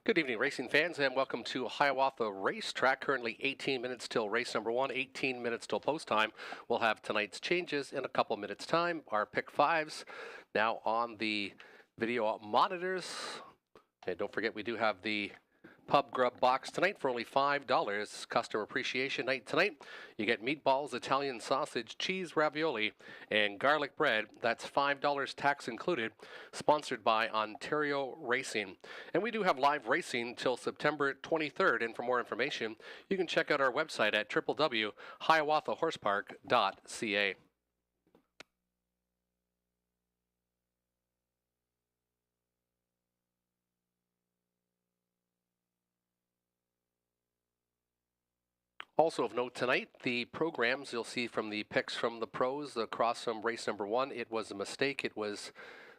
Good evening, racing fans, and welcome to Hiawatha Racetrack. Currently 18 minutes till race number 1, 18 minutes till post time. We'll have tonight's changes in a couple minutes' time. Our pick fives now on the video monitors. And don't forget, we do have the Pub Grub box tonight for only $5. Customer Appreciation Night tonight. You get meatballs, Italian sausage, cheese ravioli, and garlic bread. That's $5 tax included. Sponsored by Ontario Racing. And we do have live racing till September 23rd. And for more information, you can check out our website at www.hiawathahorsepark.ca. Also of note tonight, the programs you'll see from the picks from the pros across from race number 1, it was a mistake. It was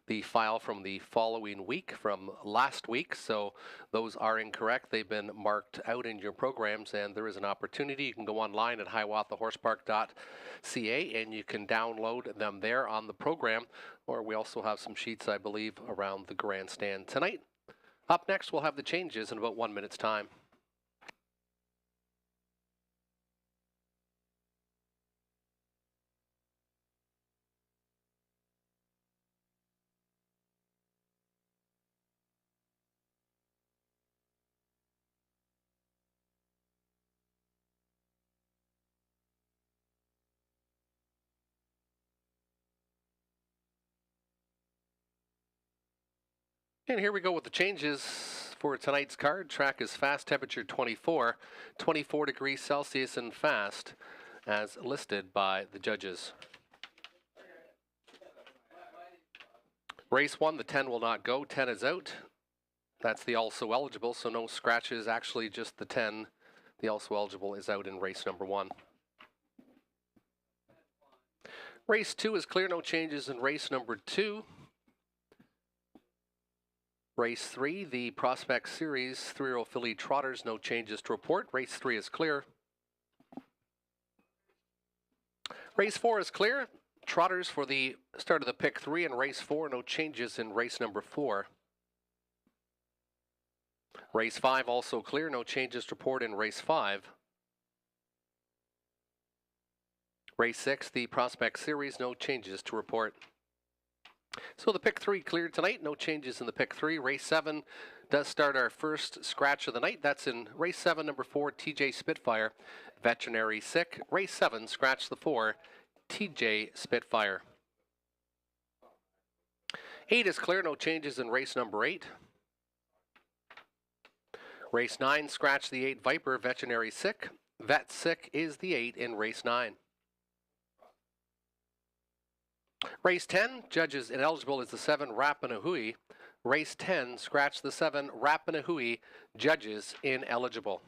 the file from the following week, from last week, so those are incorrect. They've been marked out in your programs, and there is an opportunity. You can go online at hiawathahorsepark.ca, and you can download them there on the program, or we also have some sheets, I believe, around the grandstand tonight. Up next, we'll have the changes in about 1 minute's time. And here we go with the changes for tonight's card. Track is fast, temperature 24, 24 degrees Celsius and fast, as listed by the judges. Race 1, the 10 will not go. 10 is out. That's the also eligible, so no scratches. Actually, just the 10, the also eligible, is out in race number 1. Race 2 is clear. No changes in race number 2. Race 3, the Prospect Series 3-year-old filly trotters, no changes to report. Race 3 is clear. Race 4 is clear. Trotters for the start of the pick 3 and race 4, no changes in race number 4. Race 5 also clear, no changes to report in race 5. Race 6, the Prospect Series, no changes to report. So the pick 3 cleared tonight, no changes in the pick 3. Race 7 does start our first scratch of the night. That's in race 7, number 4, TJ Spitfire, veterinary sick. Race 7, scratch the 4, TJ Spitfire. 8 is clear, no changes in race number 8. Race 9, scratch the 8, Viper, veterinary sick. Vet sick is the 8 in race 9. Race 10, judges ineligible is the 7, Rapanahui. Race 10, scratch the 7, Rapanahui, judges ineligible.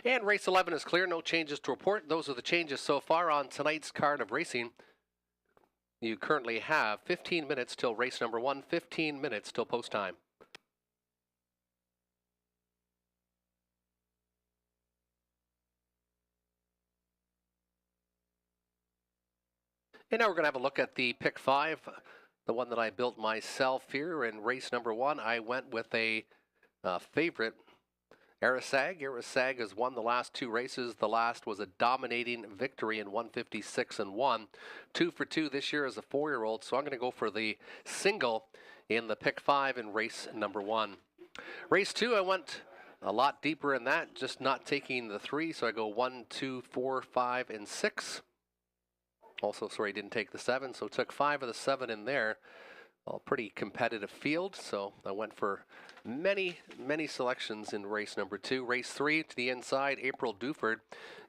And race 11 is clear, no changes to report. Those are the changes so far on tonight's card of racing. You currently have 15 minutes till race number 1, 15 minutes till post time. And now we're going to have a look at the pick 5, the one that I built myself here. In race number 1, I went with a favorite, Arisag. Arisag has won the last 2 races. The last was a dominating victory in 156-1. 2 for 2 this year as a 4-year-old, so I'm going to go for the single in the pick 5 in race number 1. Race 2, I went a lot deeper in that, just not taking the 3, so I go 1, 2, 4, 5, and 6. Also, sorry, didn't take the 7, so took 5 of the 7 in there. Well, pretty competitive field, so I went for many selections in race number 2. Race 3 to the inside, April Duford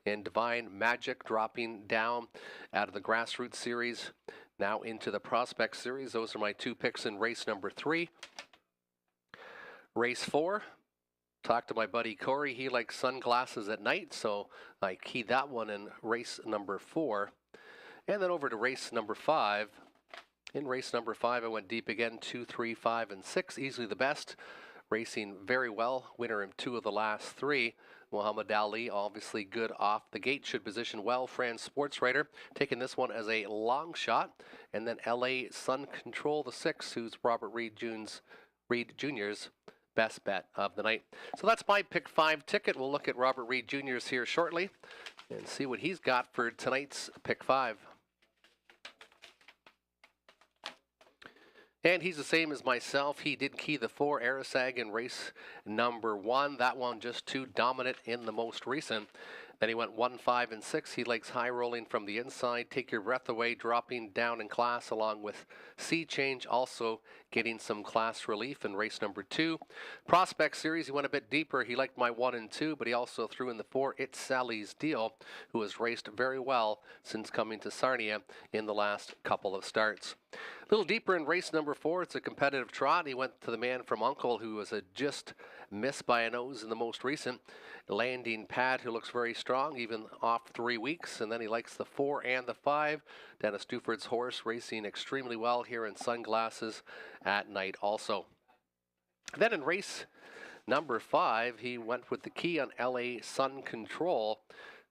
and Divine Magic dropping down out of the Grassroots Series, now into the Prospect Series. Those are my 2 picks in race number 3. Race 4, talked to my buddy Corey. He likes sunglasses at night, so I keyed that one in race number 4. And then over to race number 5. In race number 5, I went deep again, 2, 3, 5, and 6. Easily the best. Racing very well. Winner in 2 of the last 3. Muhammad Ali, obviously good off the gate. Should position well. Fran Sports Writer taking this one as a long shot. And then LA Sun Control, the 6, who's Robert Reed Jr.'s best bet of the night. So that's my pick 5 ticket. We'll look at Robert Reed Jr.'s here shortly and see what he's got for tonight's pick 5. And he's the same as myself. He did key the 4 Arisag in race number 1. That one just too dominant in the most recent. Then he went 1, 5, and 6. He likes high rolling from the inside. Take your breath away, dropping down in class along with Sea Change, also getting some class relief in race number 2. Prospect Series, he went a bit deeper. He liked my 1 and 2, but he also threw in the 4 It's Sally's Deal, who has raced very well since coming to Sarnia in the last couple of starts. A little deeper in race number 4, it's a competitive trot. He went to the man from Uncle, who was a just miss by a nose in the most recent. Landing Pat, who looks very strong, even off 3 weeks. And then he likes the 4 and the 5. Dennis Duford's horse racing extremely well here in Sunglasses at night also. Then in race number 5, he went with the key on LA Sun Control.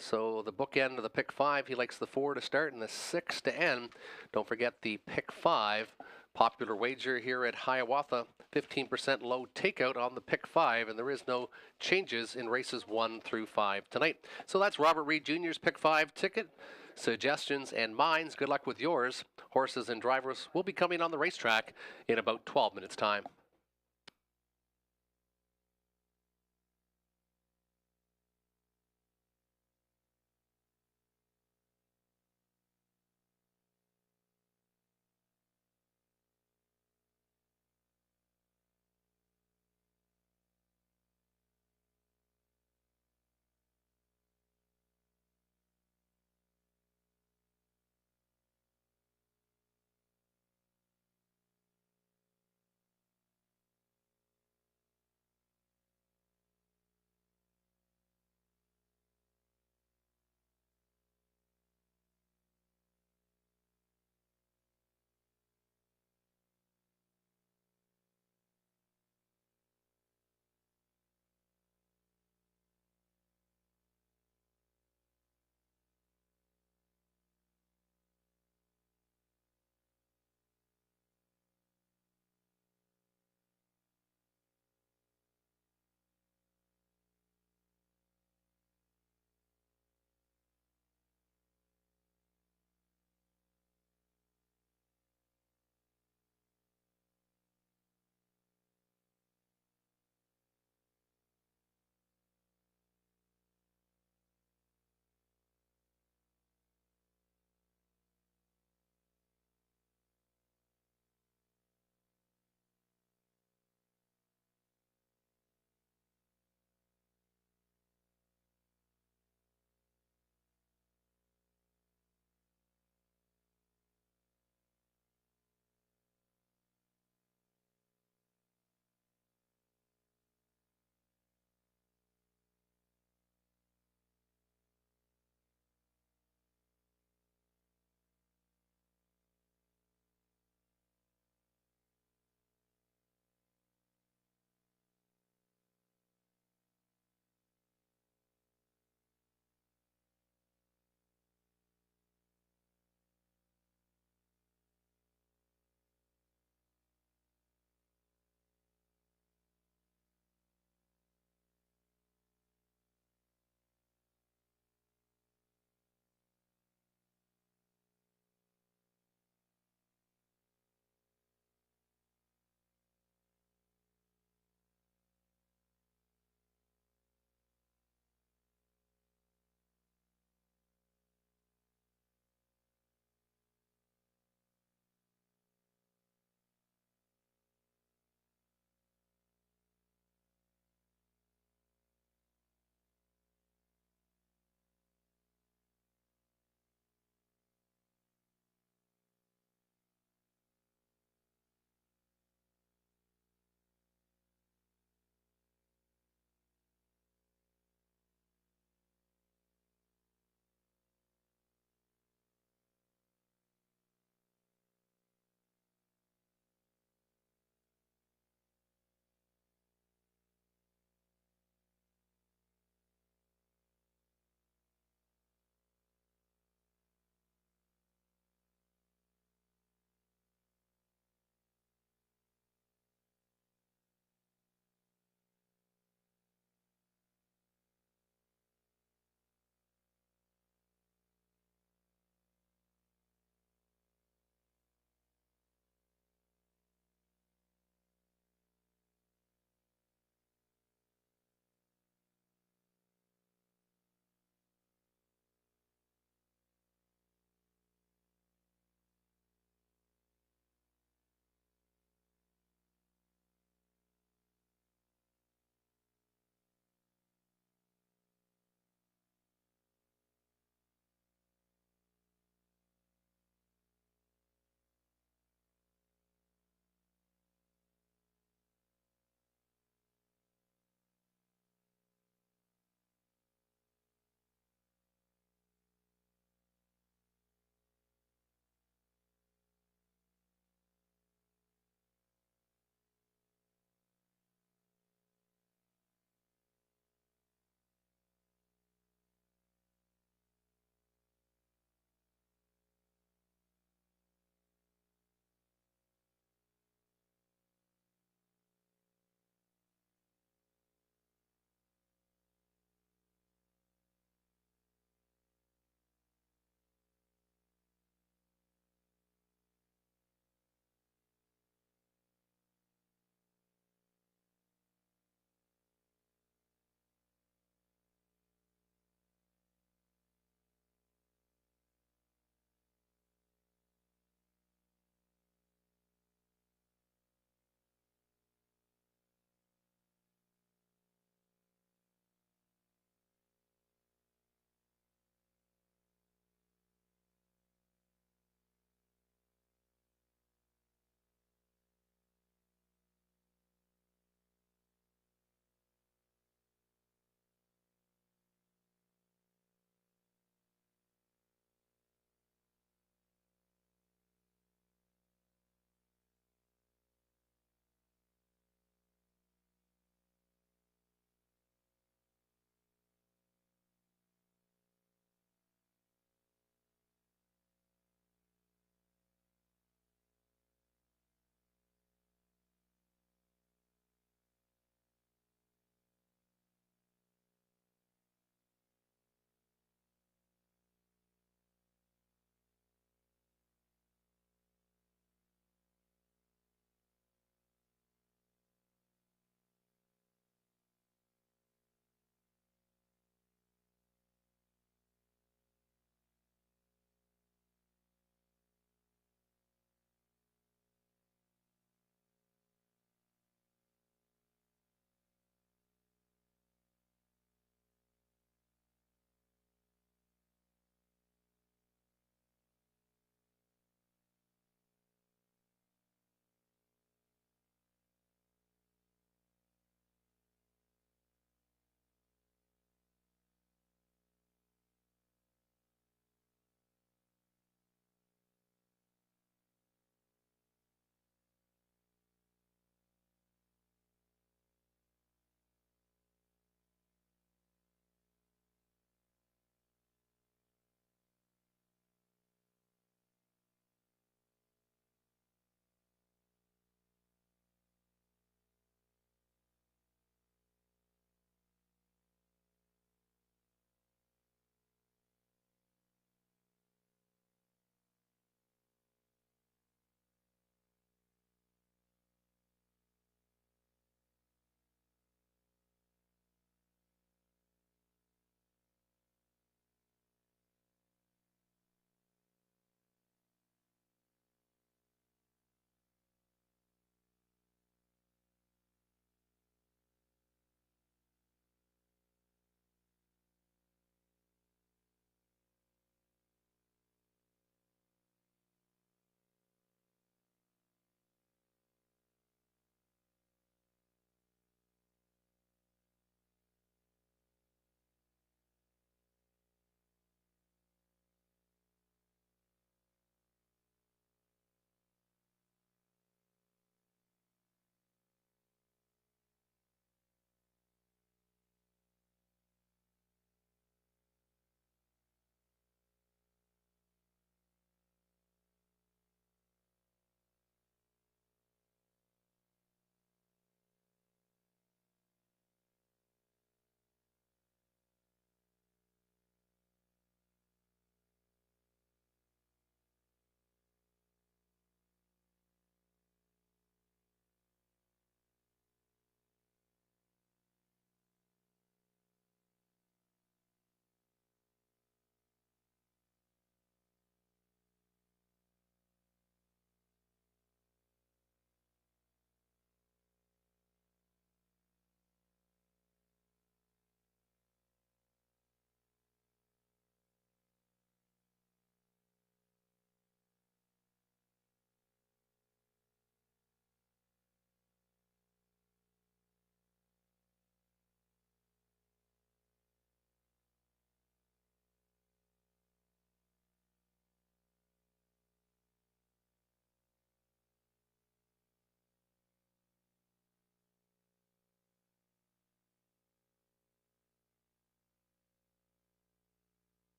So the bookend of the pick 5, he likes the 4 to start and the 6 to end. Don't forget the pick 5 popular wager here at Hiawatha, 15% low takeout on the pick 5, and there is no changes in races 1 through 5 tonight. So that's Robert Reed Jr.'s pick 5 ticket. Suggestions and mines, good luck with yours. Horses and drivers will be coming on the racetrack in about 12 minutes time.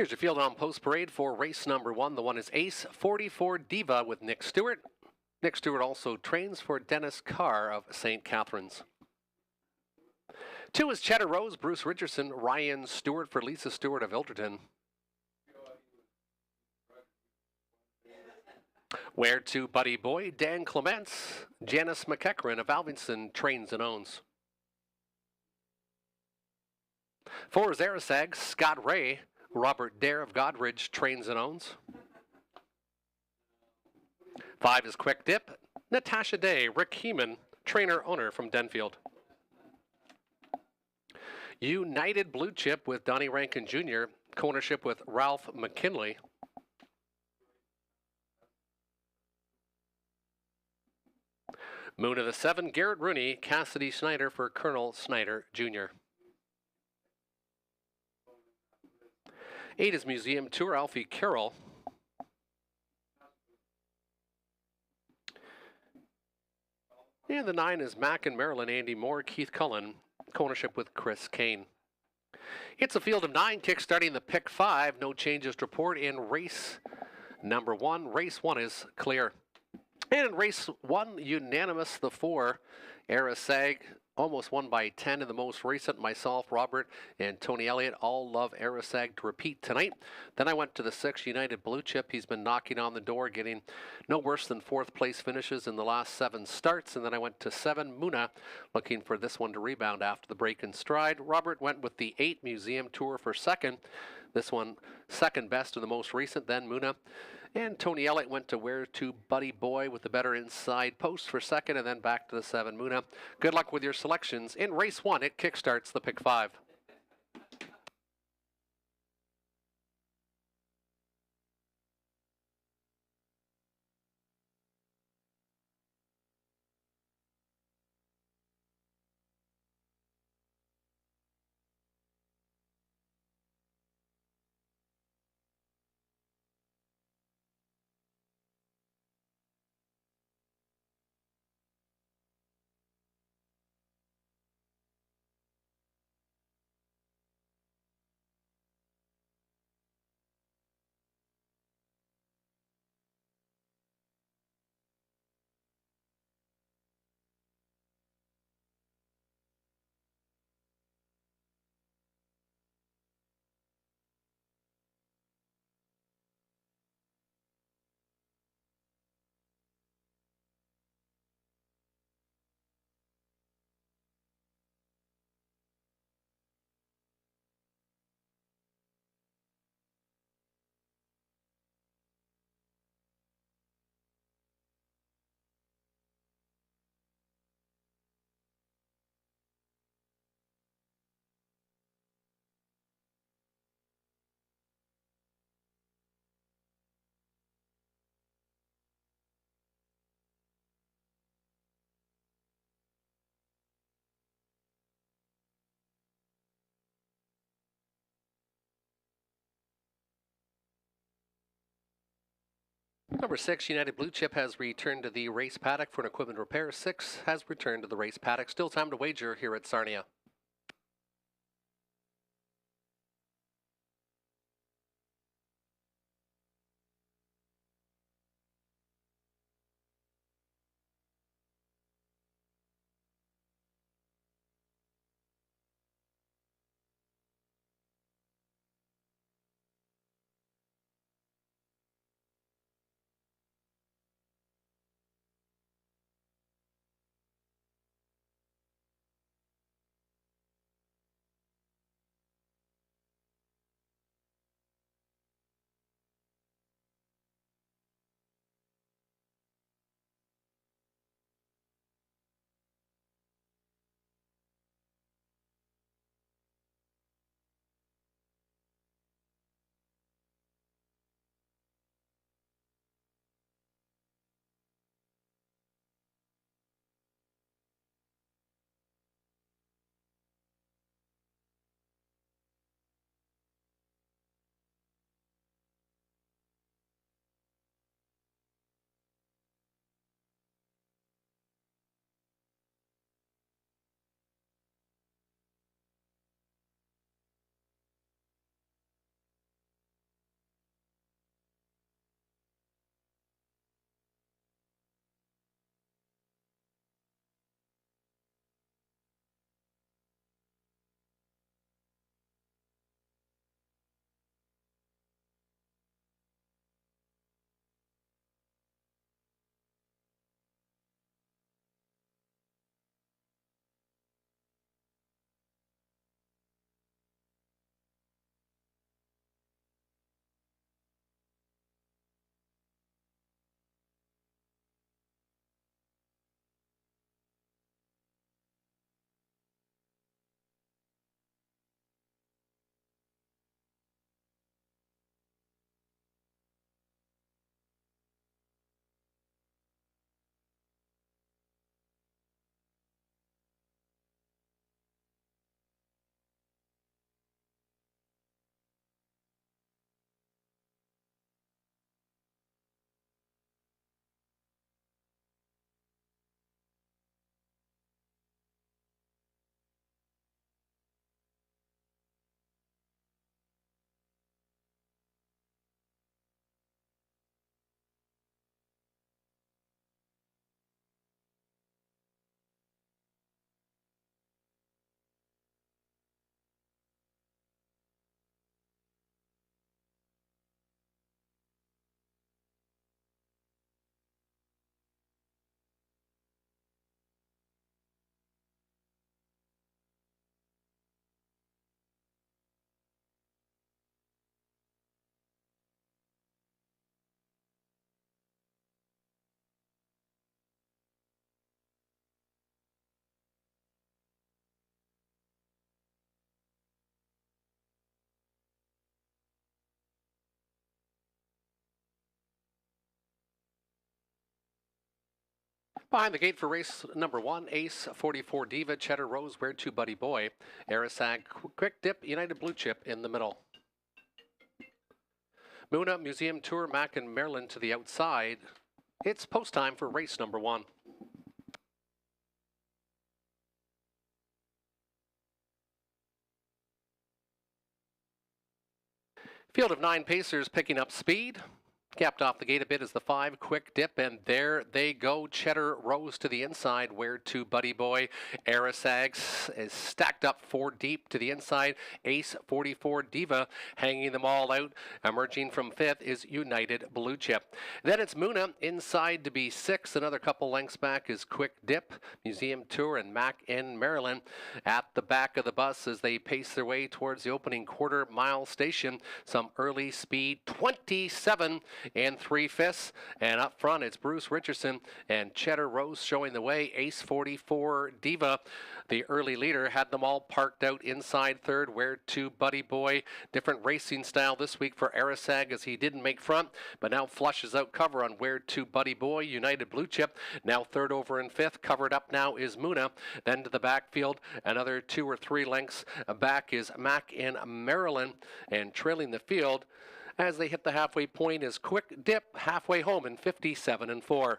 Here's your field on post parade for race number 1. The one is Ace 44 Diva with Nick Stewart. Nick Stewart also trains for Dennis Carr of St. Catharines. 2 is Cheddar Rose, Bruce Richardson, Ryan Stewart for Lisa Stewart of Ilderton. Where to Buddy Boy, Dan Clements, Janice McEachran of Alvingston trains and owns. 4 is Arisag, Scott Ray, Robert Dare of Godridge trains and owns. 5 is Quick Dip, Natasha Day, Rick Heeman, trainer-owner from Denfield. United Blue Chip with Donnie Rankin Jr., co-ownership with Ralph McKinley. Moon of the 7, Garrett Rooney, Cassidy Snyder for Colonel Snyder Jr. 8 is Museum Tour, Alfie Carroll. And the 9 is Mac and Maryland, Andy Moore, Keith Cullen, co-ownership with Chris Kane. It's a field of 9, kick-starting the pick 5. No changes to report in race number 1. Race 1 is clear. And in race 1, unanimous, the 4, Arisag, almost won by 10 in the most recent. Myself, Robert, and Tony Elliott all love Arisag to repeat tonight. Then I went to the 6, United Blue Chip. He's been knocking on the door, getting no worse than 4th place finishes in the last 7 starts. And then I went to 7, Muna, looking for this one to rebound after the break in stride. Robert went with the 8, Museum Tour for 2nd. This one, 2nd best in the most recent, then Muna. And Tony Elliott went to Where to Buddy Boy with the better inside post for 2nd, and then back to the 7, Muna. Good luck with your selections. In race 1, it kickstarts the pick 5. Number 6, United Blue Chip, has returned to the race paddock for an equipment repair. 6 has returned to the race paddock. Still time to wager here at Sarnia. Behind the gate for race number 1, Ace 44 Diva, Cheddar Rose, Where to Buddy Boy, Arisag, Quick Dip, United Blue Chip in the middle. Muna, Museum Tour, Mac and Maryland to the outside. It's post time for race number 1. Field of 9 pacers picking up speed. Capped off the gate a bit is the 5, Quick Dip, and there they go. Cheddar Rose to the inside, Where to Buddy Boy. Arisags is stacked up 4 deep to the inside. Ace 44 Diva hanging them all out. Emerging from 5th is United Blue Chip. Then it's Muna inside to be 6th. Another couple lengths back is Quick Dip, Museum Tour, and Mac in Maryland. At the back of the bus as they pace their way towards the opening quarter-mile station. Some early speed, 27 and 3/5, and up front it's Bruce Richardson and Cheddar Rose showing the way. Ace 44 Diva, the early leader, had them all parked out inside 3rd. Where to Buddy Boy, different racing style this week for Arisag as he didn't make front, but now flushes out cover on Where to Buddy Boy. United Blue Chip now 3rd over in 5th. Covered up now is Muna. Then to the backfield, another 2 or 3 lengths back is Mac in Maryland, and trailing the field as they hit the halfway point is Quick Dip, halfway home in 57 and 4.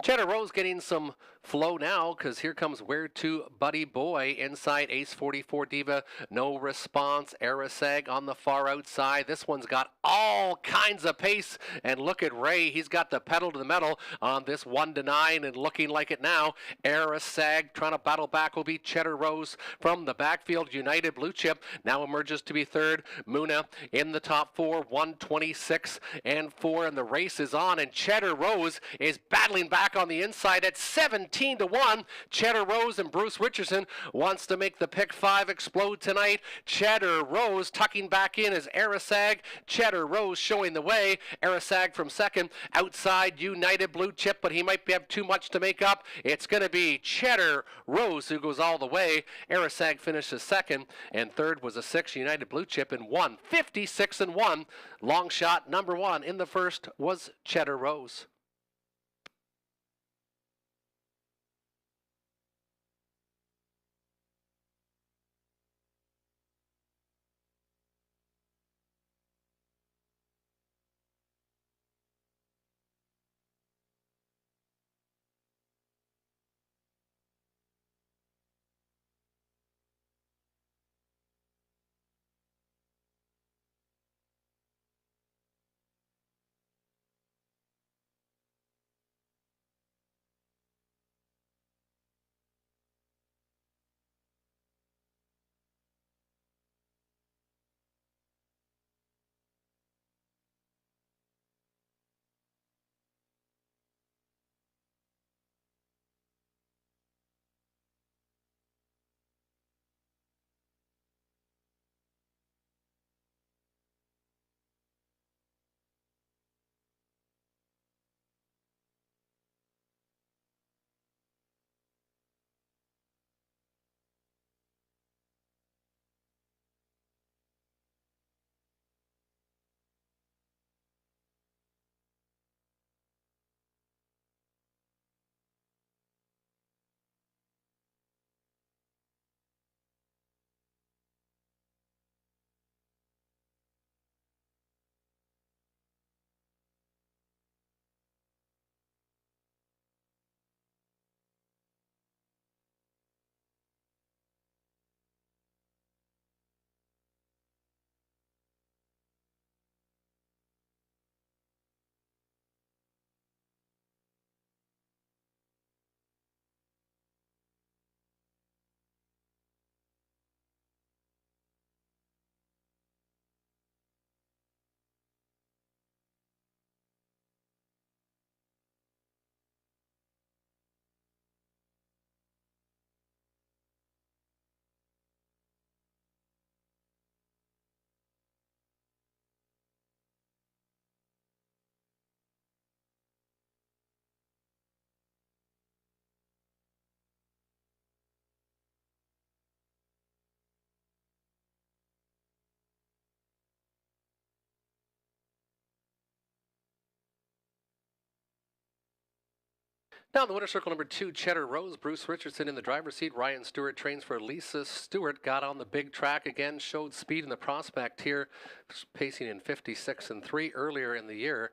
Cheddar Rose getting some flow now because here comes Where to Buddy Boy inside Ace 44 Diva. No response. Arisag on the far outside. This one's got all kinds of pace. And look at Ray. He's got the pedal to the metal on this 1-9 and looking like it now. Arisag trying to battle back will be Cheddar Rose from the backfield. United Blue Chip now emerges to be 3rd. Muna in the top 4. 126 and 4. And the race is on. And Cheddar Rose is battling back on the inside at 17-1. Cheddar Rose and Bruce Richardson wants to make the pick 5 explode tonight. Cheddar Rose tucking back in as Arisag. Cheddar Rose showing the way. Arisag from 2nd. Outside United Blue Chip, but he might have too much to make up. It's going to be Cheddar Rose who goes all the way. Arisag finishes 2nd, and 3rd was a 6 United Blue Chip in 1. 56 and 1. Long shot number 1 in the first was Cheddar Rose. Now, the winner circle number 2, Cheddar Rose. Bruce Richardson in the driver's seat. Ryan Stewart trains for Lisa Stewart. Got on the big track again, showed speed in the prospect here, pacing in 56 and 3 earlier in the year.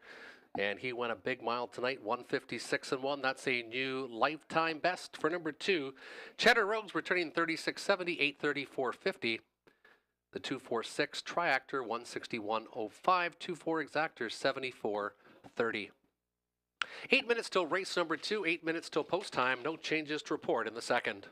And he went a big mile tonight, 156 and 1. That's a new lifetime best for number 2. Cheddar Rose returning 36.70, 834.50. The 246 Triactor 161.05, 24 Exactor 74.30. 8 minutes till race number 2, 8 minutes till post time. No changes to report in the second.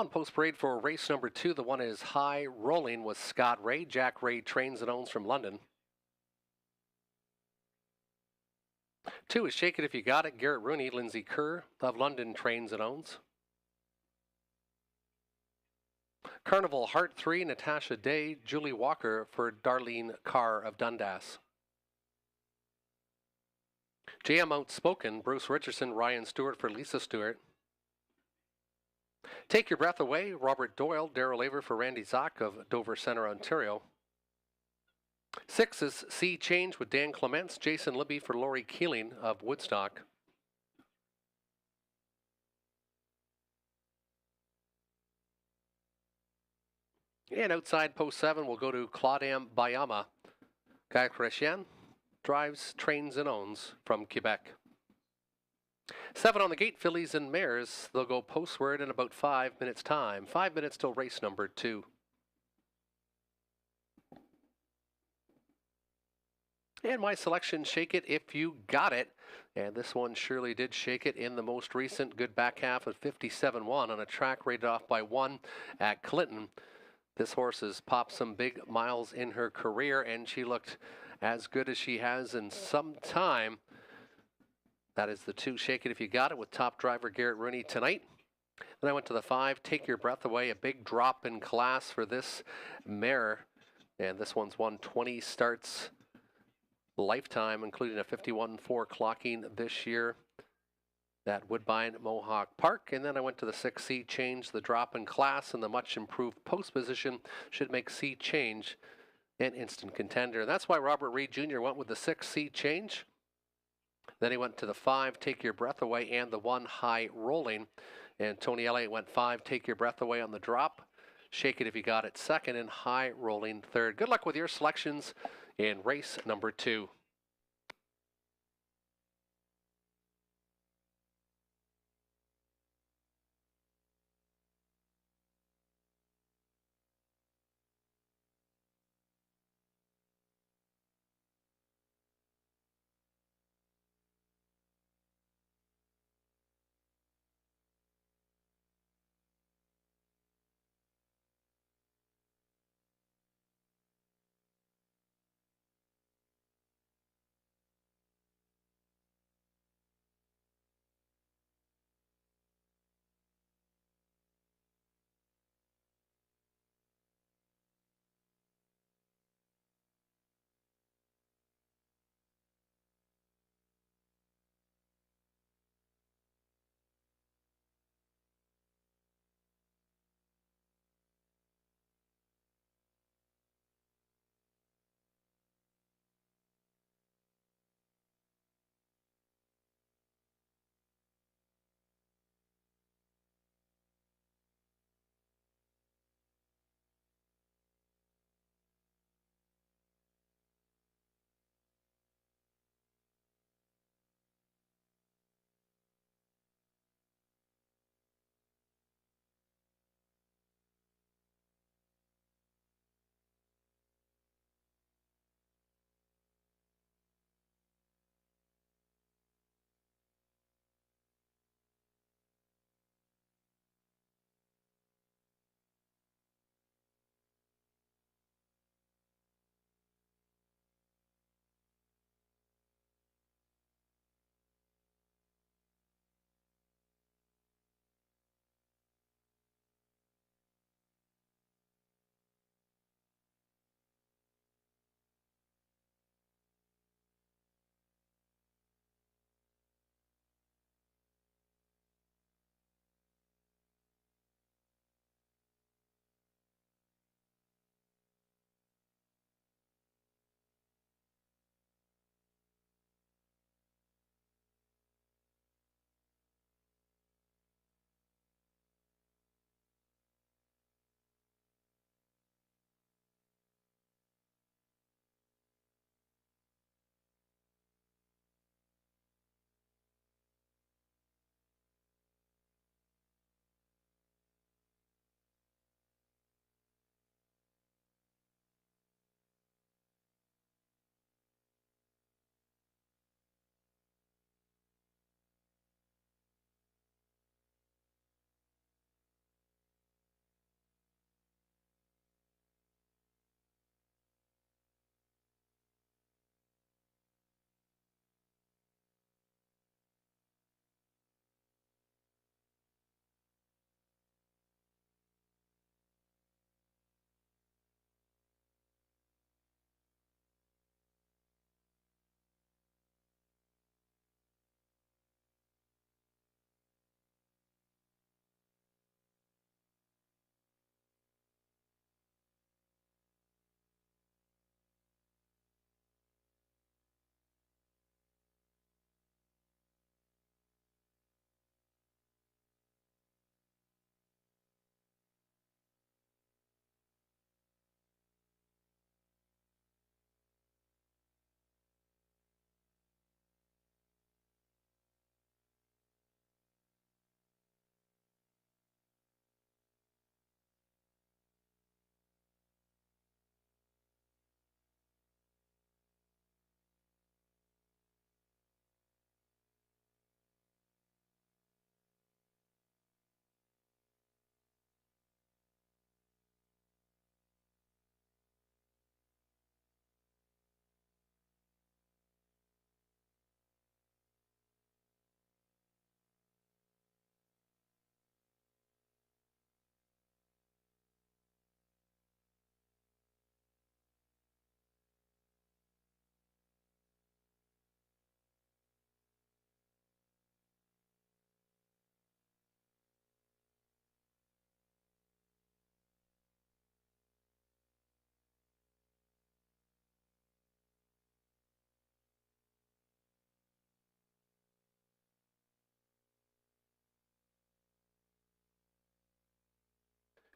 on post parade for race number 2. The one is High Rolling with Scott Ray. Jack Ray trains and owns from London. 2 is Shake It If You Got It. Garrett Rooney, Lindsay Kerr of London trains and owns. Carnival Heart 3, Natasha Day, Julie Walker for Darlene Carr of Dundas. JM Outspoken, Bruce Richardson, Ryan Stewart for Lisa Stewart. Take Your Breath Away, Robert Doyle, Daryl Aver for Randy Zock of Dover Centre, Ontario. 6 is Sea Change with Dan Clements, Jason Libby for Laurie Keeling of Woodstock. And outside post 7, we'll go to Claudam Bayama. Guy Chrétien drives, trains, and owns from Quebec. 7 on the gate, fillies and mares. They'll go postward in about 5 minutes' time. 5 minutes till race number 2. And my selection, Shake It If You Got It. And this one surely did shake it in the most recent good back half of 57-1 on a track rated off by 1 at Clinton. This horse has popped some big miles in her career, and she looked as good as she has in some time. That is the 2, Shake It If You Got It, with top driver Garrett Rooney tonight. Then I went to the 5, Take Your Breath Away, a big drop in class for this mare. And this one's won 20 starts lifetime, including a 51-4 clocking this year at Woodbine Mohawk Park. And then I went to the 6, Sea Change, the drop in class and the much improved post position should make Sea Change an instant contender. And that's why Robert Reed Jr. went with the 6, Sea Change. Then he went to the 5, Take Your Breath Away, and the 1, High Rolling. And Tony Elliott went 5, Take Your Breath Away on the drop, Shake It If You Got It second, and High Rolling third. Good luck with your selections in race number 2.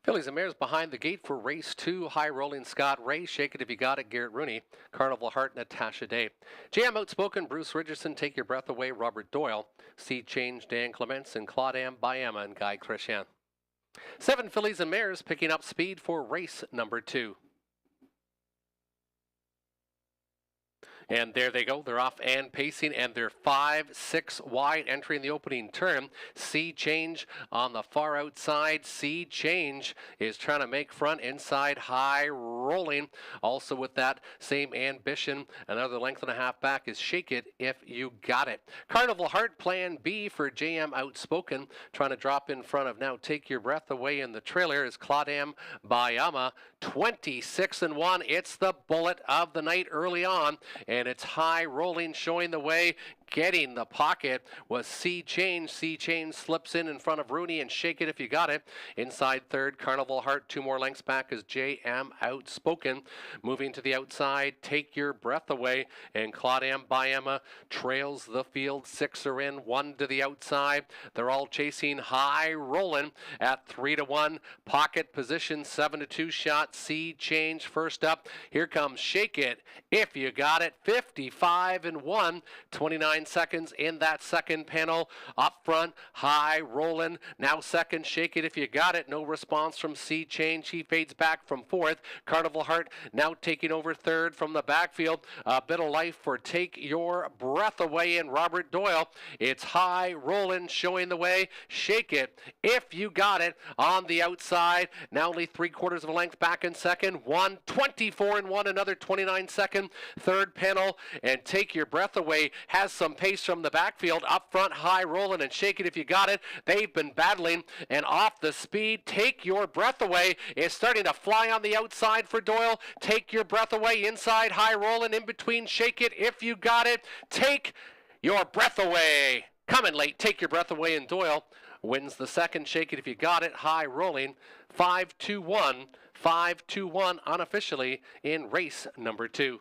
Fillies and Mares behind the gate for race 2. High rolling Scott Ray. Shake It If You Got It, Garrett Rooney. Carnival Heart, Natasha Day. JM Outspoken, Bruce Richardson. Take Your Breath Away, Robert Doyle. Sea Change, Dan Clements. And Claudam Bayama and Guy Christian. 7 Fillies and Mares picking up speed for race number 2. And there they go. They're off and pacing, and they're 5-6 wide entering the opening turn. Sea Change on the far outside. Sea Change is trying to make front inside. High rolling. Also with that same ambition, another length and a half back is Shake It If You Got It. Carnival Heart, plan B for JM Outspoken. Trying to drop in front of now Take Your Breath Away in the trailer is Claudam Bayama. 26-1. It's the bullet of the night early on. And it's high rolling, showing the way. Getting the pocket was Sea Change. Sea Change slips in front of Rooney and Shake It If You Got It. Inside third, Carnival Heart. 2 more lengths back is JM Outspoken. Moving to the outside, Take Your Breath Away. And Claudam Bayama trails the field. 6 are in, 1 to the outside. They're all chasing high rolling at 3-1. Pocket position, 7-2 shot. Sea Change first up. Here comes Shake It If You Got It. 55-1. 29 seconds in that second panel. Up front, high rolling. Now second, Shake It If You Got It. No response from Sea Change. He fades back from fourth. Carnival Heart now taking over third from the backfield. A bit of life for Take Your Breath Away in Robert Doyle. It's high rolling, showing the way. Shake It If You Got It on the outside. Now only 3/4 of a length back in second. 1:24-1, another 29 second. Third panel, and Take Your Breath Away has some pace from the backfield. Up front, high rolling, and Shake It If You Got It. They've been battling, and off the speed, Take Your Breath Away is starting to fly on the outside for Doyle. Take Your Breath Away inside, high rolling, in between, Shake It If You Got It. Take Your Breath Away. Coming late, Take Your Breath Away, and Doyle wins the second. Shake It If You Got It, high rolling, 5-2-1. 5-2-1 unofficially in race number 2.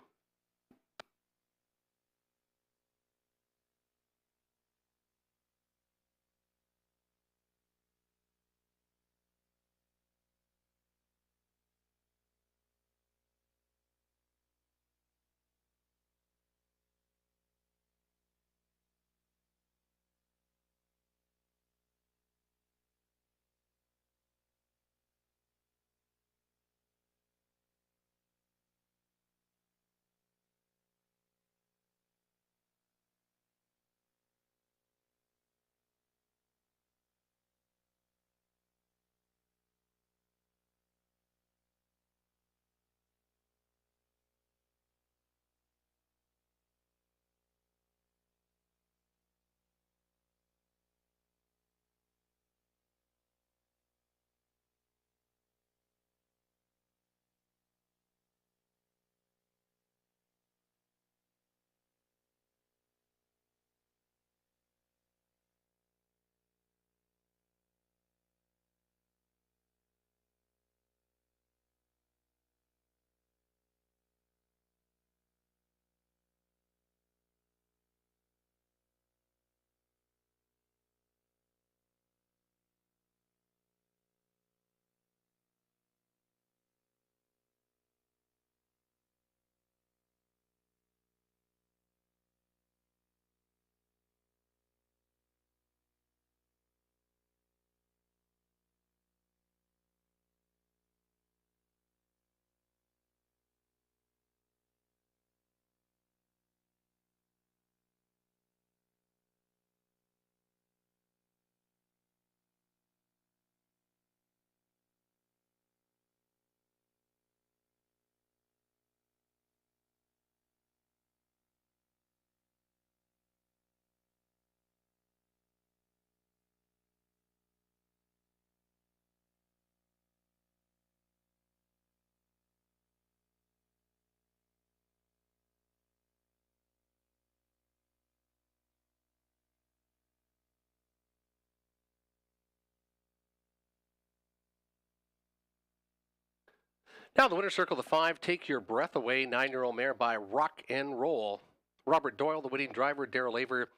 Now the winner's circle, the 5, Take Your Breath Away, 9-year-old mare by Rock and Roll. Robert Doyle, the winning driver. Daryl Aver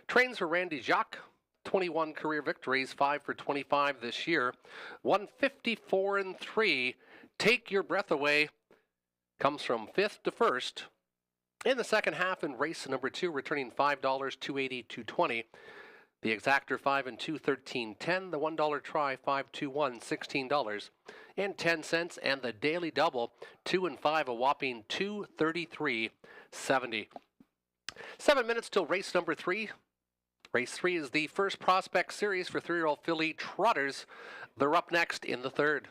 trains for Randy Jacques. 21 career victories, 5 for 25 this year. 154-3. Take your breath away. Comes from 5th to 1st. In the second half in race number 2, returning $5, $2.80, $2.20. The exactor 5 and 2, $13.10. The $1 try 5, 2, 1, $16.10. And the daily double 2 and 5, a whopping $233.70. 7 minutes till race number 3. Race 3 is the first prospect series for 3-year-old filly trotters. They're up next in the third.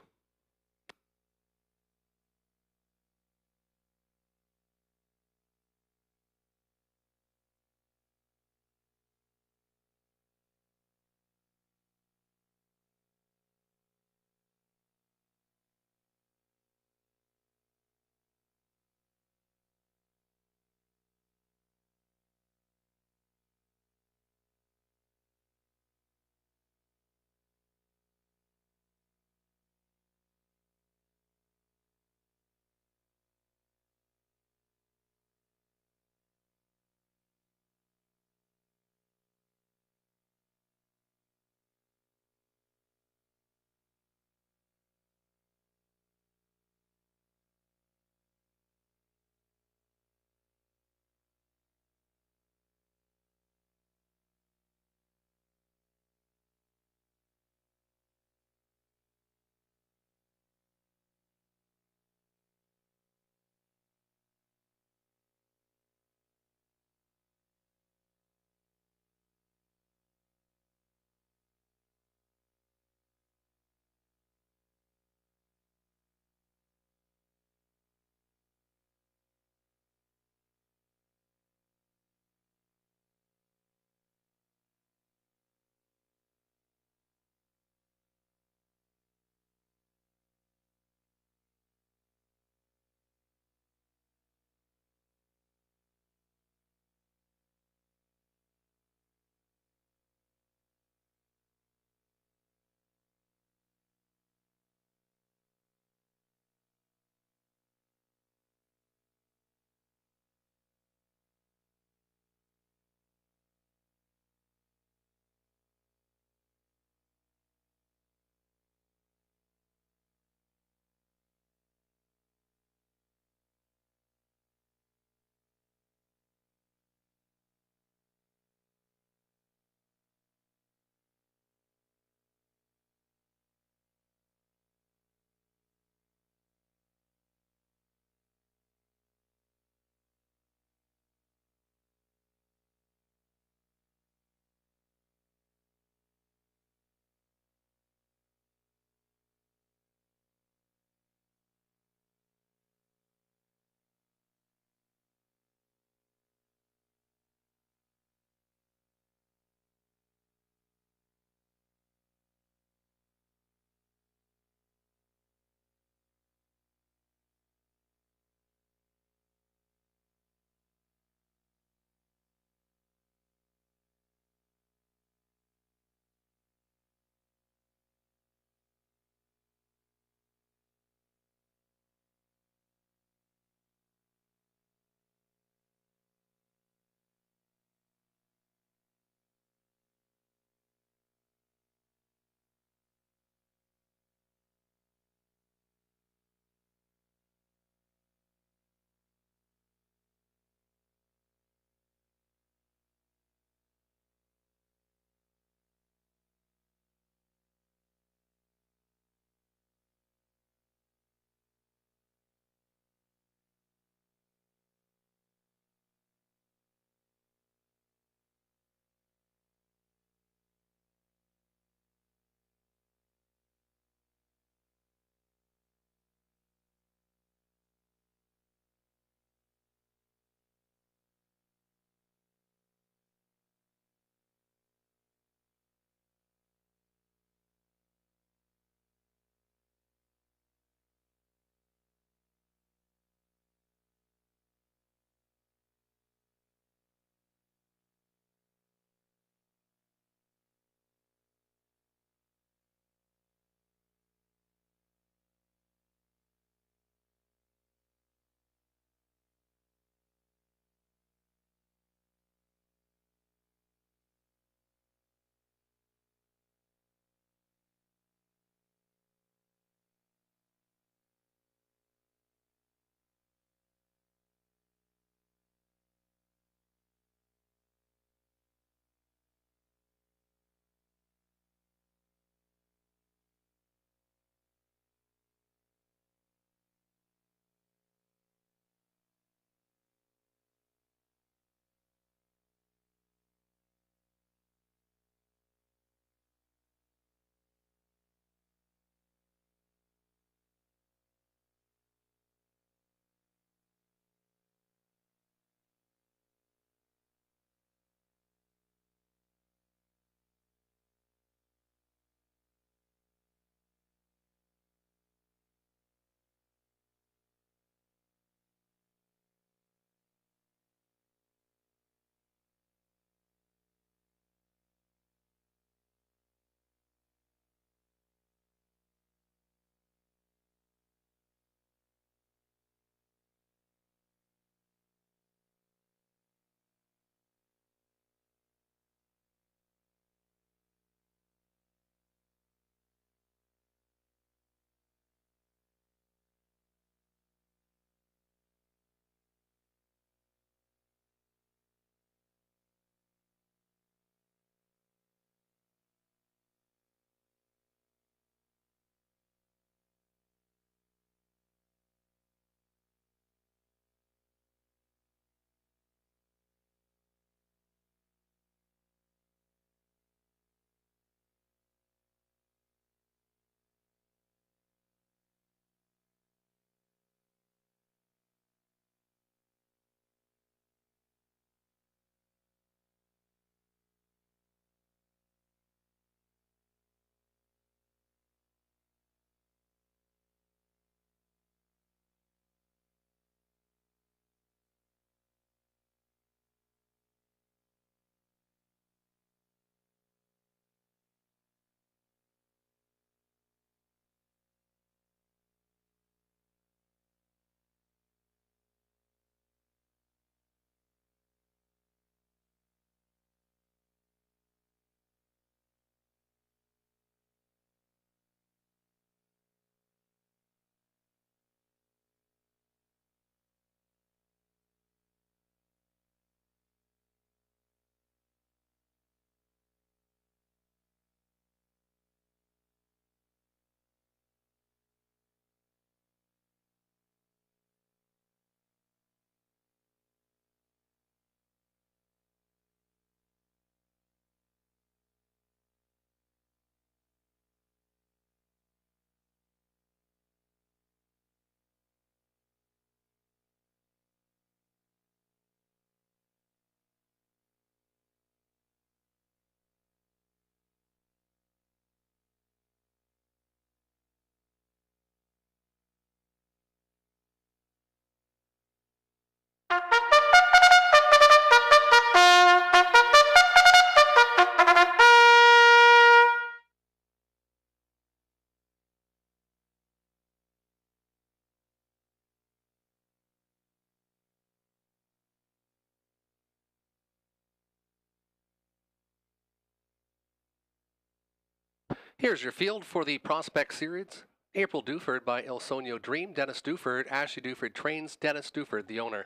Here's your field for the Prospect Series. April Duford by El Sonio Dream, Dennis Duford, Ashley Duford trains, Dennis Duford, the owner.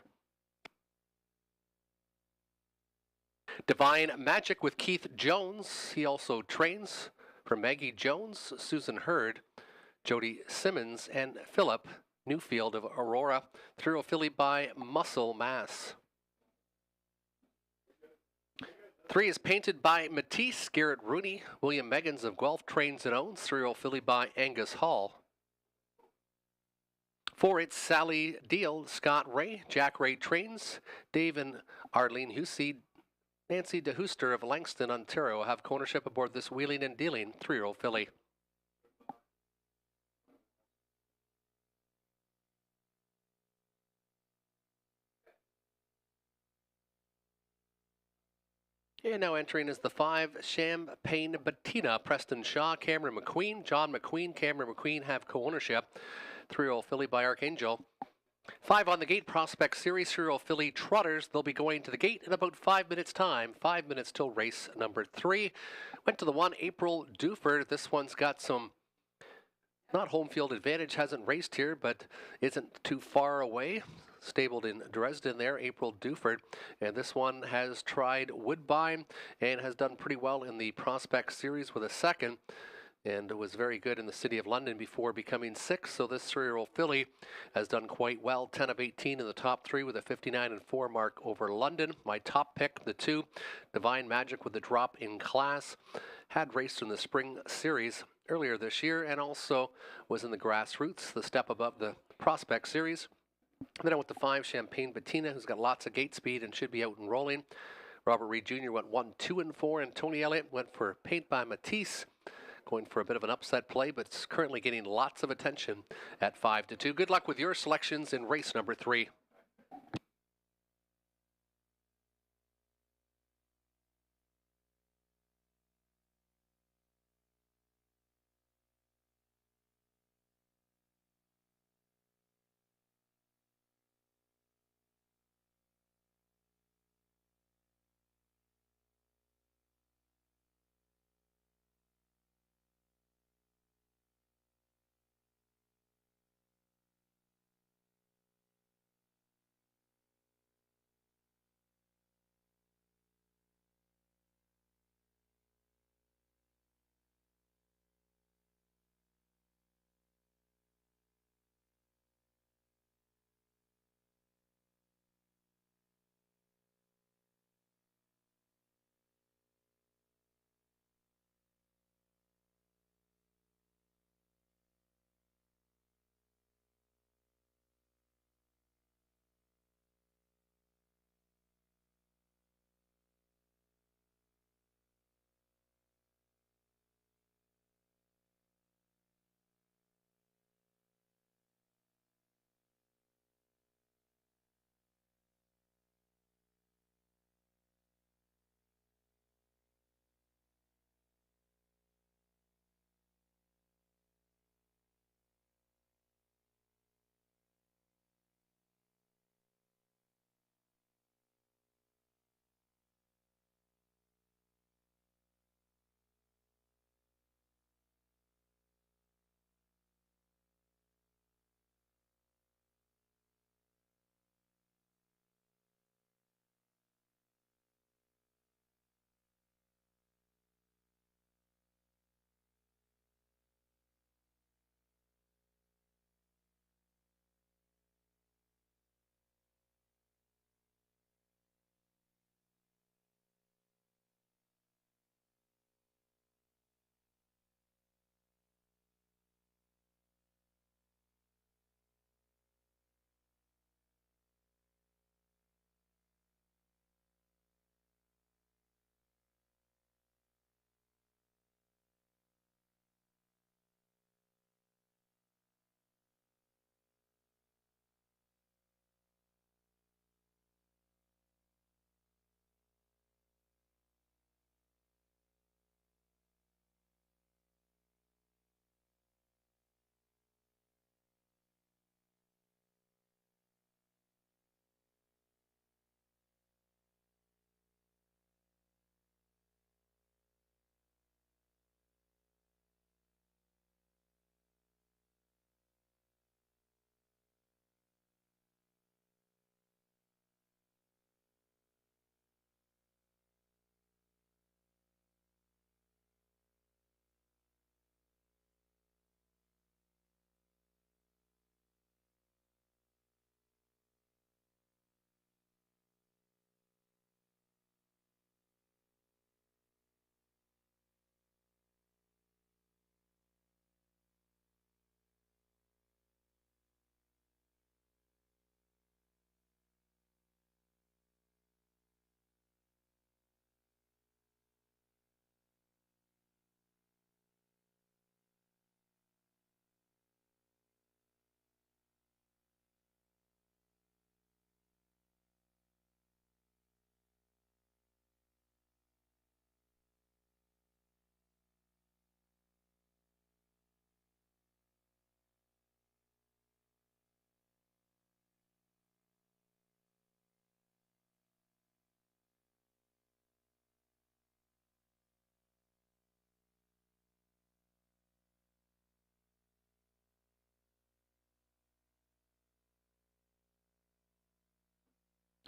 Divine Magic with Keith Jones, he also trains, for Maggie Jones, Susan Hurd, Jody Simmons, and Philip Newfield of Aurora, through filly by Muscle Mass. 3 is Painted by Matisse, Garrett Rooney, William Meggins of Guelph trains and owns, 3 filly by Angus Hall. 4, it's Sally Deal, Scott Ray, Jack Ray trains, Dave and Arlene Hussey, Nancy DeHooster of Langston, Ontario, have ownership aboard this wheeling and dealing 3-year-old filly. And now entering is the 5, Champagne Bettina, Preston Shaw, Cameron McQueen, John McQueen, Cameron McQueen have co-ownership. 3-year-old filly by Archangel. 5 on the gate, Prospect Series, 3-year-old filly Trotters. They'll be going to the gate in about 5 minutes' time. 5 minutes till race number 3. Went to the 1, April Duford. This one's got some, not home field advantage, hasn't raced here, but isn't too far away. Stabled in Dresden there, April Duford. And this one has tried Woodbine and has done pretty well in the Prospect Series with a second. And was very good in the City of London before becoming 6th. So this 3-year-old filly has done quite well. 10 of 18 in the top 3 with a 59-4 mark over London. My top pick, the 2, Divine Magic with the drop in class. Had raced in the Spring Series earlier this year and also was in the Grassroots, the step above the Prospect Series. Then I went to 5, Champagne Bettina, who's got lots of gate speed and should be out and rolling. Robert Reed Jr. went 1, 2, and 4, and Tony Elliott went for Paint by Matisse, going for a bit of an upset play, but it's currently getting lots of attention at 5-2. Good luck with your selections in race number 3.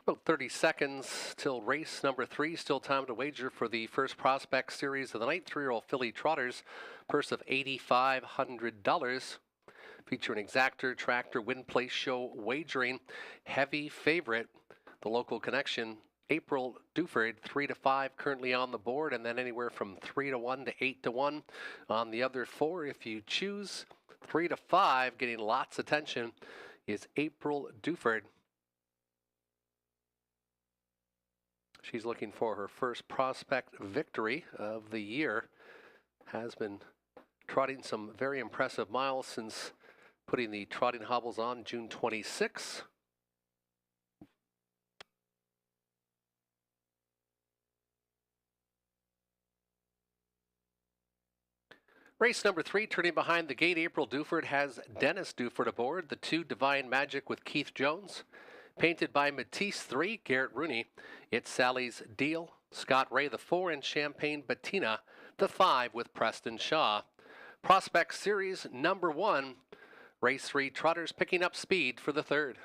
About 30 seconds till race number 3. Still time to wager for the first prospect series of the night. 3-year-old filly trotters. Purse of $8,500. Featuring exactor, tractor, win, place, show, wagering. Heavy favorite, the local connection, April Duford, 3-5 currently on the board, and then anywhere from 3-1 to 8-1 on the other 4. If you choose 3-5, getting lots of attention, is April Duford. She's looking for her first prospect victory of the year. Has been trotting some very impressive miles since putting the trotting hobbles on June 26. Race number 3, turning behind the gate, April Duford has Dennis Duford aboard. The 2, Divine Magic with Keith Jones. Painted by Matisse 3, Garrett Rooney. It's Sally's Deal, Scott Ray the 4, and Champagne Bettina the 5 with Preston Shaw. Prospect Series number 1, race 3, trotters picking up speed for the 3rd.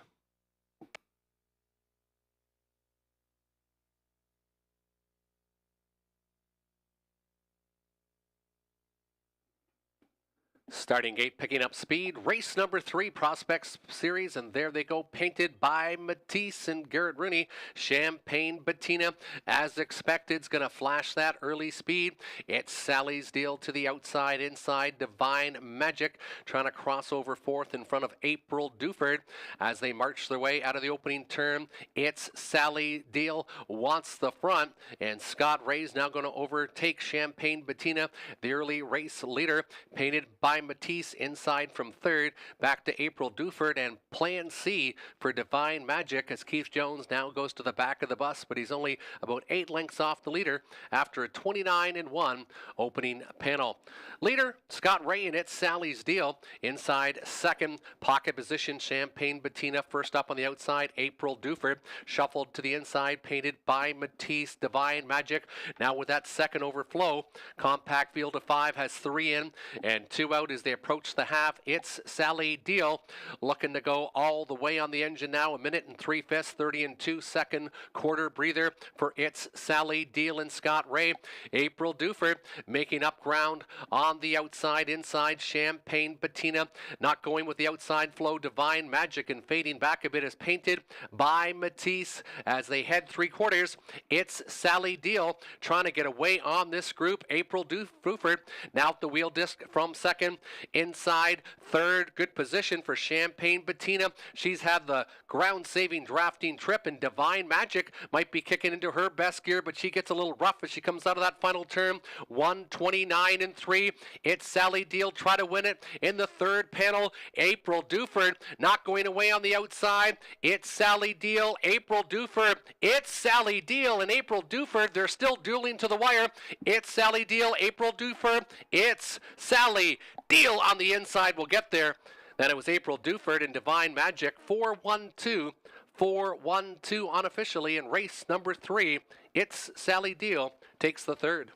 Starting gate picking up speed. Race number 3, Prospects Series, and there they go, painted by Matisse and Garrett Rooney. Champagne Bettina, as expected, is going to flash that early speed. It's Sally's Deal to the outside, inside Divine Magic, trying to cross over 4th in front of April Duford as they march their way out of the opening turn. It's Sally Deal wants the front, and Scott Ray's now going to overtake Champagne Bettina, the early race leader, painted by Matisse inside from 3rd, back to April Duford, and Plan C for Divine Magic as Keith Jones now goes to the back of the bus, but he's only about 8 lengths off the leader after a 29-1 opening panel. Leader, Scott Ray, and it's Sally's Deal. Inside 2nd, pocket position, Champagne Bettina. First up on the outside, April Duford. Shuffled to the inside, painted by Matisse, Divine Magic. Now with that 2nd overflow, compact field of 5 has 3 in and 2 out as they approach the half. It's Sally Deal looking to go all the way on the engine now. 1 minute and 3/5, 30-2, second quarter breather for It's Sally Deal and Scott Ray. April Duford making up ground on the outside. Inside, Champagne Bettina not going with the outside flow. Divine Magic and fading back a bit is painted by Matisse as they head 3/4. It's Sally Deal trying to get away on this group. April Duford now at the wheel disc from 2nd. Inside 3rd, good position for Champagne Bettina. She's had the ground-saving drafting trip, and Divine Magic might be kicking into her best gear, but she gets a little rough as she comes out of that final turn. 1:29-3. It's Sally Deal try to win it in the 3rd panel. April Duford not going away on the outside. It's Sally Deal, April Duford. It's Sally Deal and April Duford. They're still dueling to the wire. It's Sally Deal, April Duford. It's Sally Deal on the inside. We'll get there. Then it was April Duford and Divine Magic. 4-1-2. 4-1-2 unofficially in race number 3. It's Sally Deal takes the 3rd.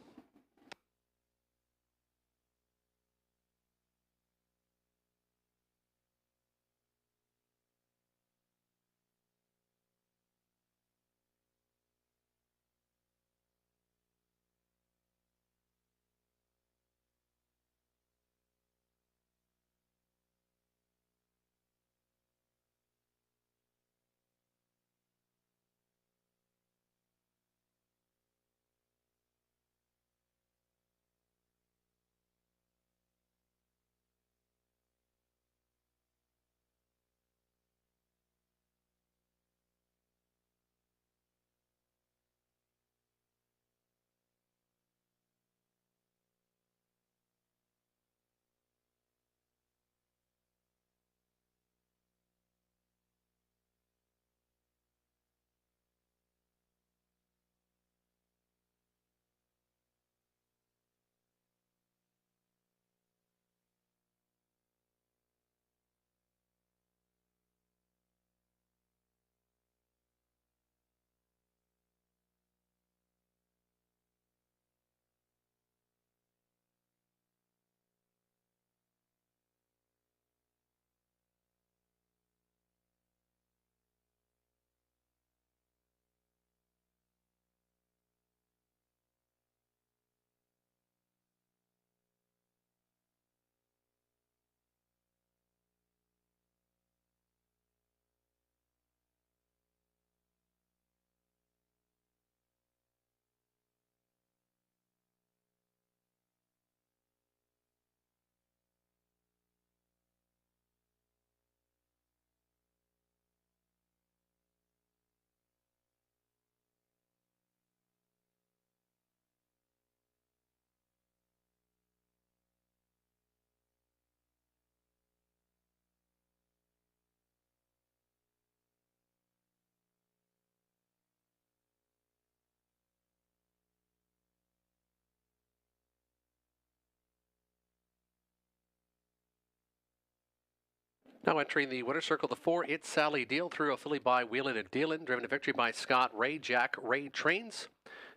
Now entering the winner's circle, the 4, It's Sally Deal, through a filly by Wheelin' and Dealin', driven to victory by Scott Ray. Jack Ray trains.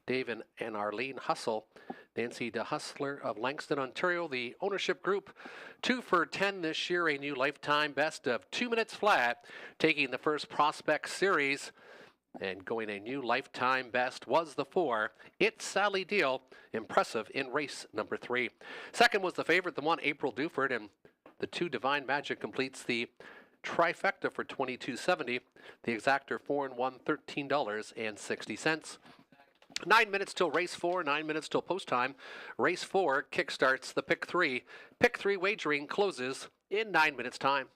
Dave and Arlene Hustle. Nancy the Hustler of Langston, Ontario, the ownership group. 2 for 10 this year, a new lifetime best of 2 minutes flat, taking the first Prospect Series. And going a new lifetime best was the 4, It's Sally Deal, impressive in race number 3. Second was the favorite, the 1, April Duford, and the 2, Divine Magic, completes the trifecta for $22.70. The exactor 4 and 1, $13.60. 9 minutes till race 4, 9 minutes till post time. Race 4 kickstarts the pick 3. Pick 3 wagering closes in 9 minutes time.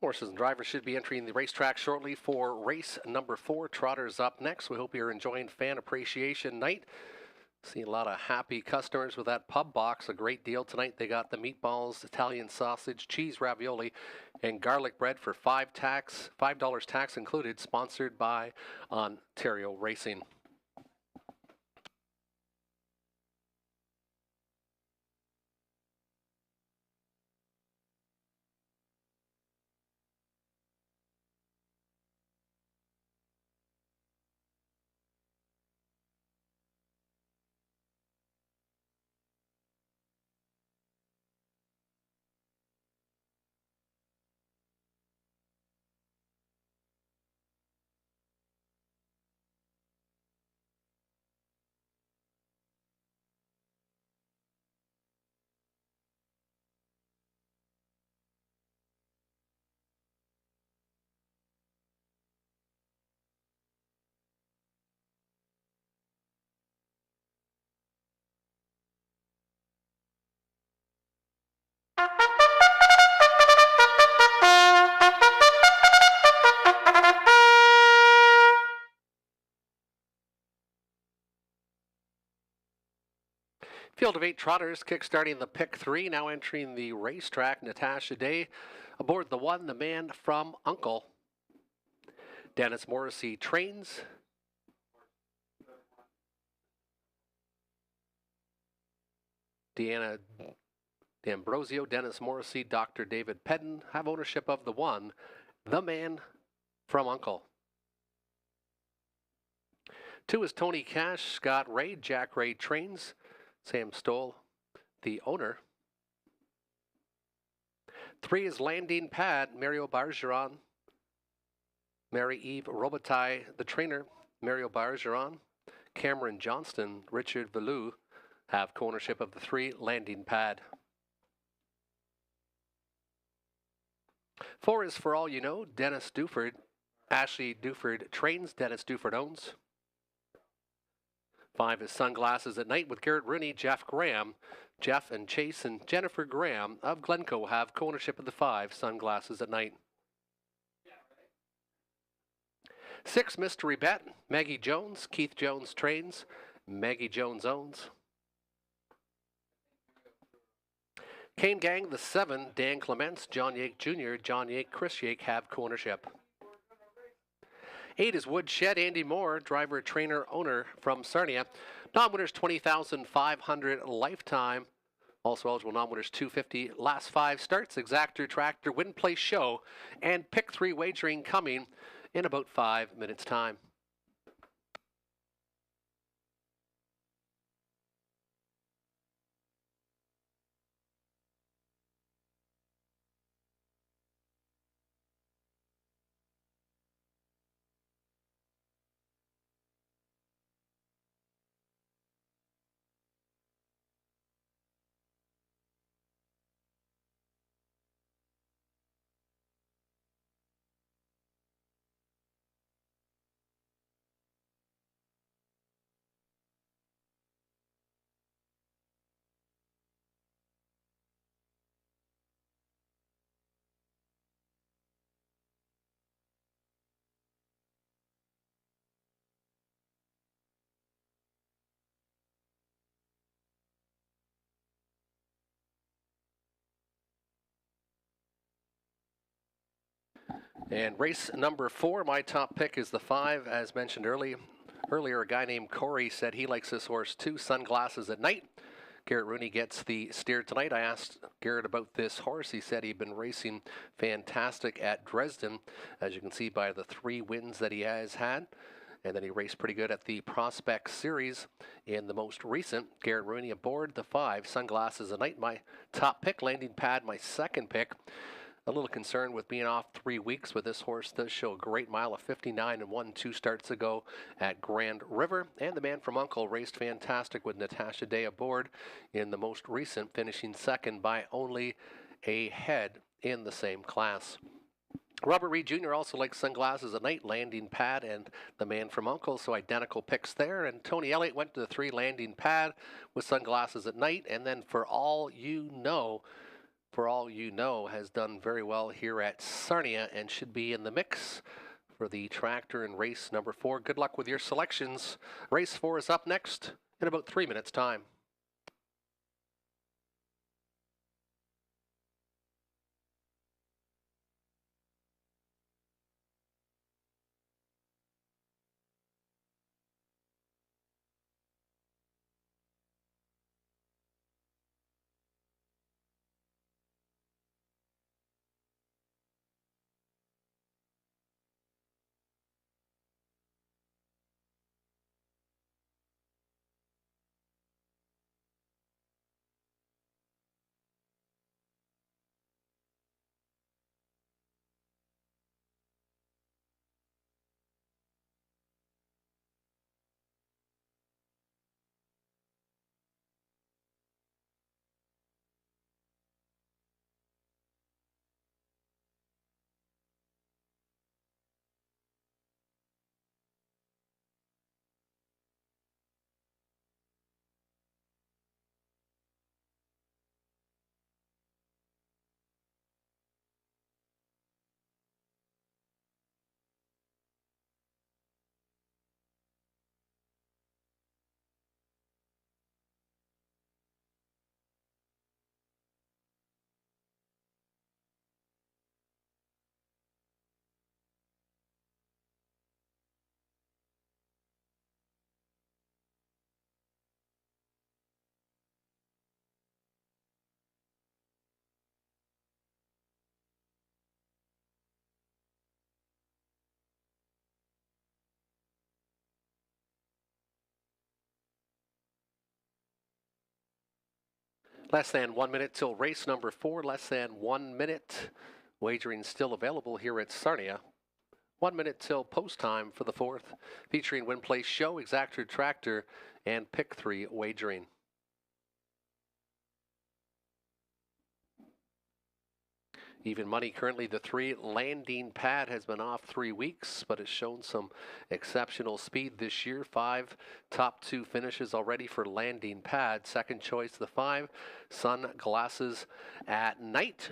Horses and drivers should be entering the racetrack shortly for race number 4. Trotters up next. We hope you're enjoying Fan Appreciation Night. See a lot of happy customers with that pub box. A great deal tonight. They got the meatballs, Italian sausage, cheese ravioli, and garlic bread for $5 tax included, sponsored by Ontario Racing. Field of 8 trotters kick-starting the pick 3, now entering the racetrack. Natasha Day aboard the 1, the man from Uncle. Dennis Morrissey trains. Deanna D'Ambrosio, Dennis Morrissey, Dr. David Pedden have ownership of the 1, the man from Uncle. 2 is Tony Cash, Scott Ray, Jack Ray trains. Sam Stoll, the owner. 3 is Landing Pad, Mario Bargeron. Mary-Eve Robitaille, the trainer. Mario Bargeron. Cameron Johnston, Richard Vallue have co-ownership of the 3, Landing Pad. 4 is For All You Know, Dennis Duford. Ashley Duford trains, Dennis Duford owns. 5 is Sunglasses at Night with Garrett Rooney, Jeff Graham. Jeff and Chase and Jennifer Graham of Glencoe have co-ownership of the 5, Sunglasses at Night. 6, Mystery Bet, Maggie Jones, Keith Jones trains, Maggie Jones owns. Kane Gang, the 7, Dan Clements, John Yake Jr., John Yake, Chris Yake have co-ownership. 8 is Woodshed, Andy Moore, driver, trainer, owner from Sarnia. Non-winners $20,500 lifetime. Also eligible non-winners $250. Last 5 starts, Exactor, Tractor, Win Place Show, and Pick 3 wagering coming in about 5 minutes' time. And race number 4, my top pick is the 5, as mentioned earlier. A guy named Corey said he likes this horse too, Sunglasses at Night. Garrett Rooney gets the steer tonight. I asked Garrett about this horse. He said he'd been racing fantastic at Dresden, as you can see by the 3 wins that he has had. And then he raced pretty good at the Prospect Series in the most recent. Garrett Rooney aboard the 5, Sunglasses at Night. My top pick, Landing Pad, my second pick. A little concerned with being off 3 weeks, but this horse does show a great mile of 59 and 1 2 starts ago at Grand River. And the man from Uncle raced fantastic with Natasha Day aboard in the most recent, finishing second by only a head in the same class. Robert Reed Jr. also likes Sunglasses at Night, Landing Pad, and the man from Uncle, so identical picks there. And Tony Elliott went to the 3, Landing Pad with Sunglasses at Night, and then For All You Know, for all you know, has done very well here at Sarnia and should be in the mix for the tractor in race number 4. Good luck with your selections. Race 4 is up next in about 3 minutes' time. Less than 1 minute till race number 4. Less than 1 minute. Wagering still available here at Sarnia. 1 minute till post time for the 4th, featuring Win Place Show, Exacted Tractor, and Pick 3 Wagering. Even money currently the 3. Landing Pad has been off 3 weeks, but has shown some exceptional speed this year. 5 top 2 finishes already for Landing Pad. Second choice the 5. Sunglasses at Night.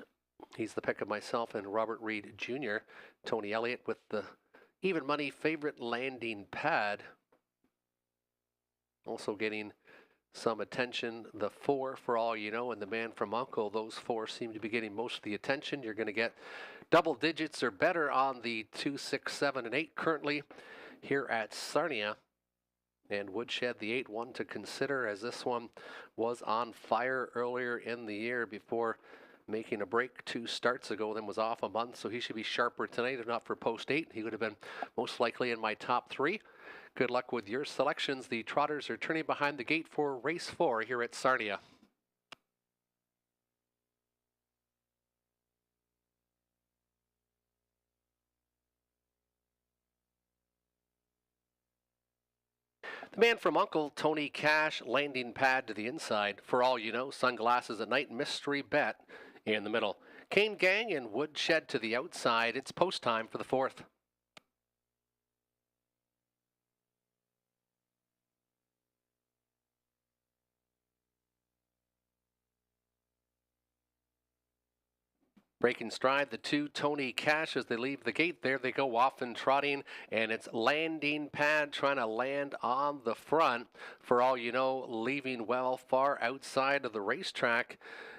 He's the pick of myself and Robert Reed Jr. Tony Elliott with the even money favorite Landing Pad. Also getting some attention, the 4 for all you know, and the Man from Uncle. Those 4 seem to be getting most of the attention. You're going to get double digits or better on the 2, 6, 7, and 8 currently here at Sarnia. And Woodshed, the 8, one to consider, as this one was on fire earlier in the year before making a break 2 starts ago, then was off a month, so he should be sharper tonight. If not for post 8, he would have been most likely in my top 3. Good luck with your selections. The Trotters are turning behind the gate for race 4 here at Sarnia. The Man from Uncle, Tony Cash, Landing Pad to the inside. For all you know, Sunglasses at Night, Mystery Bet in the middle. Cane Gang and Woodshed to the outside. It's post time for the 4th. Breaking stride, the 2, Tony Cash, as they leave the gate. There they go off and trotting, and it's Landing Pad trying to land on the front. For all you know, leaving well far outside of the racetrack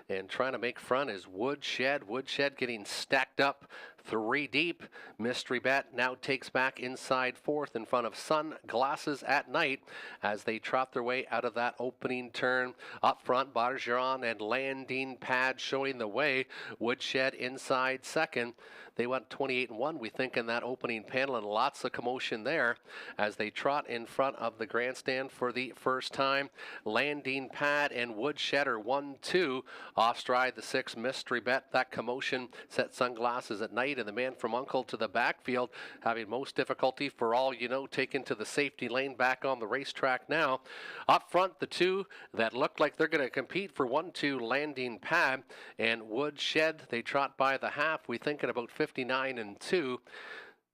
and trying to make front is Woodshed. Woodshed getting stacked up 3 deep. Mystery Bet now takes back inside 4th in front of Sunglasses at Night as they trot their way out of that opening turn. Up front, Bargeron and Landing Pad showing the way. Woodshed inside 2nd. They went 28-1, we think, in that opening panel, and lots of commotion there as they trot in front of the grandstand for the first time. Landing Pad and Woodshed are 1-2. Off stride, the 6, Mystery Bet. That commotion set Sunglasses at Night and the Man from Uncle to the backfield, having most difficulty, for all you know, taken to the safety lane back on the racetrack now. Up front, the 2 that look like they're going to compete for 1-2, Landing Pad and Woodshed. They trot by the half, we think, at about 59-2.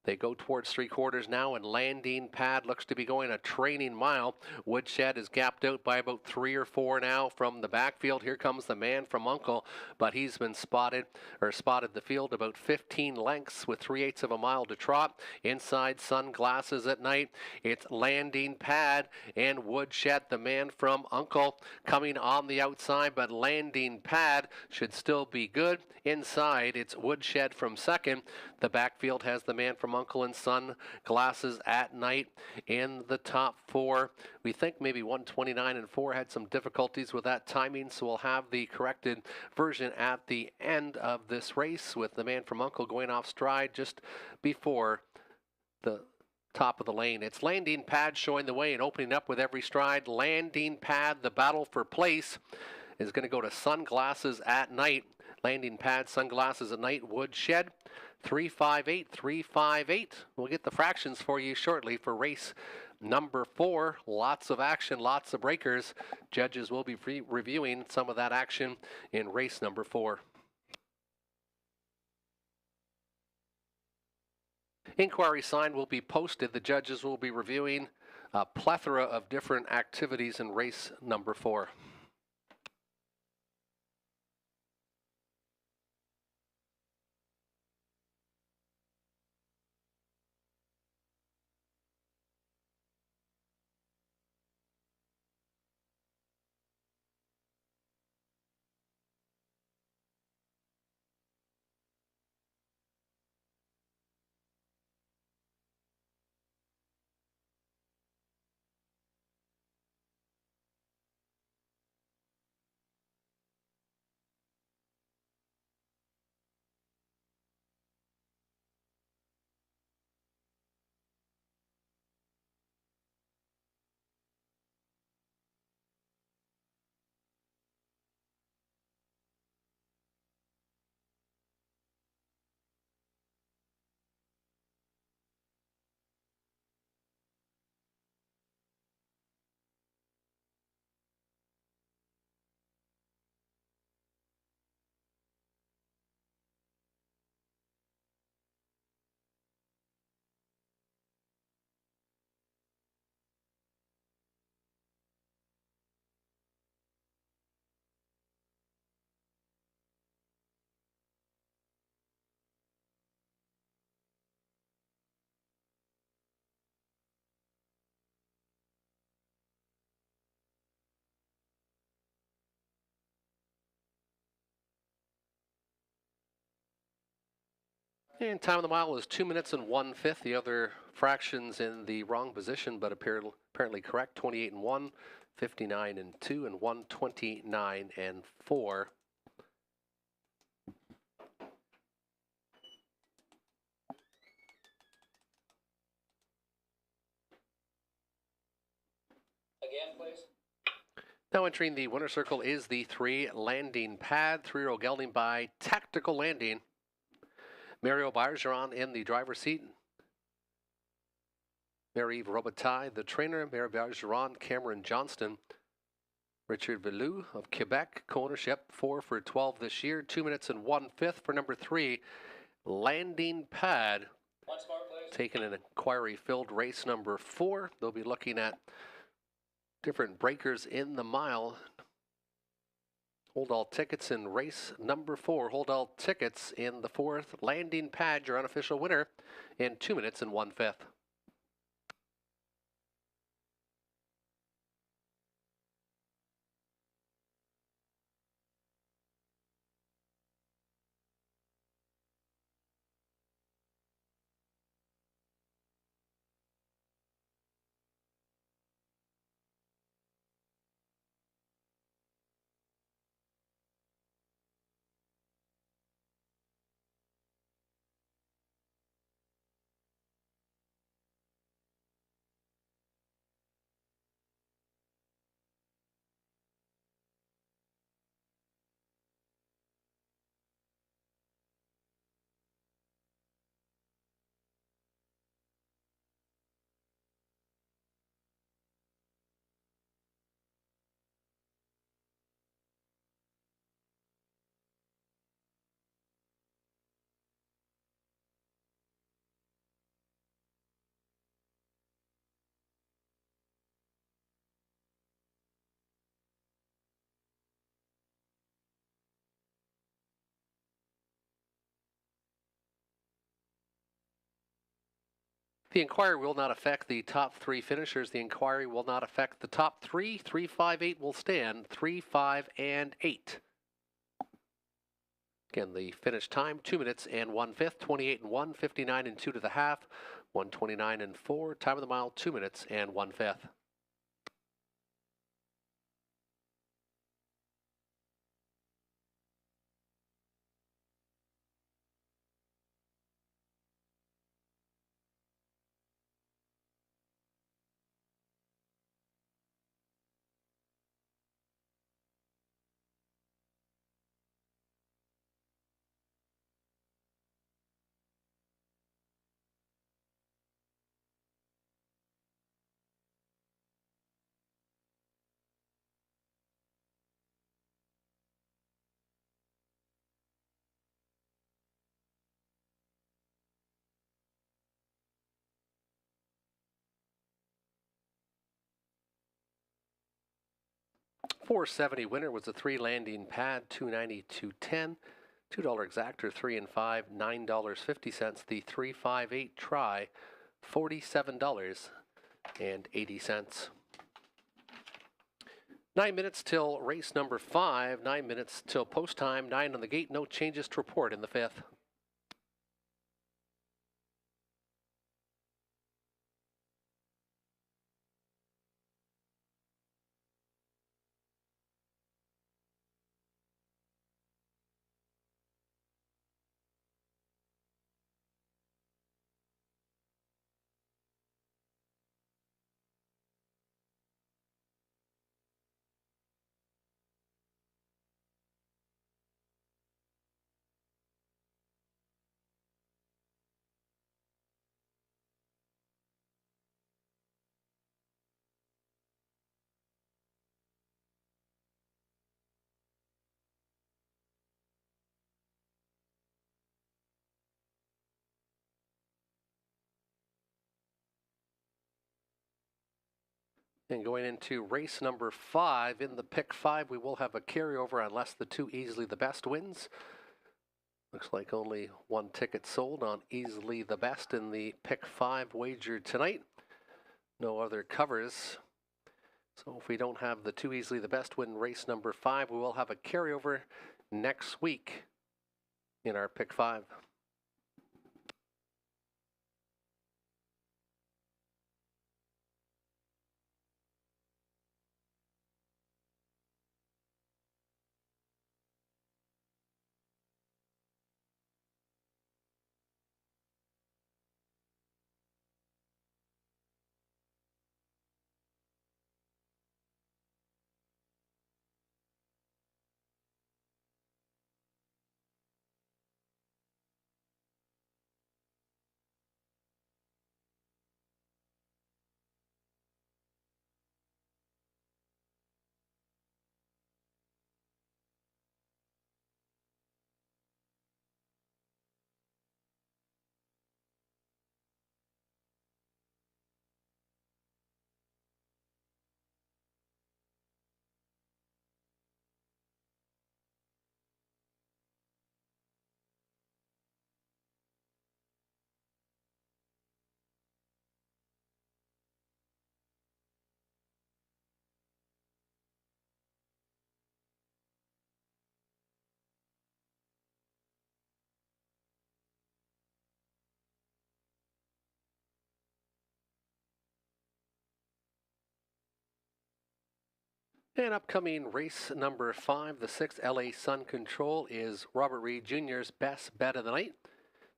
They go towards 3/4 now, and Landing Pad looks to be going a training mile. Woodshed is gapped out by about 3 or 4 now from the backfield. Here comes the man from Uncle, but he's been spotted the field about 15 lengths with 3/8 of a mile to trot. Inside Sunglasses at Night, it's Landing Pad and Woodshed, the man from Uncle, coming on the outside, but Landing Pad should still be good. Inside, it's Woodshed from second. The backfield has the man from Uncle and Sunglasses at Night in the top 4. We think maybe 129 and 4 had some difficulties with that timing, so we'll have the corrected version at the end of this race with the man from Uncle going off stride just before the top of the lane. It's Landing Pad showing the way and opening up with every stride. Landing Pad, the battle for place, is going to go to Sunglasses at Night. Landing Pad, Sunglasses at Night, Woodshed, 358, 358. We'll get the fractions for you shortly for race number 4. Lots of action, lots of breakers. Judges will be reviewing some of that action in race number 4. Inquiry sign will be posted. The judges will be reviewing a plethora of different activities in race number 4. And time of the mile is 2 minutes and 1/5. The other fractions in the wrong position, but apparently correct. 28 and 1, 59 and 2, and 129 and 4. Again, please. Now entering the winner circle is the 3 Landing Pad, 3-year-old gelding by Tactical Landing. Mario Bergeron in the driver's seat. Marie-Eve Robitaille, the trainer. Mario Bergeron, Cameron Johnston. Richard Velou of Quebec, co-ownership, 4 for 12 this year. 2 minutes and 1/5 for number 3, Landing Pad. Once more, please. Taking an inquiry-filled race number 4. They'll be looking at different breakers in the mile. Hold all tickets in race number 4. Hold all tickets in the 4th. Landing Pad, your unofficial winner, in 2 minutes and 1/5. The inquiry will not affect the top 3 finishers. The inquiry will not affect the top 3. 3, 5, 8 will stand. 3, 5, and 8. Again, the finish time, 2 minutes and 1/5, 28 and 1, 59 and 2 to the half, 129 and 4. Time of the mile, 2 minutes and 1/5. $470 winner was a 3 landing pad, $290, $210, $2 exactor, 3 and 5, $9.50. The 358 try, $47.80. 9 minutes till race number 5, 9 minutes till post time, 9 on the gate, no changes to report in the 5th. And going into race number 5, in the pick 5, we will have a carryover unless the 2 easily the best wins. Looks like only 1 ticket sold on easily the best in the pick 5 wager tonight. No other covers. So if we don't have the 2 easily the best win race number 5, we will have a carryover next week in our pick 5. And upcoming race number 5, the 6th LA Sun Control, is Robert Reed Jr.'s best bet of the night.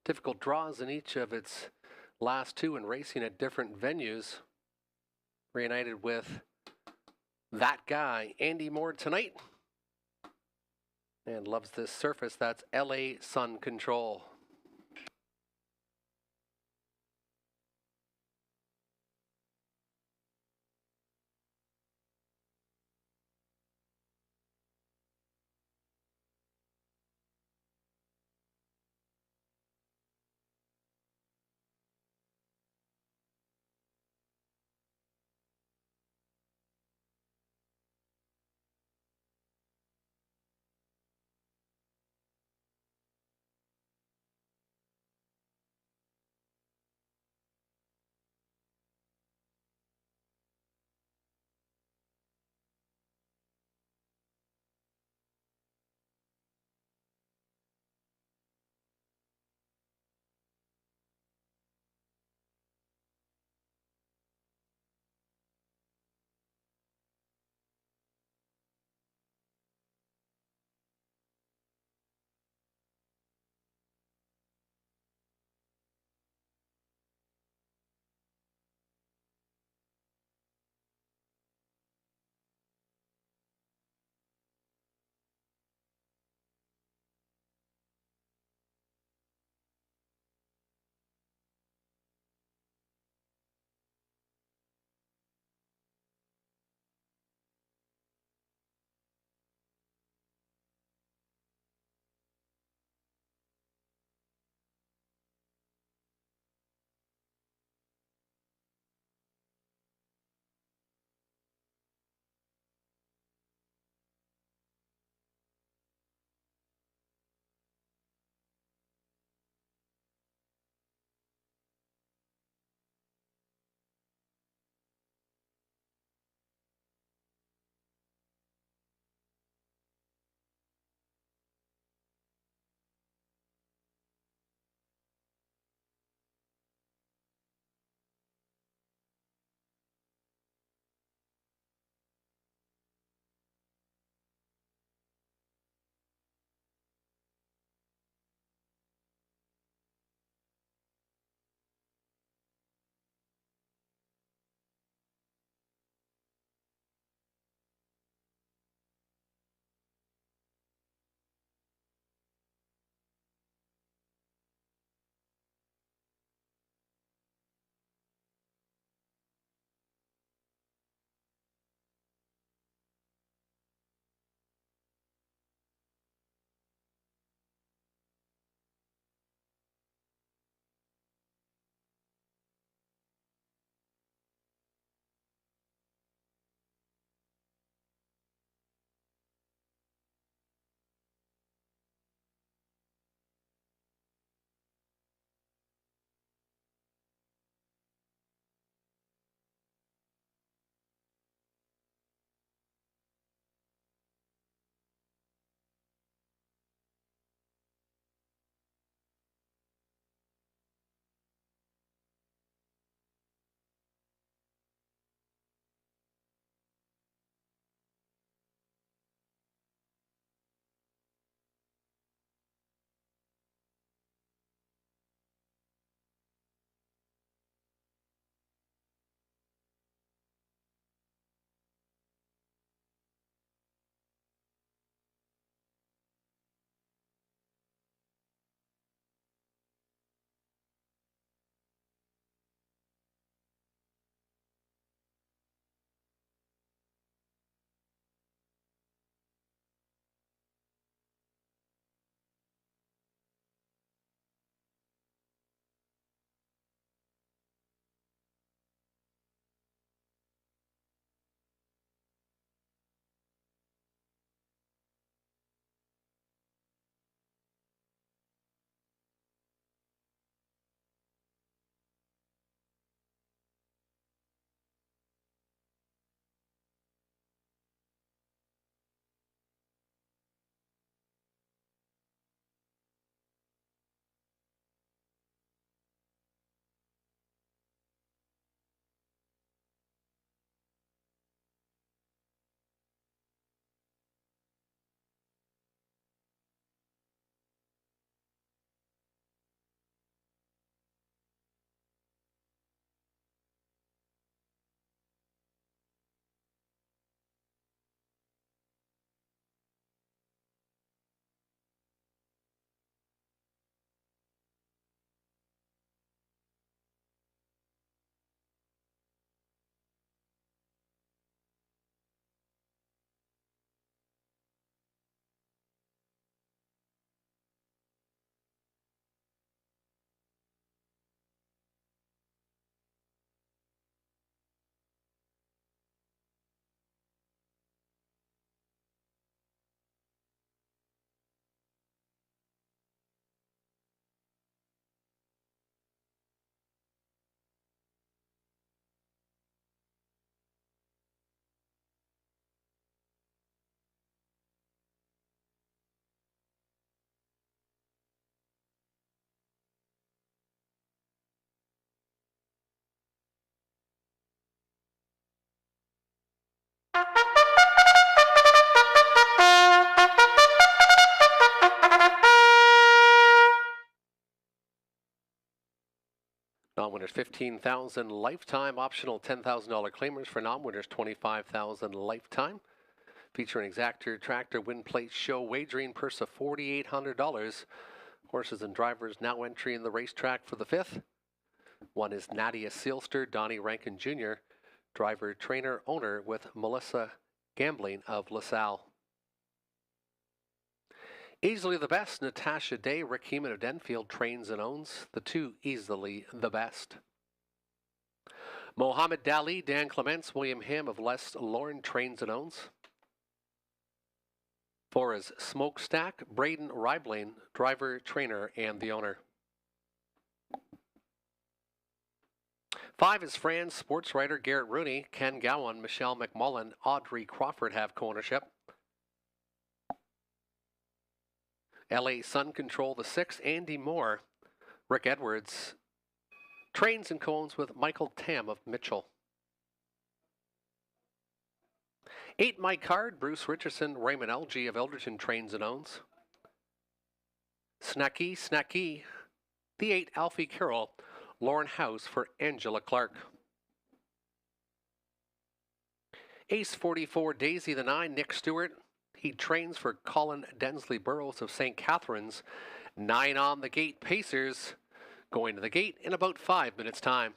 Difficult draws in each of its last 2 and racing at different venues. Reunited with that guy, Andy Moore, tonight. And loves this surface. That's LA Sun Control. Non-winners $15,000 lifetime, optional $10,000 claimers for non-winners $25,000 lifetime. Featuring exactor tractor win plate show wagering purse of $4,800. Horses and drivers now entering the racetrack for the fifth. One is Nadia Sealster, Donnie Rankin Jr., driver, trainer, owner with Melissa Gambling of LaSalle. Easily the best, Natasha Day, Rick Heeman of Denfield trains and owns. The two easily the best. Mohammed Dali, Dan Clements, William Him of Les Lauren trains and owns. Four is Smokestack, Braden Ryblain, driver, trainer, and the owner. Five is Fran's sports writer Garrett Rooney, Ken Gowan, Michelle McMullen, Audrey Crawford have co-ownership. LA Sun Control the six, Andy Moore, Rick Edwards, trains and co-owns with Michael Tam of Mitchell. 8 My Card, Bruce Richardson, Raymond Elgie of Elderton trains and owns. Snacky, the 8 Alfie Carroll, Lauren House for Angela Clark. Ace 44, Daisy the 9, Nick Stewart. He trains for Colin Densley Burrows of St. Catharines. 9 on the gate, Pacers going to the gate in about 5 minutes' time.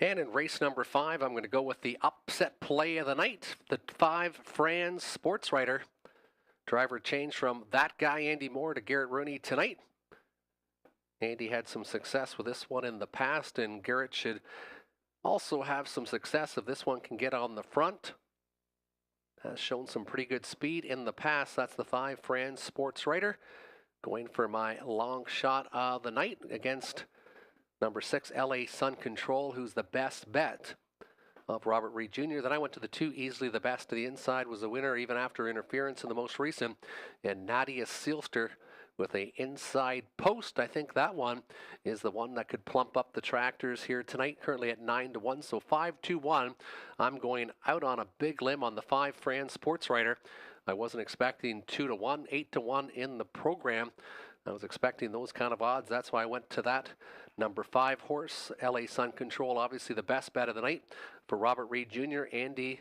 And in race number 5, I'm going to go with the upset play of the night. The 5 Fran's sports writer. Driver change from that guy Andy Moore to Garrett Rooney tonight. Andy had some success with this one in the past, and Garrett should also have some success if this one can get on the front. Has shown some pretty good speed in the past. That's the 5 Fran's sports writer. Going for my long shot of the night against number 6, LA Sun Control, who's the best bet of Robert Reed Jr. Then I went to the 2, easily the best to the inside, was the winner even after interference in the most recent. And Nadia Sealster with a inside post. I think that one is the one that could plump up the tractors here tonight, currently at 9-1. So 5-2-1. I'm going out on a big limb on the 5 Fran's sports writer. I wasn't expecting 2-1, 8-1 in the program. I was expecting those kind of odds. That's why I went to that number 5 horse, LA Sun Control, obviously the best bet of the night for Robert Reed Jr. Andy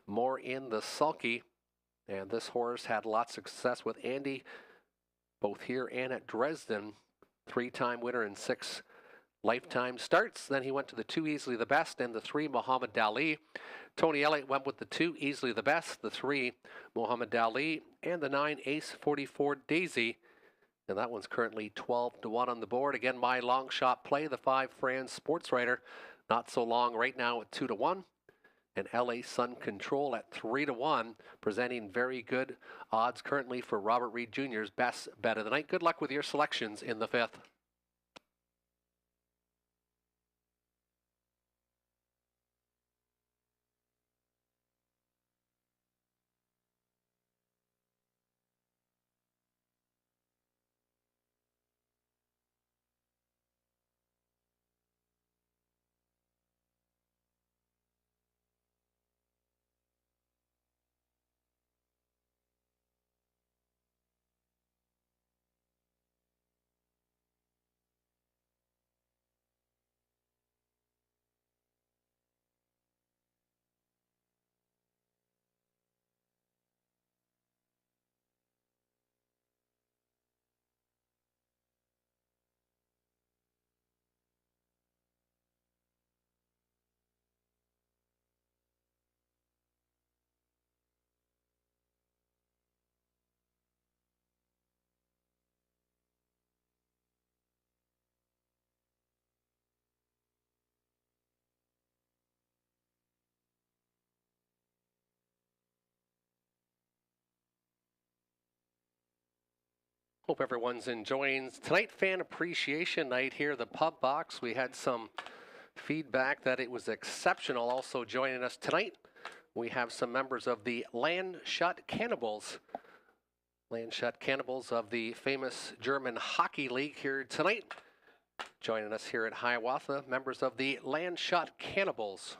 Moore in the sulky. And this horse had lots of success with Andy, both here and at Dresden. 3-time winner in 6 lifetime starts. Then he went to the 2, easily the best, and the 3, Muhammad Dali. Tony Elliott went with the 2, easily the best, the 3, Muhammad Dali, and the 9, Ace 44, Daisy. And that one's currently 12-1 on the board. Again, my long shot play, the 5 Fran's sports writer, not so long right now at 2-1. And LA Sun Control at 3-1, presenting very good odds currently for Robert Reed Jr.'s best bet of the night. Good luck with your selections in the 5th. Hope everyone's enjoying tonight. Fan appreciation night here, the pub box. We had some feedback that it was exceptional. Also joining us tonight, we have some members of the Land Shut Cannibals Landshut Cannibals of the famous German Hockey League here tonight. Joining us here at Hiawatha, members of the Landshut Cannibals.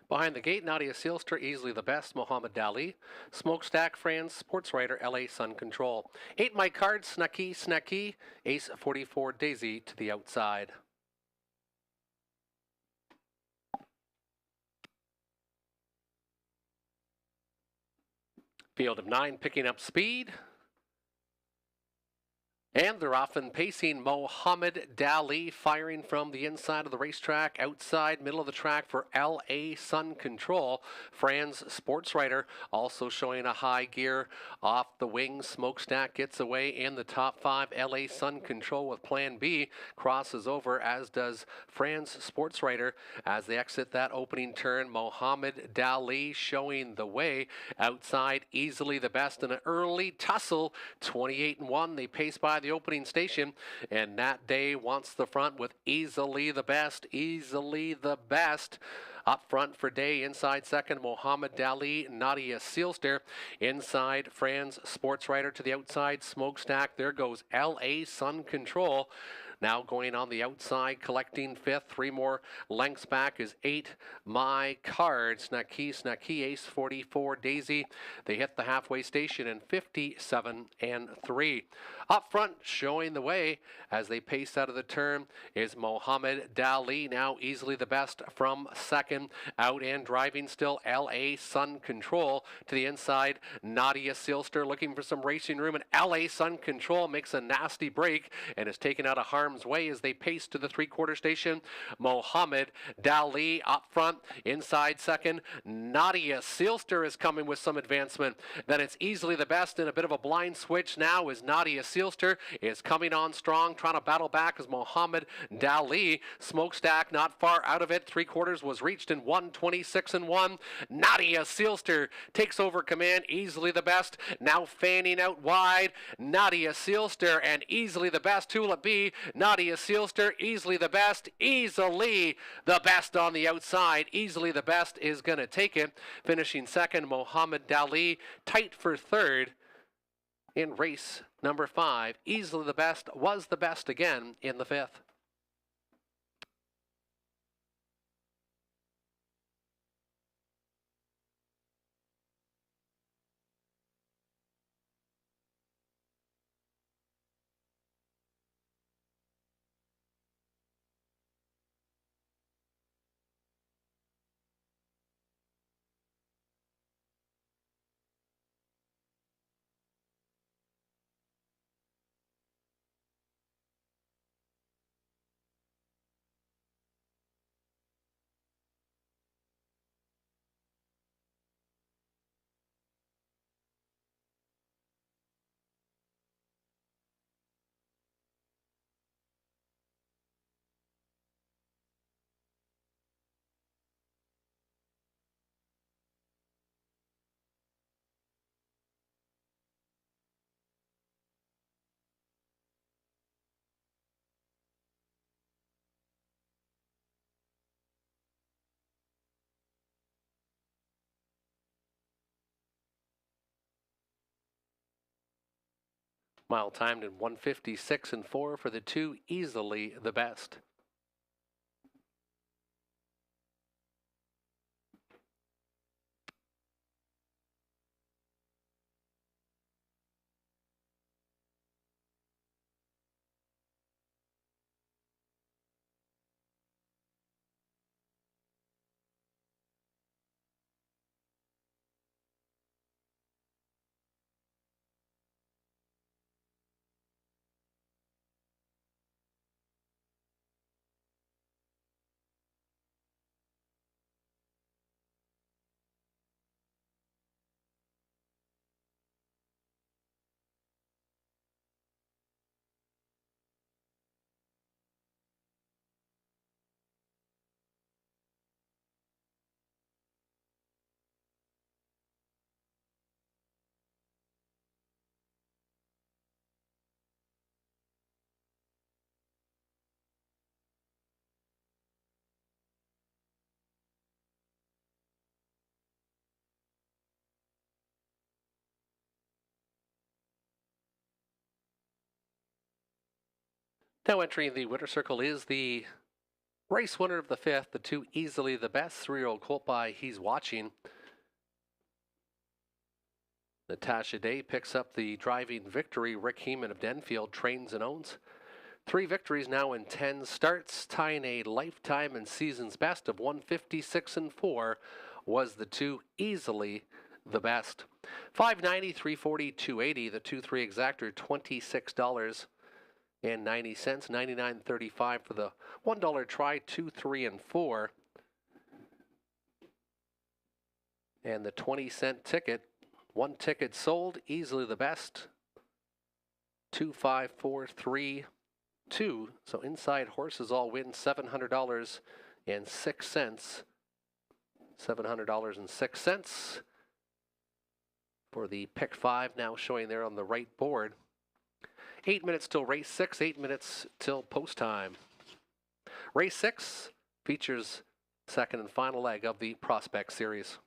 Behind the gate, Nadia Sealster, easily the best, Muhammad Dali. Smokestack, Franz, sports writer, LA Sun Control. 8 my card, Snacky, Ace 44, Daisy to the outside. Field of 9 picking up speed. And they're often pacing Muhammad Dali, firing from the inside of the racetrack, outside, middle of the track for LA Sun Control. Franz, sports writer, also showing a high gear off the wing. Smokestack gets away in the top 5. LA Sun Control with plan B crosses over, as does Franz, sports writer, as they exit that opening turn. Muhammad Dali showing the way. Outside, easily the best in an early tussle. 28-1. They pace by the opening station, and Nat Day wants the front with easily the best. Up front for Day, inside second, Muhammad Dali, Nadia Sealster. Inside, Franz, sports writer to the outside, Smokestack. There goes LA Sun Control. Now going on the outside, collecting 5th. 3 more lengths back is 8 my card. Snacky, Ace 44, Daisy. They hit the halfway station in 57-3. Up front, showing the way as they pace out of the turn, is Muhammad Dali. Now easily the best from second. Out and driving still, LA Sun Control. To the inside, Nadia Sealster looking for some racing room, and LA Sun Control makes a nasty break and is taken out of harm's way as they pace to the 3/4 station. Muhammad Dali up front, inside second. Nadia Sealster is coming with some advancement. Then it's easily the best in a bit of a blind switch now as Nadia Sealster is coming on strong, trying to battle back as Muhammad Dali. Smokestack not far out of it. 3/4 was reached in 1:26-1. Nadia Sealster takes over command, easily the best. Now fanning out wide. Nadia Sealster, and easily the best. Who will it be? Nadia Sealster, easily the best on the outside. Easily the best is going to take it. Finishing second, Muhammad Dali, tight for third in race number 5. Easily the best was the best again in the 5th. Mile timed in 1:56 and 4 for the 2 Easily the Best. Now entering the winner circle is the race winner of the 5th, the 2 Easily the Best, 3-year-old colt by He's Watching. Natasha Day picks up the driving victory. Rick Heeman of Denfield trains and owns. 3 victories now in 10 starts, tying a lifetime and season's best of 1:56 and 4 was the 2 Easily the Best. $5.90, $3.40, $2.80. The 2-3 exactor, $26.90, $99.35 for the $1 try, 2, 3, and 4. And the 20-cent ticket, 1 ticket sold, Easily the Best, 2, 5, 4, 3, 2. So inside horses all win $700.06. $700.06 for the pick 5, now showing there on the right board. 8 minutes till race 6, 8 minutes till post time. Race 6 features second and final leg of the Prospect Series.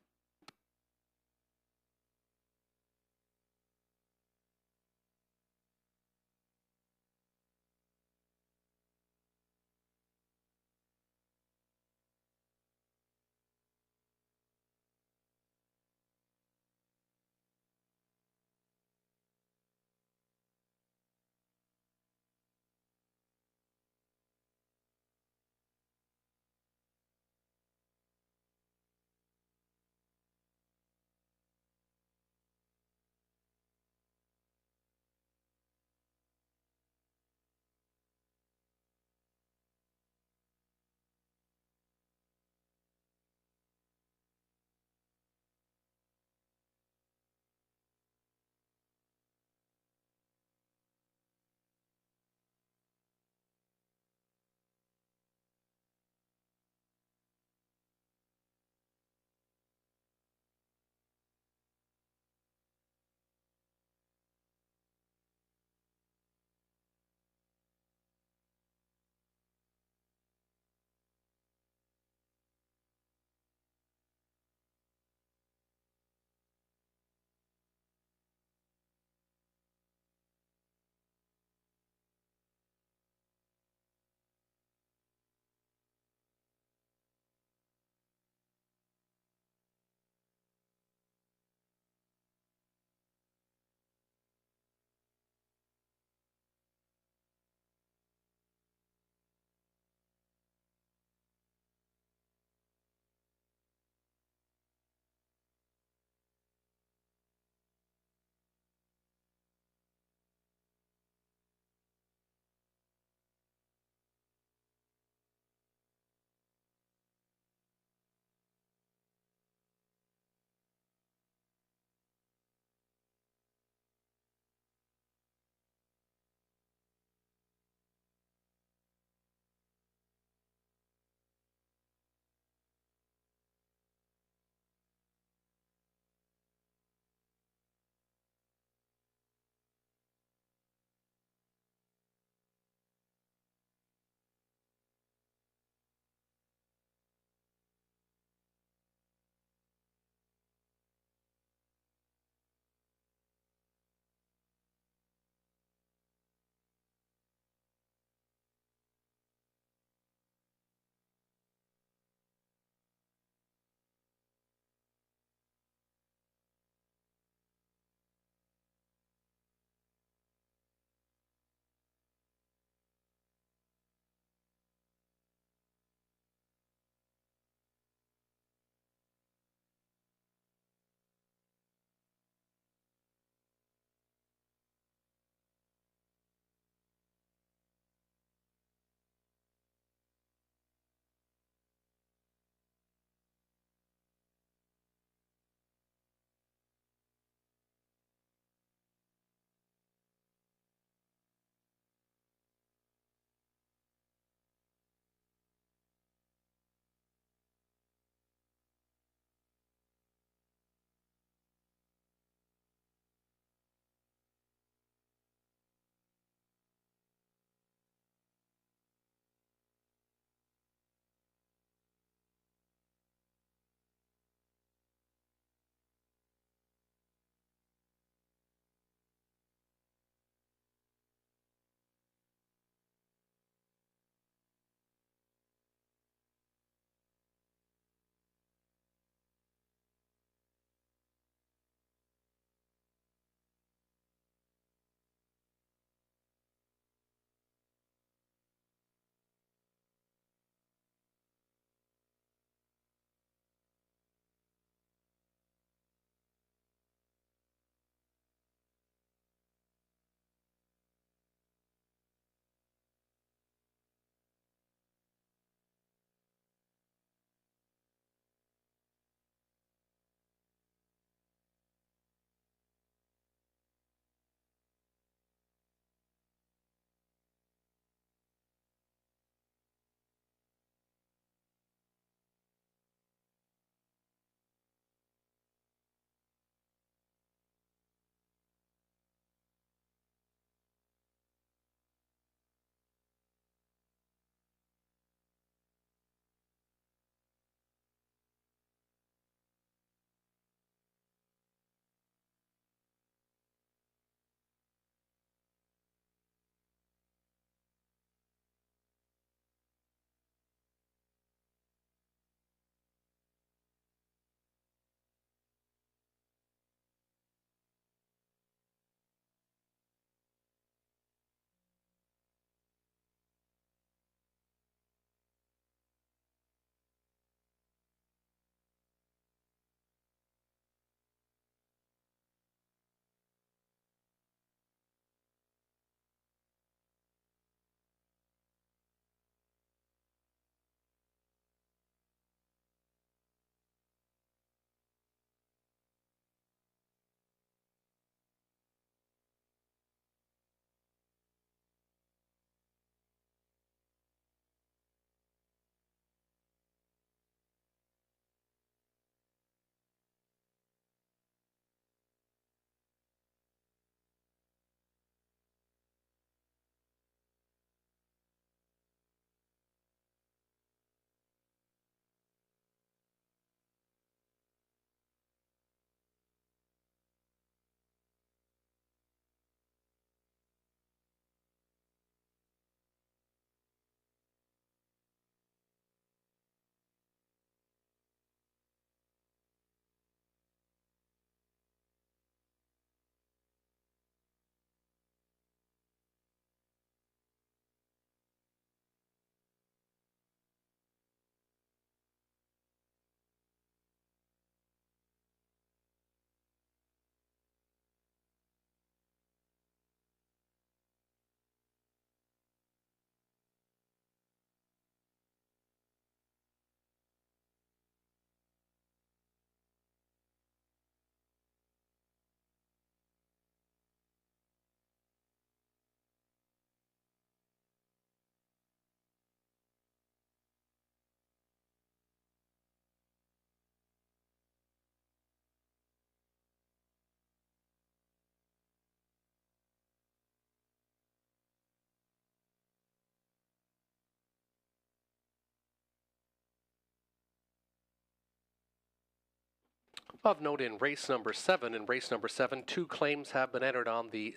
Of note in race number 7, 2 claims have been entered on the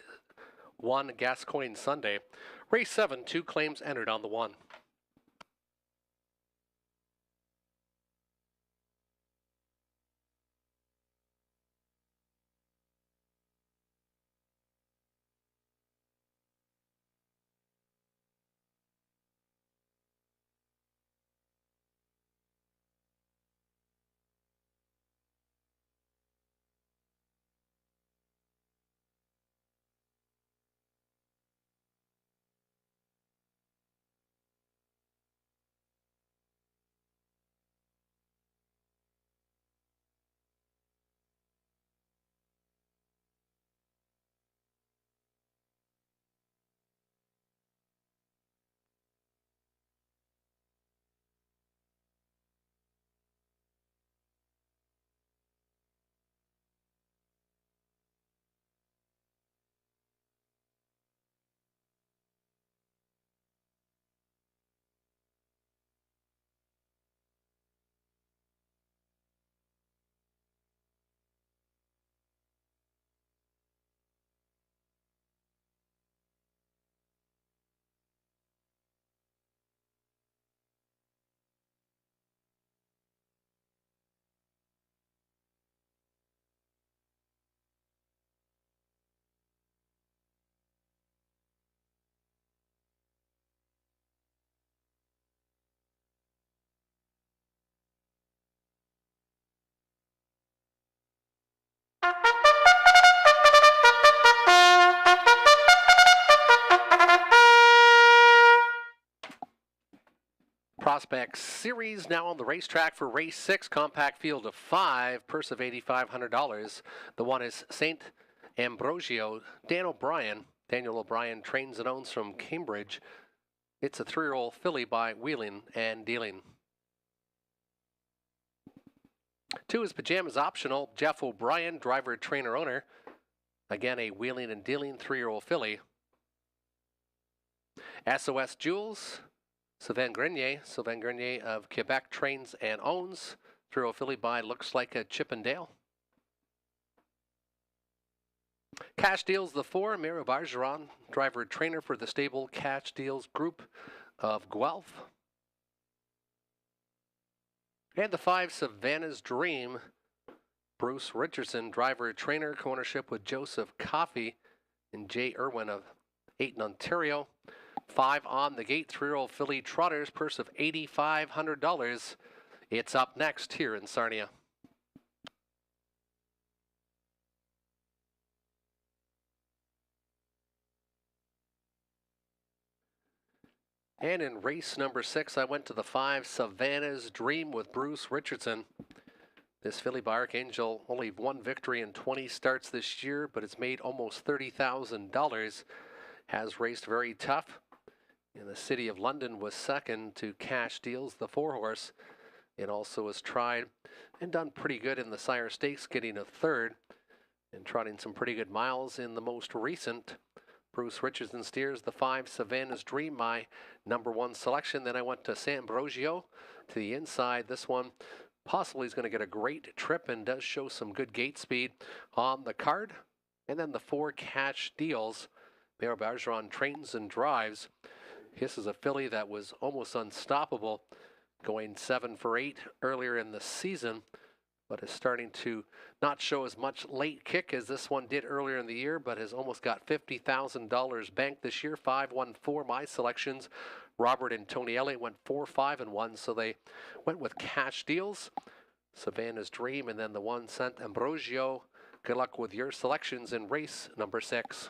1 Gascoigne Sunday. Race 7, 2 claims entered on the 1. Prospect Series now on the racetrack for race 6, compact field of 5, purse of $8,500. The 1 is St. Ambrosio. Daniel O'Brien trains and owns from Cambridge. It's a 3-year-old filly by Wheeling and Dealing. 2 is Pajamas Optional. Jeff O'Brien, driver, trainer, owner. Again, a Wheeling and Dealing 3-year-old filly. SOS Jewels. Sylvain Grenier of Quebec trains and owns. 3-year-old filly by Looks Like a Chippendale. Cash Deals the 4, Miro Bargeron, driver trainer for the stable Cash Deals Group of Guelph. And the 5, Savannah's Dream, Bruce Richardson, driver trainer, co-ownership with Joseph Coffey and Jay Irwin of Ayton, Ontario. 5 on the gate, 3-year-old filly trotters, purse of $8,500. It's up next here in Sarnia. And in race number 6, I went to the 5, Savannah's Dream with Bruce Richardson. This filly by Archangel, only 1 victory in 20 starts this year, but it's made almost $30,000. Has raced very tough. In the City of London was second to Cash Deals, the 4-horse. It also has tried and done pretty good in the Sire Stakes, getting a 3rd and trotting some pretty good miles in the most recent. Bruce Richardson steers the 5, Savannah's Dream, my number 1 selection. Then I went to San Ambrosio to the inside. This one possibly is going to get a great trip and does show some good gate speed on the card. And then the 4, Cash Deals. Miro Bargeron trains and drives. This is a filly that was almost unstoppable, going 7 for 8 earlier in the season, but is starting to not show as much late kick as this one did earlier in the year, but has almost got $50,000 banked this year. 5-1-4, my selections. Robert and Tony Elliott went 4-5-1, so they went with Cash Deals, Savannah's Dream, and then the 1, Sant Ambrosio. Good luck with your selections in race number 6.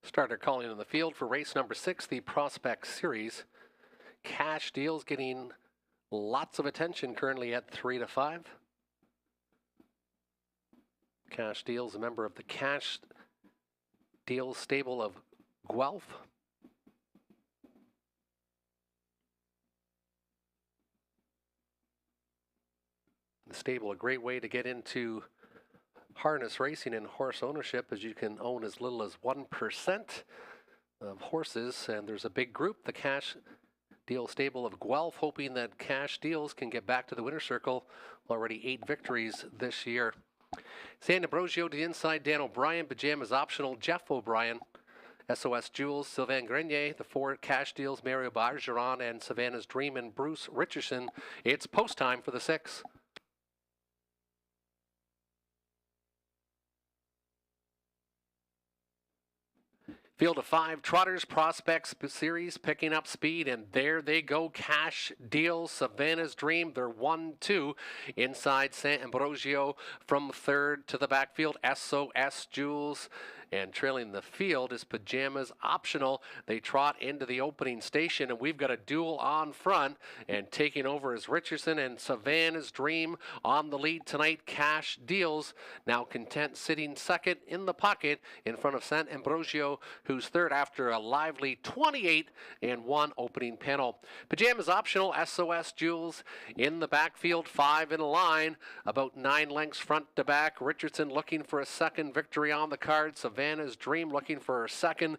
Starter calling in the field for race number 6, the Prospect Series. Cash Deals getting lots of attention currently at 3-5. Cash Deals, a member of the Cash Deals stable of Guelph. The stable, a great way to get into harness racing and horse ownership, as you can own as little as 1% of horses. And there's a big group, the Cash Deal stable of Guelph, hoping that Cash Deals can get back to the winner's circle. Already 8 victories this year. San Ambrosio to the inside, Dan O'Brien, Pajamas optional, Jeff O'Brien, SOS Jules, Sylvain Grenier, the 4 Cash Deals, Mario Bergeron, and Savannah's Dream, and Bruce Richardson. It's post time for the 6. Field of 5 Trotters, Prospects Series picking up speed, and there they go. Cash Deal, Savannah's Dream, they're 1-2 inside San Ambrosio from third to the backfield. SOS Jules, and trailing the field is Pajamas Optional. They trot into the opening station, and we've got a duel on front, and taking over is Richardson and Savannah's Dream on the lead tonight. Cash Deals now content sitting second in the pocket in front of San Ambrosio, who's third after a lively 28-1 opening panel. Pajamas Optional, SOS Jules in the backfield, 5 in a line, about 9 lengths front to back. Richardson looking for a second victory on the card. Savannah's Dream looking for her second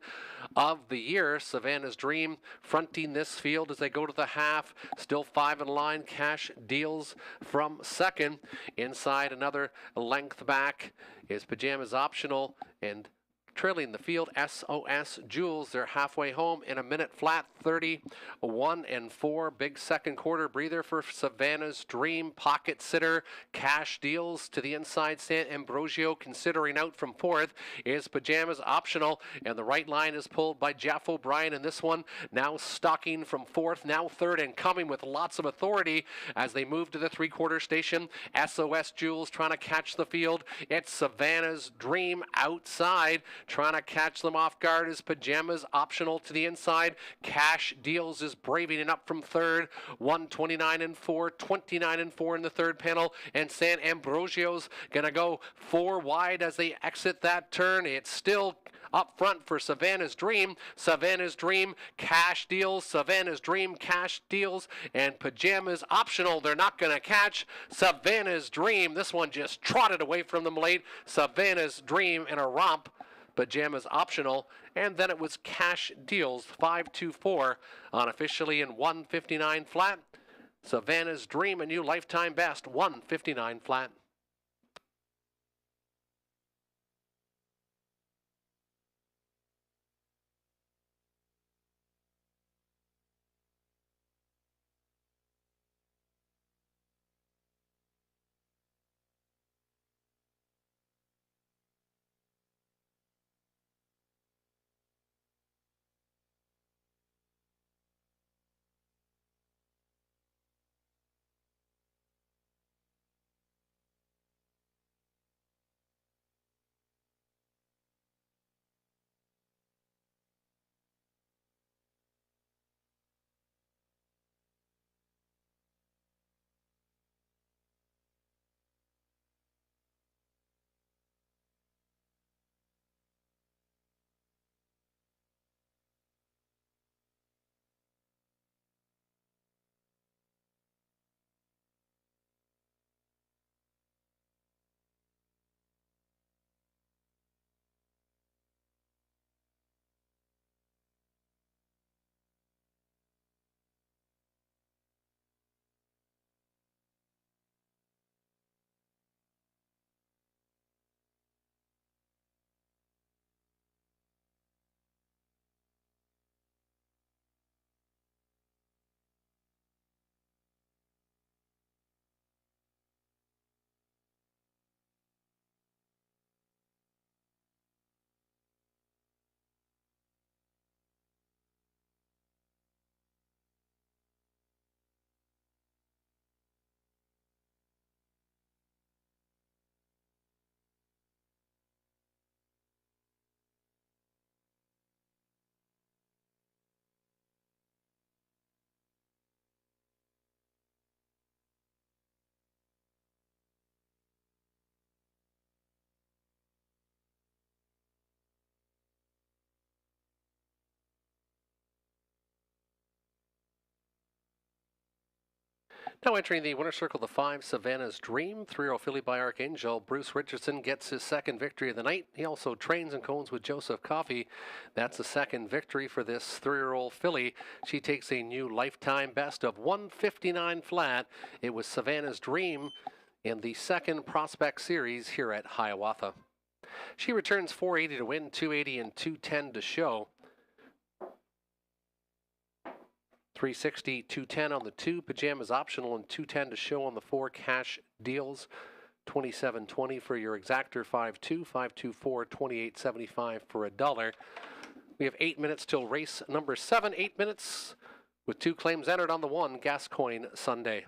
of the year. Savannah's Dream fronting this field as they go to the half. Still 5 in line. Cash Deals from second. Inside another length back is Pajamas Optional, and trailing the field, SOS Jules. They're halfway home in a minute flat, 31-4. Big second quarter breather for Savannah's Dream. Pocket sitter, Cash Deals to the inside. San Ambrosio considering out from fourth is Pajamas Optional, and the right line is pulled by Jeff O'Brien, and this one now stalking from fourth, now third, and coming with lots of authority as they move to the three-quarter station. SOS Jules trying to catch the field. It's Savannah's Dream outside. Trying to catch them off guard is Pajamas Optional to the inside. Cash Deals is braving it up from third. 129-4, 29-4 in the third panel. And San Ambrosio's going to go 4 wide as they exit that turn. It's still up front for Savannah's Dream. Savannah's Dream, Cash Deals, Savannah's Dream, Cash Deals, and Pajamas Optional. They're not going to catch Savannah's Dream. This one just trotted away from them late. Savannah's Dream in a romp. Pajamas Optional, and then it was Cash Deals 5-2-4 unofficially in 159 flat. Savannah's Dream, a new lifetime best, 159 flat. Now entering the winner's circle, the 5, Savannah's Dream, 3-year-old filly by Archangel. Bruce Richardson gets his second victory of the night. He also trains and cones with Joseph Coffey. That's the second victory for this 3-year-old filly. She takes a new lifetime best of 159 flat. It was Savannah's Dream in the second Prospect Series here at Hiawatha. She returns 480 to win, 280 and 210 to show. 360, 210 on the 2, pajamas optional, and 210 to show on the 4 cash deals. 27.20 for your exactor, 5-2, 524, 28.75 for $1. We have 8 minutes till race number 7. 8 minutes with 2 claims entered on the 1 Gascoigne Sunday.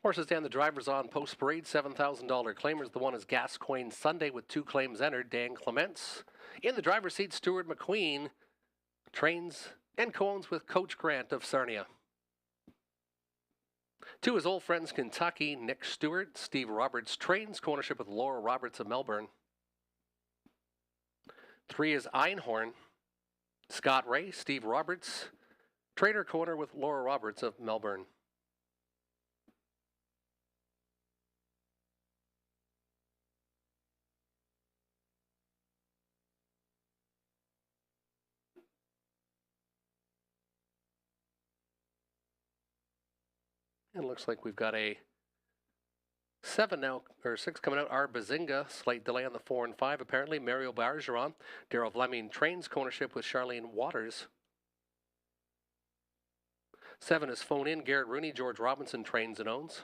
Horses stand the drivers on post parade, $7,000 claimers. The one is Gascoigne Sunday with 2 claims entered. Dan Clements. In the driver's seat, Stuart McQueen trains and co-owns with Coach Grant of Sarnia. 2 is Old Friends Kentucky, Nick Stewart. Steve Roberts trains, co-ownership with Laura Roberts of Melbourne. 3 is Einhorn, Scott Ray, Steve Roberts, trainer co-owner with Laura Roberts of Melbourne. And it looks like we've got a 7 now, or 6 coming out. Our Bazinga, slight delay on the 4 and 5 apparently. Mario Bergeron, Daryl Fleming trains, co-ownership with Charlene Waters. 7 is Phone In, Garrett Rooney, George Robinson trains and owns.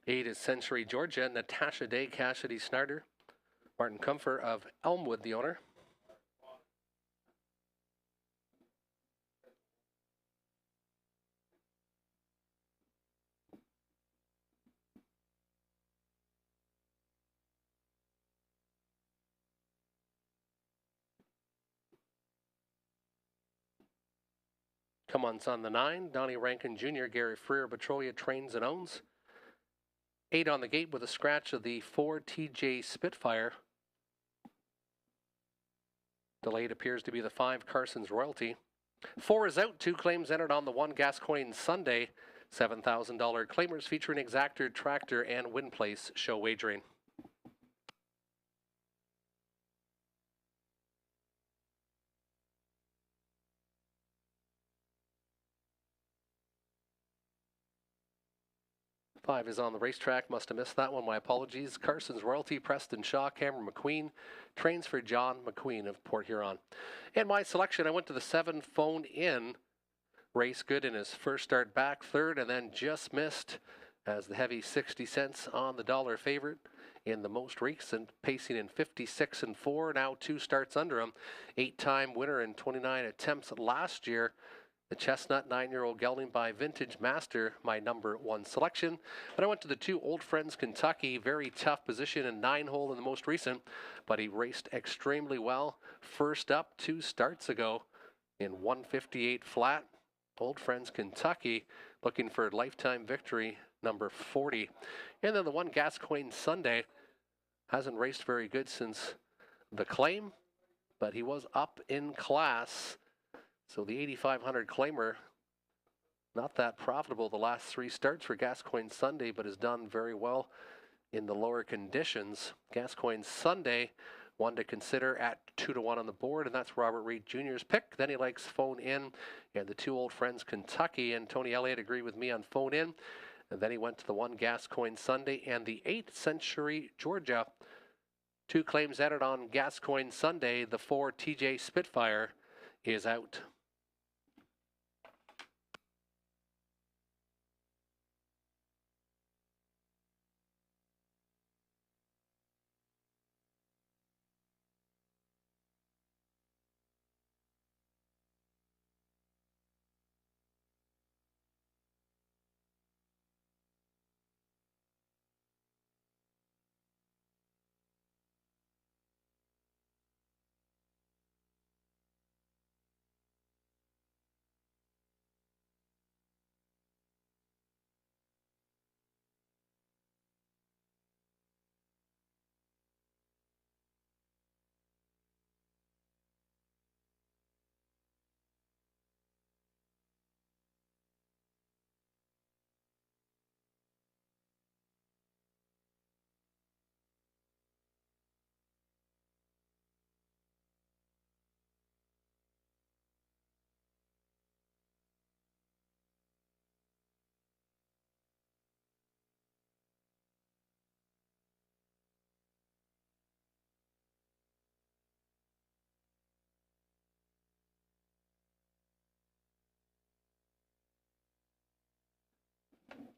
8 is Century Georgia, Natasha Day, Cassidy Snarder, Martin Comfer of Elmwood, the owner. 'Come On's on the 9, Donnie Rankin Jr., Gary Freer, Betroya trains and owns. 8 on the gate with a scratch of the 4 TJ Spitfire. Delayed appears to be the 5 Carson's Royalty. 4 is out, 2 claims entered on the 1 Gascoigne Sunday. $7,000 claimers featuring Exactor, Tractor, and Win Place show wagering. Five is on the racetrack. Must have missed that one. My apologies. Carson's Royalty, Preston Shaw, Cameron McQueen. Trains for John McQueen of Port Huron. And my selection, I went to the 7 Phone In. Race good in his first start back, 3rd, and then just missed as the heavy 60 cents on the dollar favorite in the most recent, pacing in 56 and 4. Now 2 starts under him. 8-time winner in 29 attempts last year. The Chestnut 9-year-old gelding by Vintage Master, my number 1 selection. But I went to the 2 Old Friends Kentucky, very tough position in 9-hole in the most recent, but he raced extremely well. First up 2 starts ago in 158 flat. Old Friends Kentucky looking for lifetime victory, number 40. And then the 1 Gascoigne Sunday hasn't raced very good since the claim, but he was up in class. So the 8,500 claimer, not that profitable the last 3 starts for Gascoigne Sunday, but has done very well in the lower conditions. Gascoigne Sunday, one to consider at 2-1 on the board, and that's Robert Reed Jr.'s pick. Then he likes Phone In and the 2 Old Friends Kentucky, and Tony Elliott agreed with me on Phone In. And then he went to the 1 Gascoigne Sunday and the 8 Century Georgia. 2 claims entered on Gascoigne Sunday. The 4 TJ Spitfire is out.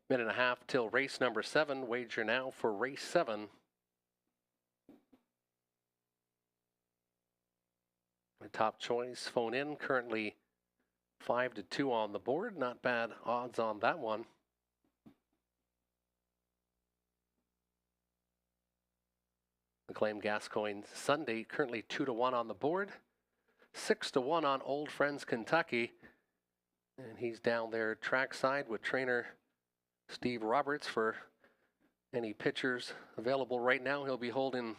Minute and a half till race number 7. Wager now for race 7. The top choice, phone in, currently 5-2 on the board. Not bad odds on that one. Acclaimed Gascoigne Sunday, currently 2-1 on the board. 6-1 on Old Friends Kentucky. And he's down there trackside with trainer Steve Roberts for any pitchers available right now. He'll be holding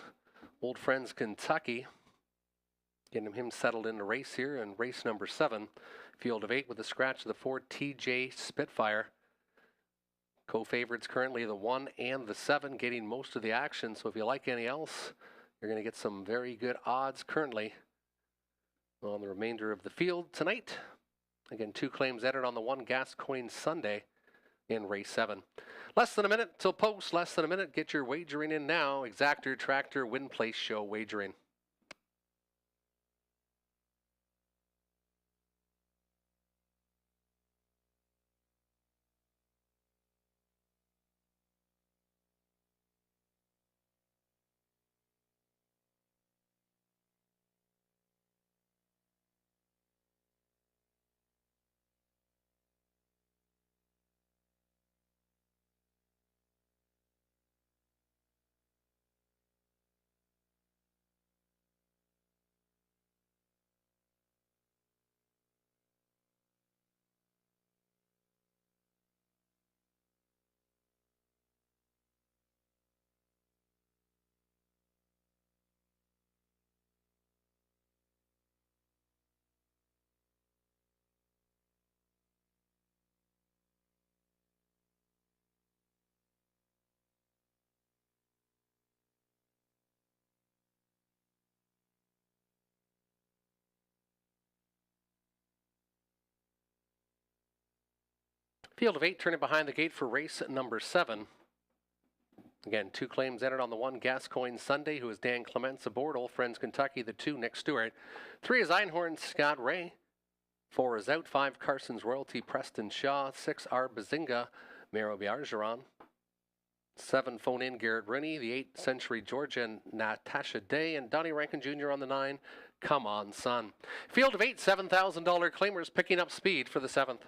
Old Friends Kentucky, getting him settled in the race here in race number 7. Field of 8 with a scratch of the 4 TJ Spitfire. Co-favorites currently the 1 and the 7 getting most of the action. So if you like any else, you're going to get some very good odds currently on the remainder of the field tonight. Again, 2 claims entered on the 1 Gascoigne Sunday in race 7. Less than a minute till post, less than a minute. Get your wagering in now. Exactor Tractor Win Place Show wagering. Field of 8 turning behind the gate for race number 7. Again, 2 claims entered on the 1 Gascoigne Sunday, who is Dan Clements aboard. Old Friends Kentucky, the 2 Nick Stewart. 3 is Einhorn Scott Ray. 4 is out. 5 Carson's Royalty Preston Shaw. 6 R Bazinga Mero Biargeron. 7 phone in Garrett Rooney. The 8 Century Georgia and Natasha Day. And Donnie Rankin Jr. on the 9. Come on, son. Field of 8, $7,000 claimers picking up speed for the 7th.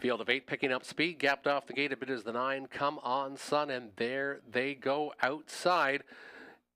Field of 8 picking up speed, gapped off the gate a bit as the 9. Come on, son, and there they go outside.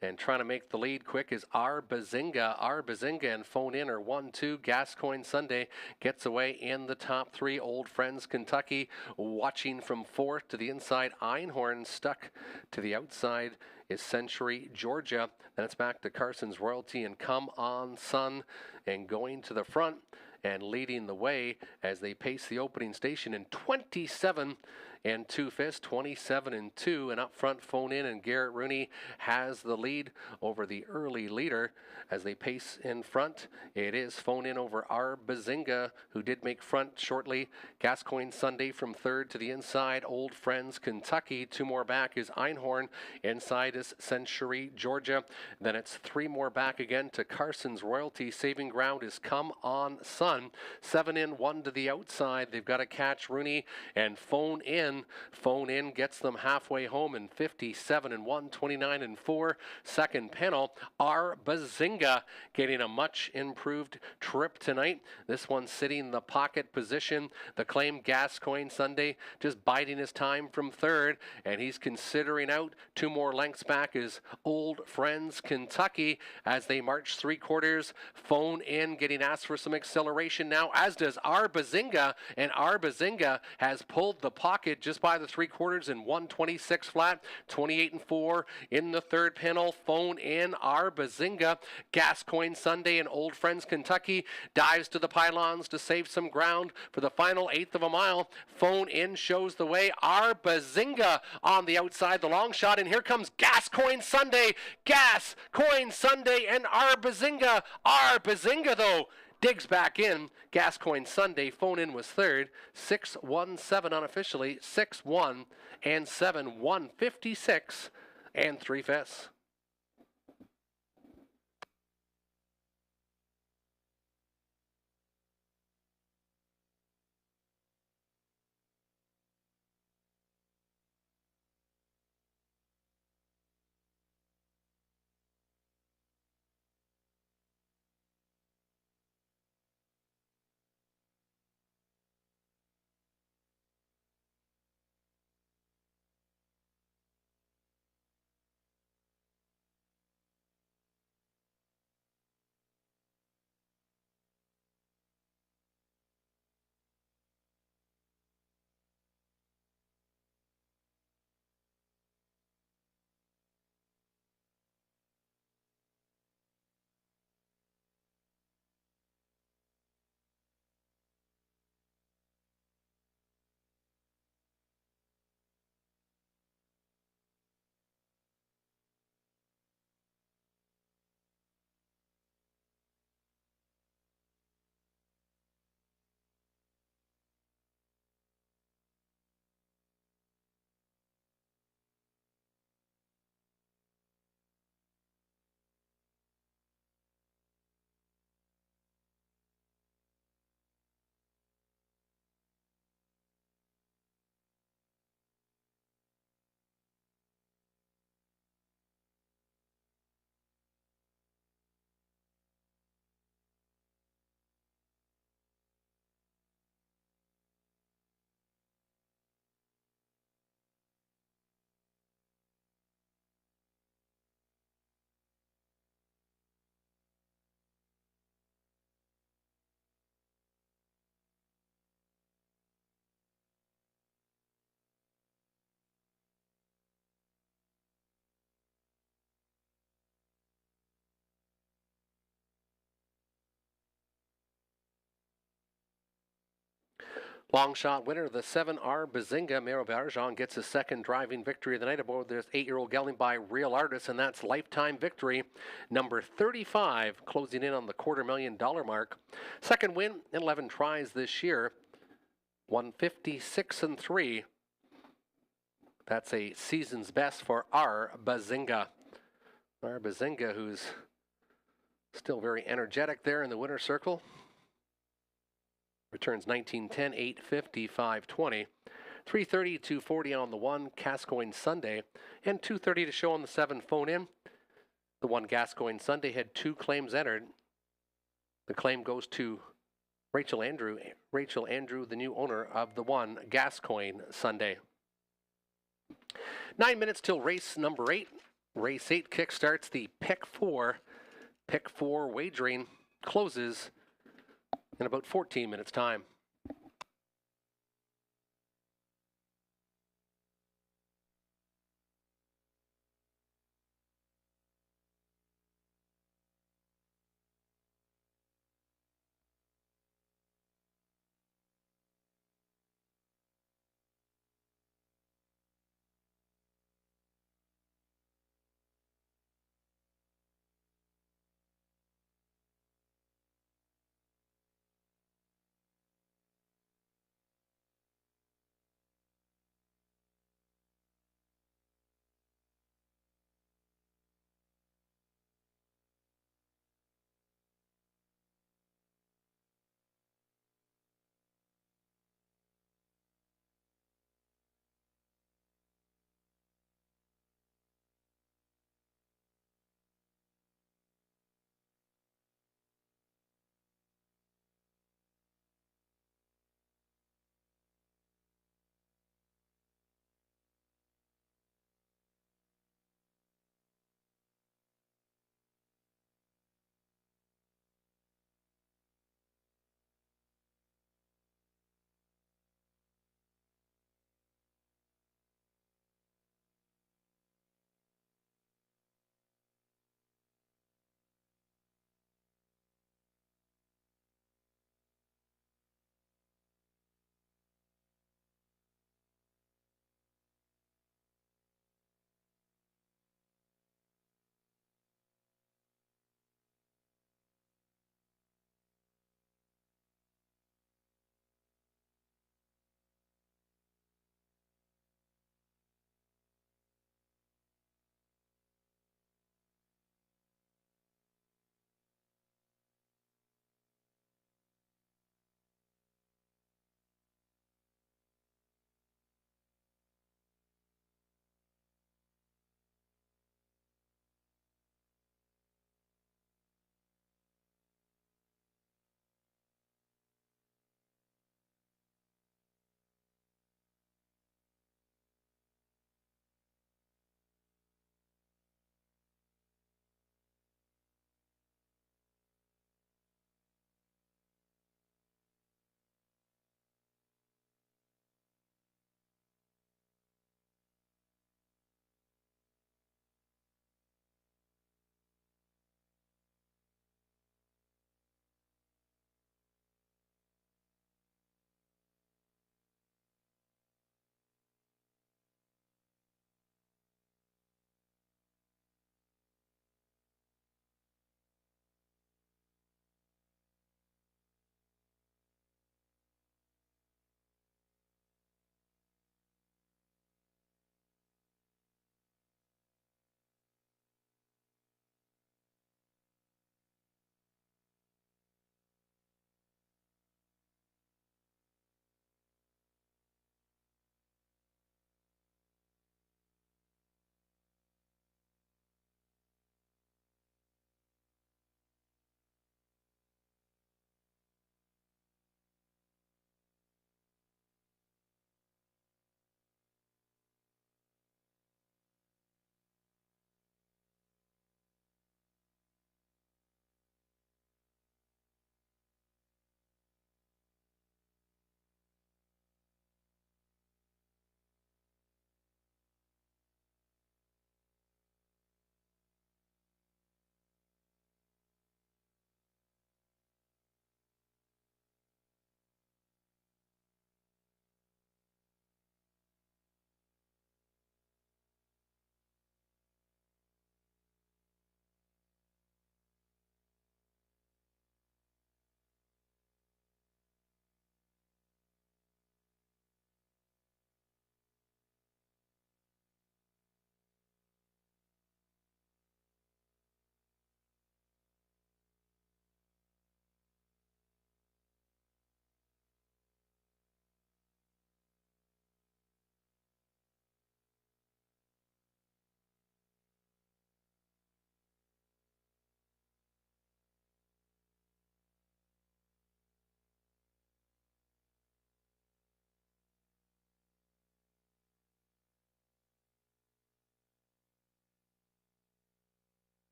And trying to make the lead quick is R Bazinga. R Bazinga and phone in are 1-2. Gascoigne Sunday gets away in the top 3. Old Friends Kentucky watching from 4th to the inside. Einhorn stuck to the outside is Century Georgia. Then it's back to Carson's Royalty and Come On Son, and going to the front and leading the way as they pace the opening station in 27 and 2 fifths, 27 and 2, and up front phone in, and Garrett Rooney has the lead over the early leader as they pace in front. It is phone in over R Bazinga, who did make front shortly. Gascoigne Sunday from 3rd to the inside. Old Friends Kentucky 2 more back is Einhorn. Inside is Century Georgia. Then it's 3 more back again to Carson's Royalty. Saving ground is Come On Son. 7 in, 1 to the outside. They've got to catch Rooney and phone in. Phone in gets them halfway home in 57 and 1, 29 and 4. Second panel, R Bazinga getting a much improved trip tonight. This one sitting in the pocket position. The claim Gascoigne Sunday just biding his time from 3rd, and he's considering out. 2 more lengths back is Old Friends Kentucky as they march 3/4. Phone in getting asked for some acceleration now, as does R Bazinga, and R Bazinga has pulled the pocket just by the 3/4 in 126 flat. 28 and 4 in the 3rd panel. Phone in R Bazinga. Gascoigne Sunday and Old Friends Kentucky dives to the pylons to save some ground for the final 1/8 of a mile. Phone in shows the way. R Bazinga on the outside, the long shot, and here comes Gascoigne Sunday. Gascoigne Sunday and R Bazinga. R Bazinga though digs back in. Gascoigne Sunday, phone in was 3rd. 6-1-7 unofficially. 6-1 and 7. 156 and 3 fifths. Long shot winner, the 7R Bazinga. Mero Barjan gets his second driving victory of the night aboard this 8-year-old gelding by Real Artist, and that's lifetime victory number 35, closing in on the $250,000 mark. Second win in 11 tries this year, 156-3. That's a season's best for our Bazinga. Our Bazinga, who's still very energetic there in the winner's circle. Returns 1910, 850, 520. 330, 240 on the 1 Gascoigne Sunday, and 230 to show on the 7 phone in. The 1 Gascoigne Sunday had 2 claims entered. The claim goes to Rachel Andrew. Rachel Andrew, the new owner of the 1 Gascoigne Sunday. 9 minutes till race number 8. Race 8 kickstarts the pick 4. Pick 4 wagering closes in about 14 minutes' time.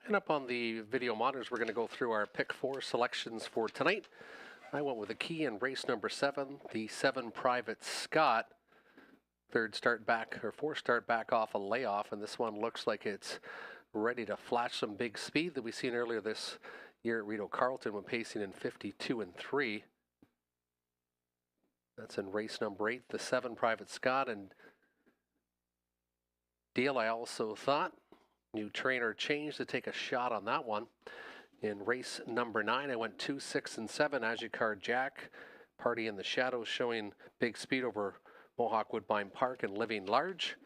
And up on the video monitors, we're going to go through our pick 4 selections for tonight. I went with a key in race number 7, the 7 Private Scott. Fourth start back off a layoff, and this one looks like it's ready to flash some big speed that we seen earlier this year at Rito Carlton when pacing in 52 and 3. That's in race number 8, the 7 Private Scott. And deal, I also thought. New trainer change to take a shot on that one. In race number 9, I went 2, 6, and 7. Agicar Jack, Party in the Shadows, showing big speed over Mohawk Woodbine Park and Living Large.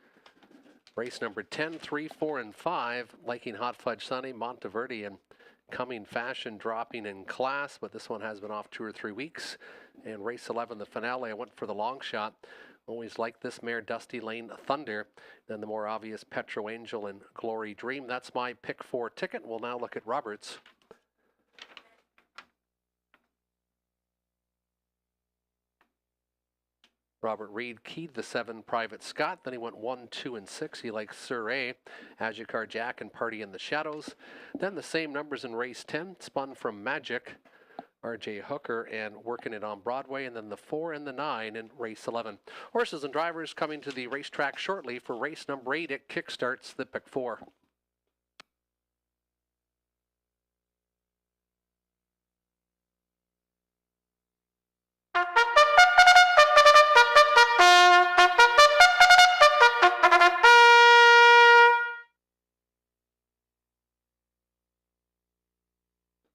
Race number 10, 3, 4, and 5. Liking Hot Fudge Sunny, Monteverde, and Coming Fashion dropping in class, but this one has been off 2 or 3 weeks. And race 11, the finale, I went for the long shot. Always like this mare, Dusty Lane Thunder. Then the more obvious Petro Angel and Glory Dream. That's my pick 4 ticket. We'll now look at Robert's. Robert Reed keyed the 7 Private Scott. Then he went 1, 2, and 6. He likes Sir A, Agicar Jack, and Party in the Shadows. Then the same numbers in race 10, spun from Magic, RJ Hooker, and Working It on Broadway. And then the 4 and the 9 in race 11. Horses and drivers coming to the racetrack shortly for race number 8. It kickstarts the pick 4.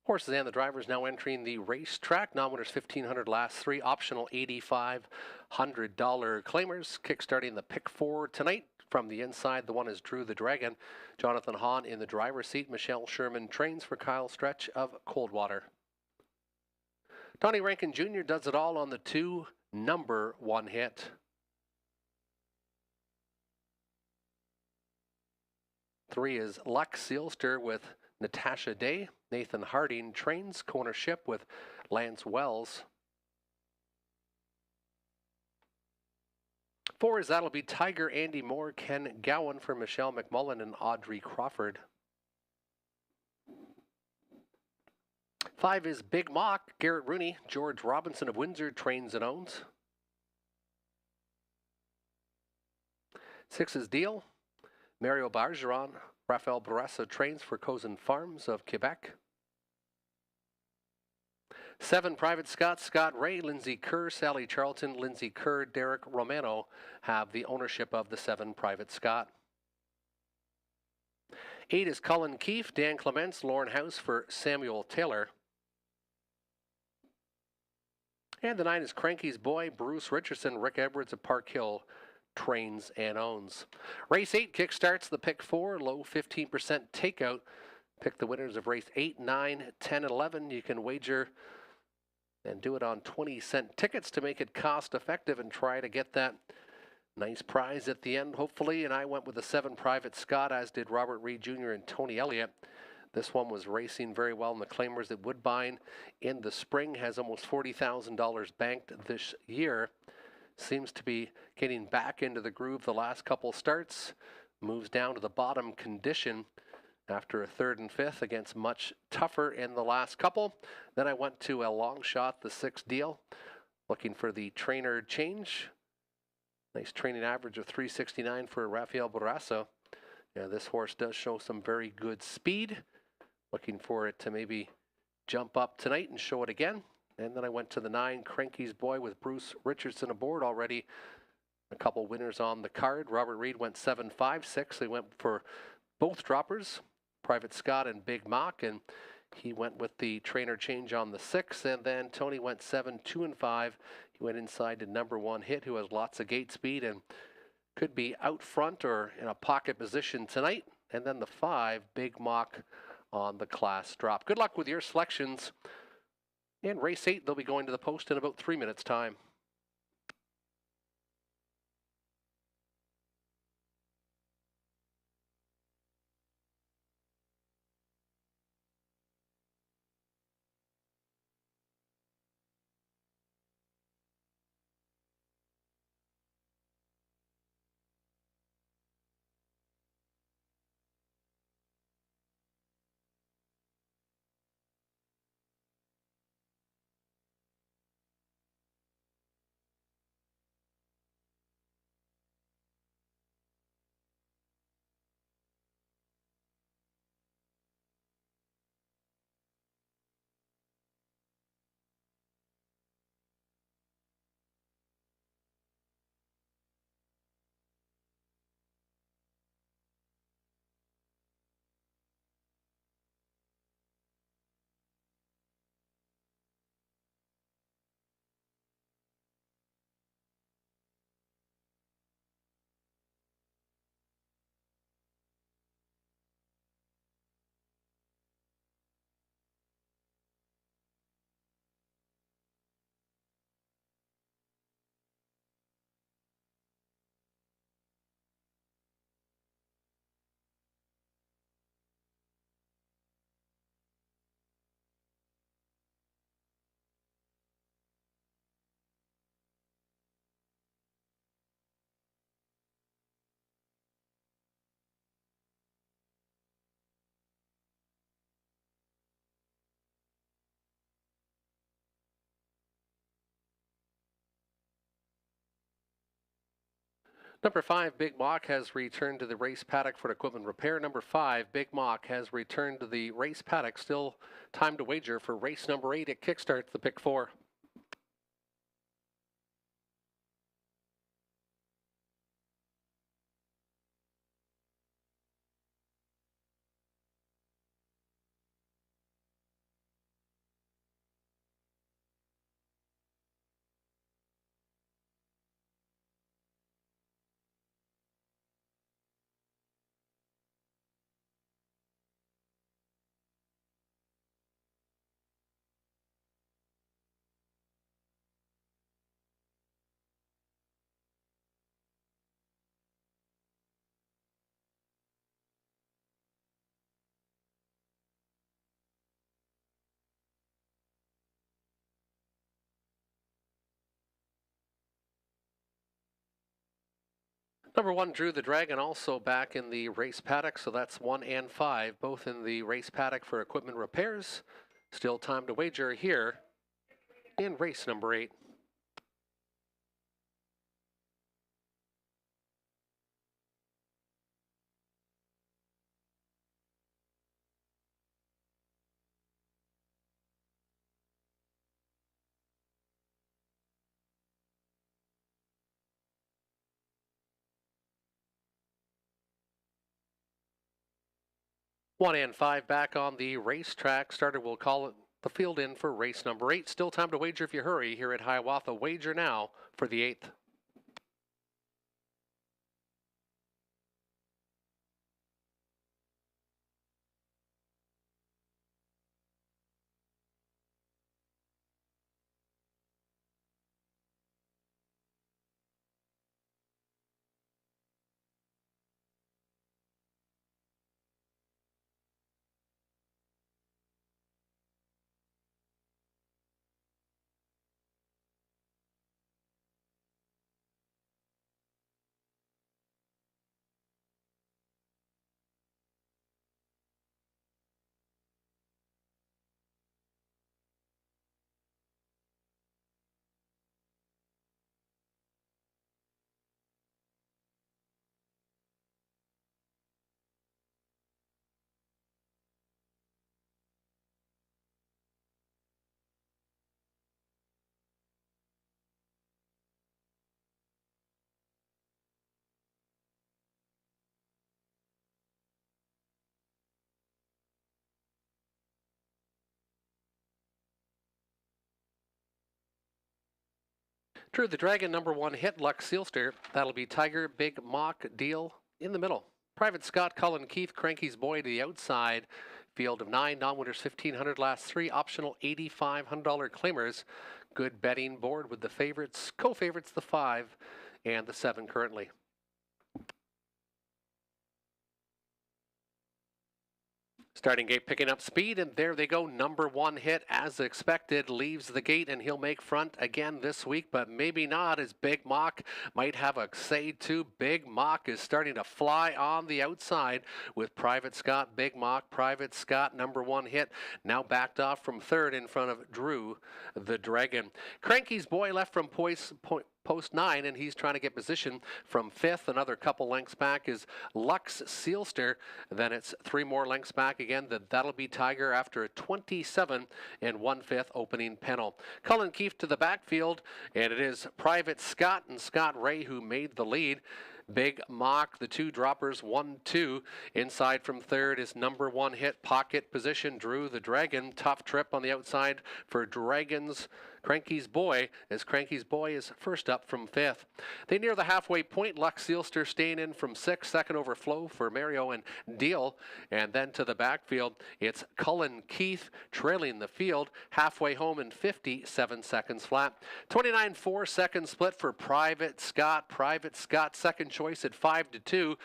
Horses and the drivers now entering the racetrack. Non-winners $1,500 last 3. Optional $8,500 claimers. Kickstarting the pick 4 tonight. From the inside, the one is Drew the Dragon. Jonathan Hahn in the driver's seat. Michelle Sherman trains for Kyle Stretch of Coldwater. Donnie Rankin Jr. does it all on the 2 number 1 hit. Three is Lux Sealster with Natasha Day. Nathan Harding trains Corner Ship with Lance Wells. 4 is That'll Be Tiger, Andy Moore, Ken Gowan for Michelle McMullen and Audrey Crawford. 5 is Big Mock, Garrett Rooney, George Robinson of Windsor trains and owns. 6 is Deal, Mario Bargeron, Rafael Barassa trains for Cozen Farms of Quebec. 7 Private Scott, Scott Ray, Lindsay Kerr, Sally Charlton, Lindsay Kerr, Derek Romano have the ownership of the 7 Private Scott. 8 is Cullen Keefe, Dan Clements, Lauren House for Samuel Taylor. And the 9 is Cranky's Boy, Bruce Richardson, Rick Edwards of Park Hill trains and owns. Race 8 kickstarts the pick 4, low 15% takeout. Pick the winners of race 8, 9, 10, and 11. You can wager and do it on 20-cent tickets to make it cost effective and try to get that nice prize at the end, hopefully. And I went with the 7 Private Scott, as did Robert Reed Jr. and Tony Elliott. This one was racing very well in the claimers at Woodbine in the spring, has almost $40,000 banked this year. Seems to be getting back into the groove the last couple starts. Moves down to the bottom condition after a 3rd and 5th against much tougher in the last couple. Then I went to a long shot, the 6 Deal, looking for the trainer change. Nice training average of 369 for Rafael Barrasso. Yeah, this horse does show some very good speed. Looking for it to maybe jump up tonight and show it again. And then I went to the 9 Cranky's Boy with Bruce Richardson aboard already. A couple winners on the card. Robert Reed went 7, 5, 6. They went for both droppers, Private Scott and Big Mock, and he went with the trainer change on the 6. And then Tony went 7, 2, and 5. He went inside to number 1 Hit, who has lots of gate speed and could be out front or in a pocket position tonight. And then the 5 Big Mock on the class drop. Good luck with your selections. In race 8, they'll be going to the post in about 3 minutes' time. Number 5, Big Mock has returned to the race paddock for equipment repair. Number 5, Big Mock has returned to the race paddock. Still time to wager for race number 8. It kickstarts the pick 4. Number 1, Drew the Dragon, also back in the race paddock, so that's 1 and 5, both in the race paddock for equipment repairs. Still time to wager here in race number 8. One and 5 back on the racetrack. Starter will call it the field in for race number 8. Still time to wager if you hurry here at Hiawatha. Wager now for the 8th. Drew the Dragon, number 1 hit, Luck Sealster. That'll be Tiger, Big Mock, Deal in the middle. Private Scott, Cullen Keith, Cranky's Boy to the outside. Field of 9, non-winners 1,500, last 3, optional $8,500 claimers. Good betting board with the favorites, co-favorites, the 5 and the 7 currently. Starting gate picking up speed, and there they go. Number 1 hit, as expected, leaves the gate, and he'll make front again this week, but maybe not, as Big Mock might have a say too. Big Mock is starting to fly on the outside with Private Scott, Big Mock, Private Scott, number 1 hit, now backed off from 3rd in front of Drew the Dragon. Cranky's Boy left from post 9, and he's trying to get position from 5th. Another couple lengths back is Lux Sealster. Then it's 3 more lengths back again. That'll be Tiger after a 27 and 1/5 opening panel. Cullen Keefe to the backfield, and it is Private Scott and Scott Ray who made the lead. Big Mock, the 2 droppers, 1-2. Inside from 3rd is number 1 hit, pocket position, Drew the Dragon. Tough trip on the outside for Dragons. Cranky's Boy, as Cranky's Boy is first up from 5th. They near the halfway point. Lux Sealster staying in from 6th. Second overflow for Mario and Deal. And then to the backfield, it's Cullen Keith trailing the field. Halfway home in 57 seconds flat. 29.4 second split for Private Scott. Private Scott second choice at 5-2.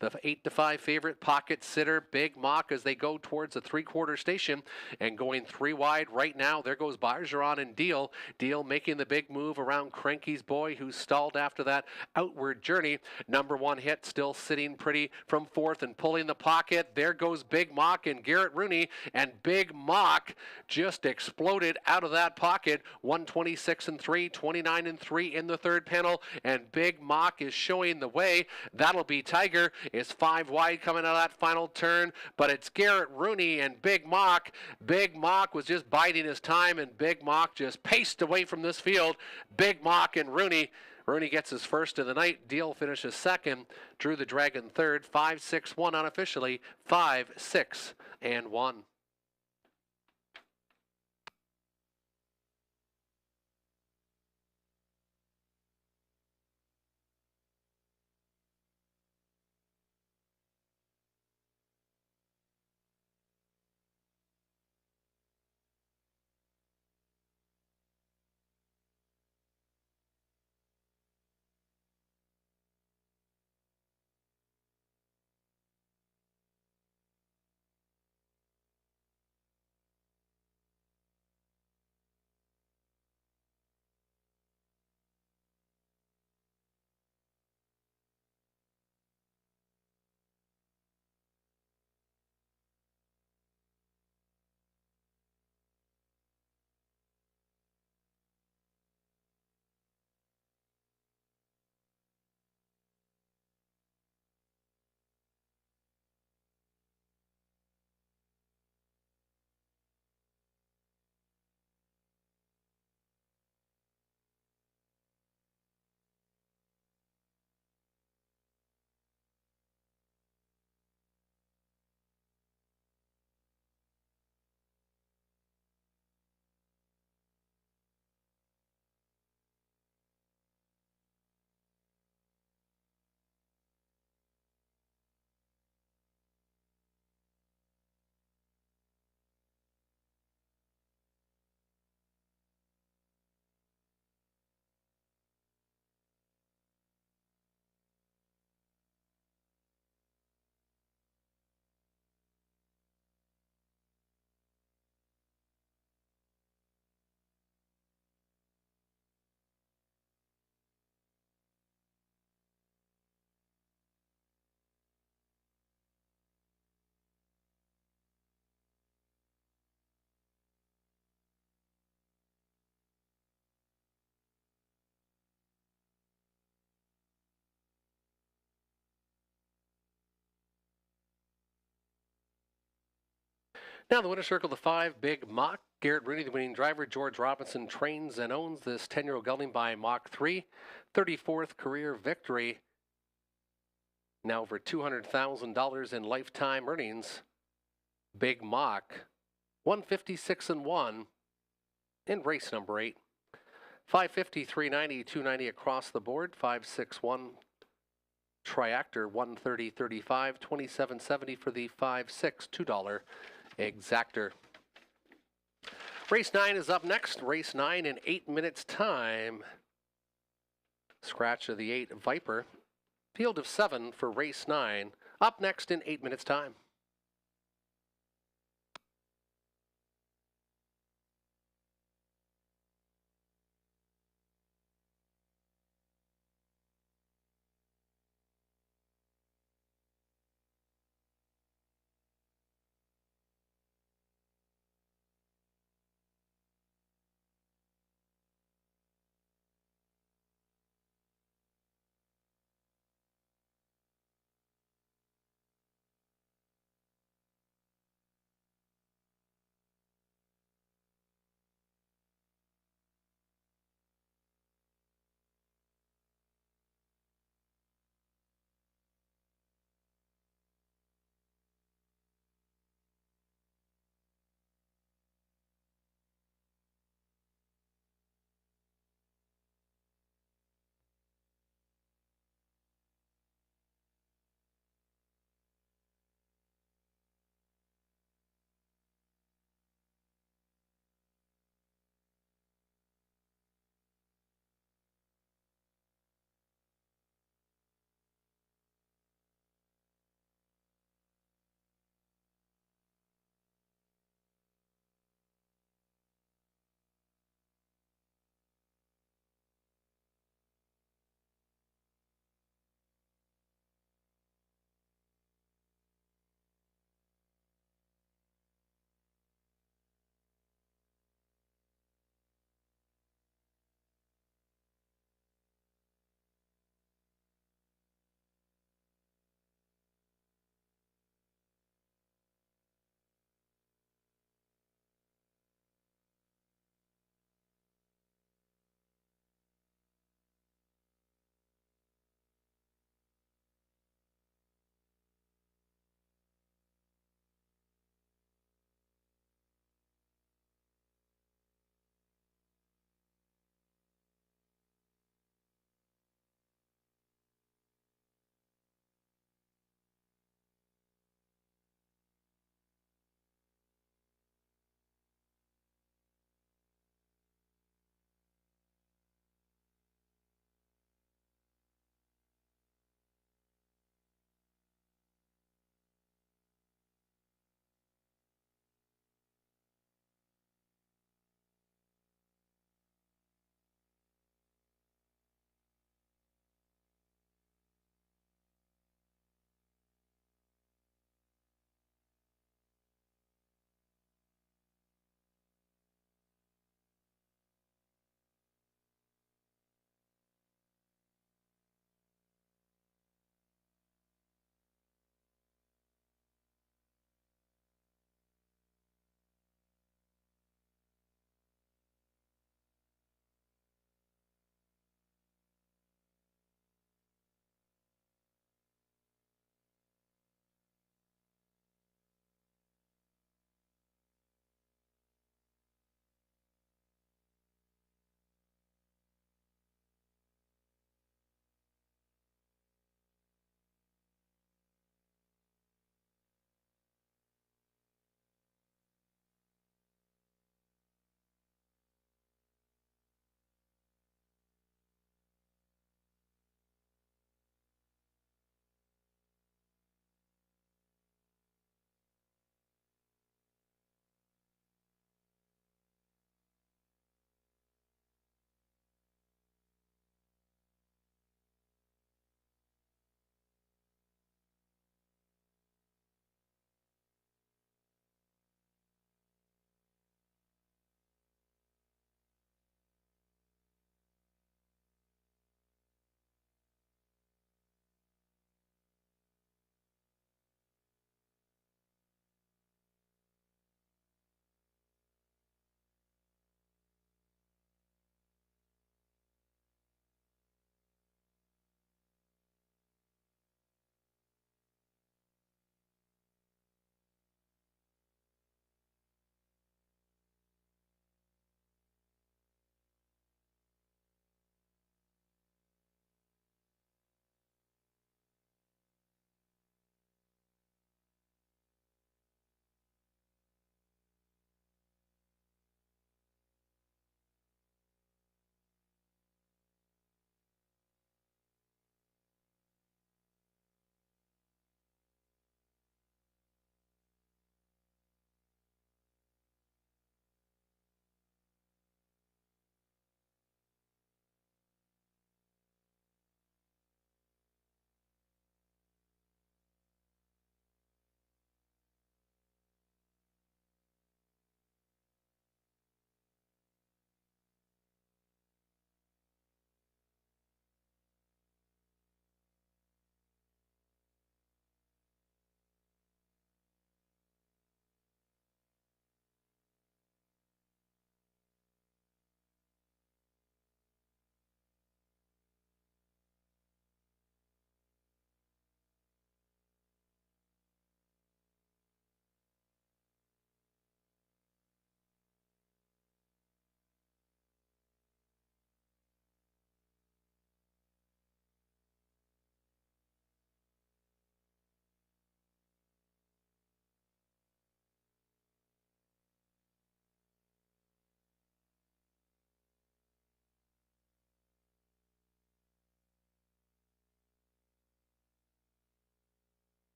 The 8-5 favorite, Pocket Sitter, Big Mock as they go towards the 3/4 station and going 3 wide right now. There goes Bergeron and Deal. Deal. Deal making the big move around Cranky's Boy, who stalled after that outward journey. Number one hit still sitting pretty from fourth and pulling the pocket. There goes Big Mock and Garrett Rooney, and Big Mock just exploded out of that pocket. 126 and 3, 29 and 3 in the third panel, and Big Mock is showing the way. That'll be Tiger. Is 5 wide coming out of that final turn, but it's Garrett Rooney and Big Mock. Big Mock was just biding his time, and Big Mock just paced away from this field. Big Mock and Rooney. Rooney gets his first of the night. Deal finishes second. Drew the Dragon third. 5-6-1 unofficially. 5-6-1. Now the winner's circle, the 5, Big Mock. Garrett Rooney, the winning driver. George Robinson trains and owns this 10-year-old gelding by Mach 3. 34th career victory. Now over $200,000 in lifetime earnings. Big Mock. 156-1 in race number 8. 550, 390, 290 across the board. 561. Triactor 130.35, 27.70 for the 5-6 $2 exactor. Race 9 is up next. Race 9 in 8 minutes time. Scratch of the 8 Viper. Field of 7 for race 9. Up next in 8 minutes time.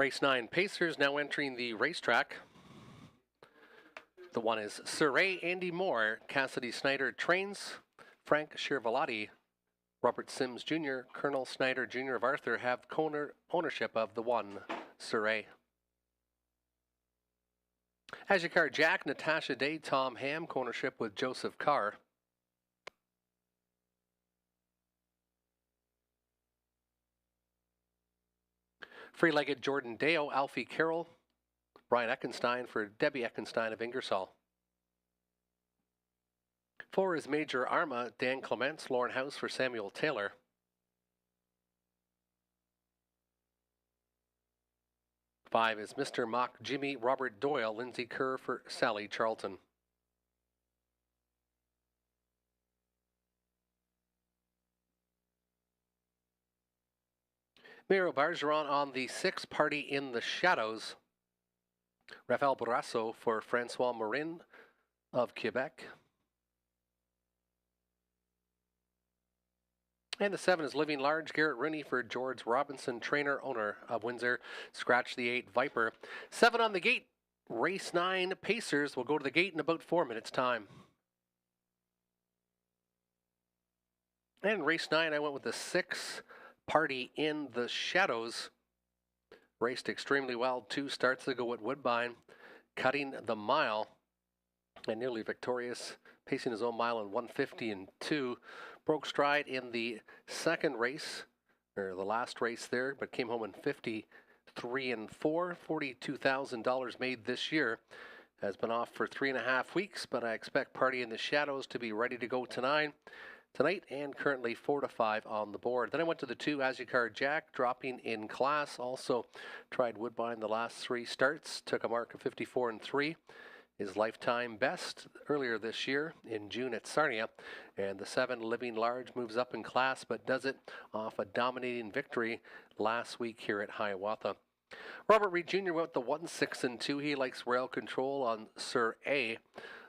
Race 9 Pacers now entering the racetrack. The one is Surrey, Andy Moore, Cassidy Snyder trains, Frank Shirvalati, Robert Sims Jr., Colonel Snyder Jr. of Arthur have ownership of the one, Surrey. Azikar Jack, Natasha Day, Tom Ham, ownership with Joseph Carr. Free-legged Jordan Deo, Alfie Carroll, Brian Eckenstein for Debbie Eckenstein of Ingersoll. 4 is Major Arma, Dan Clements, Lauren House for Samuel Taylor. 5 is Mr. Mock Jimmy, Robert Doyle, Lindsay Kerr for Sally Charlton. Miro Bargeron on the 6 Party in the Shadows. Rafael Barrasso for Francois Morin of Quebec. And the 7 is Living Large, Garrett Rooney for George Robinson, trainer, owner of Windsor. Scratch the 8 Viper. 7 on the gate. Race 9 Pacers will go to the gate in about 4 minutes' time. And race 9, I went with the 6 Party in the Shadows. Raced extremely well 2 starts ago at Woodbine, cutting the mile and nearly victorious, pacing his own mile in 150 and 2. Broke stride in the second race, or the last race there, but came home in 53 and 4. $42,000 made this year. Has been off for 3.5 weeks, but I expect Party in the Shadows to be ready to go tonight and currently 4 to 5 on the board. Then I went to the 2 Azikar Jack, dropping in class. Also tried Woodbine the last 3 starts, took a mark of 54 and 3. His lifetime best earlier this year in June at Sarnia. And the 7 Living Large moves up in class, but does it off a dominating victory last week here at Hiawatha. Robert Reed Jr. went the 1, 6 and 2. He likes rail control on Sir A.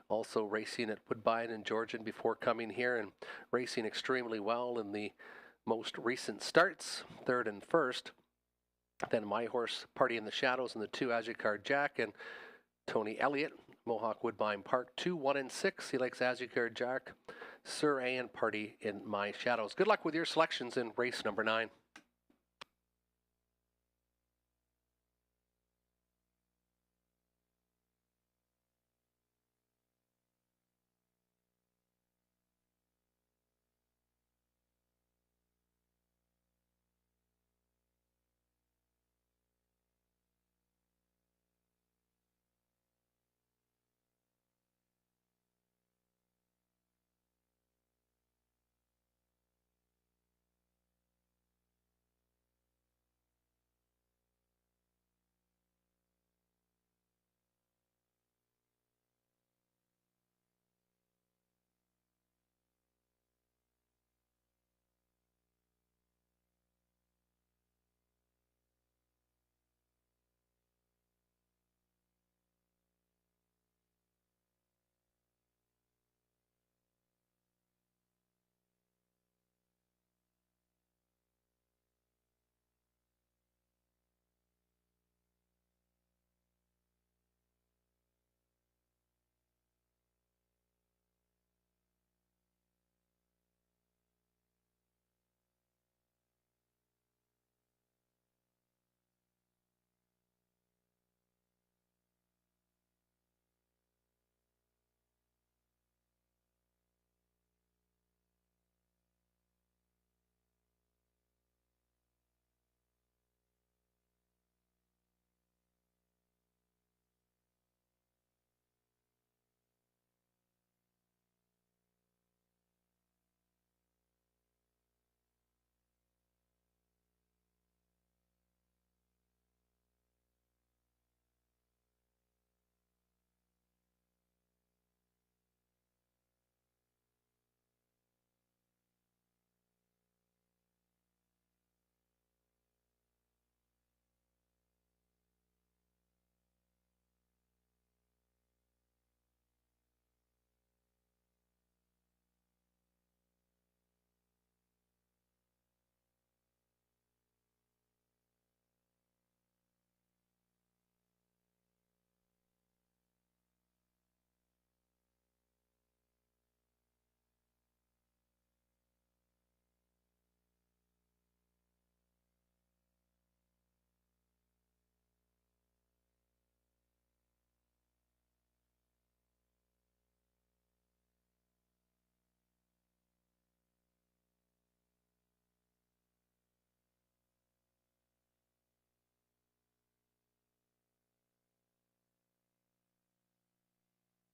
Also racing at Woodbine and Georgian before coming here and racing extremely well in the most recent starts, 3rd and 1st. Then My Horse, Party in the Shadows, and the 2 Azikar Jack and Tony Elliott, Mohawk Woodbine Park, 2, 1 and 6. He likes Azikar Jack, Sir A, and Party in My Shadows. Good luck with your selections in race number 9.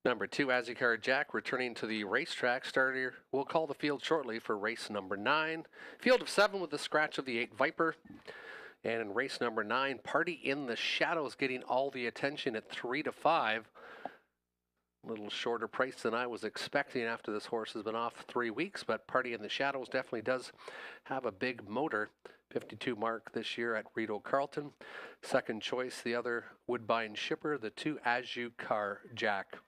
Number 2, As You Card Jack, returning to the racetrack. Starter will call the field shortly for race number 9. Field of 7 with the scratch of the 8 Viper. And in race number 9, Party in the Shadows getting all the attention at 3 to 5. A little shorter price than I was expecting after this horse has been off 3 weeks, but Party in the Shadows definitely does have a big motor. 52 mark this year at Rideau Carlton. Second choice, the other Woodbine Shipper, the 2 As You Car Jack.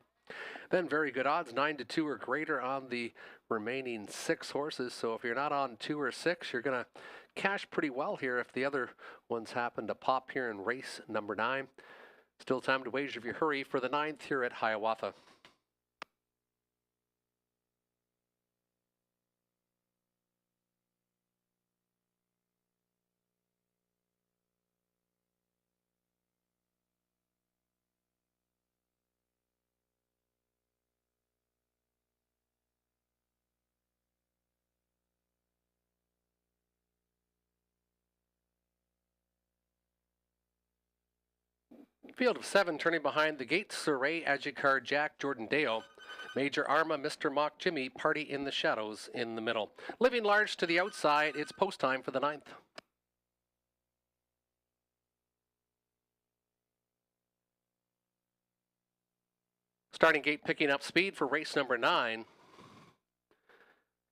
Then very good odds, 9 to 2 or greater on the remaining 6 horses. So if you're not on 2 or 6, you're going to cash pretty well here if the other ones happen to pop here in race number 9. Still time to wager if you hurry for the 9th here at Hiawatha. Field of 7 turning behind the gate. Surrey, As You Card Jack, Jordan Dale. Major Arma, Mr. Mock Jimmy, Party in the Shadows in the middle. Living Large to the outside. It's post time for the 9th. Starting gate picking up speed for race number 9.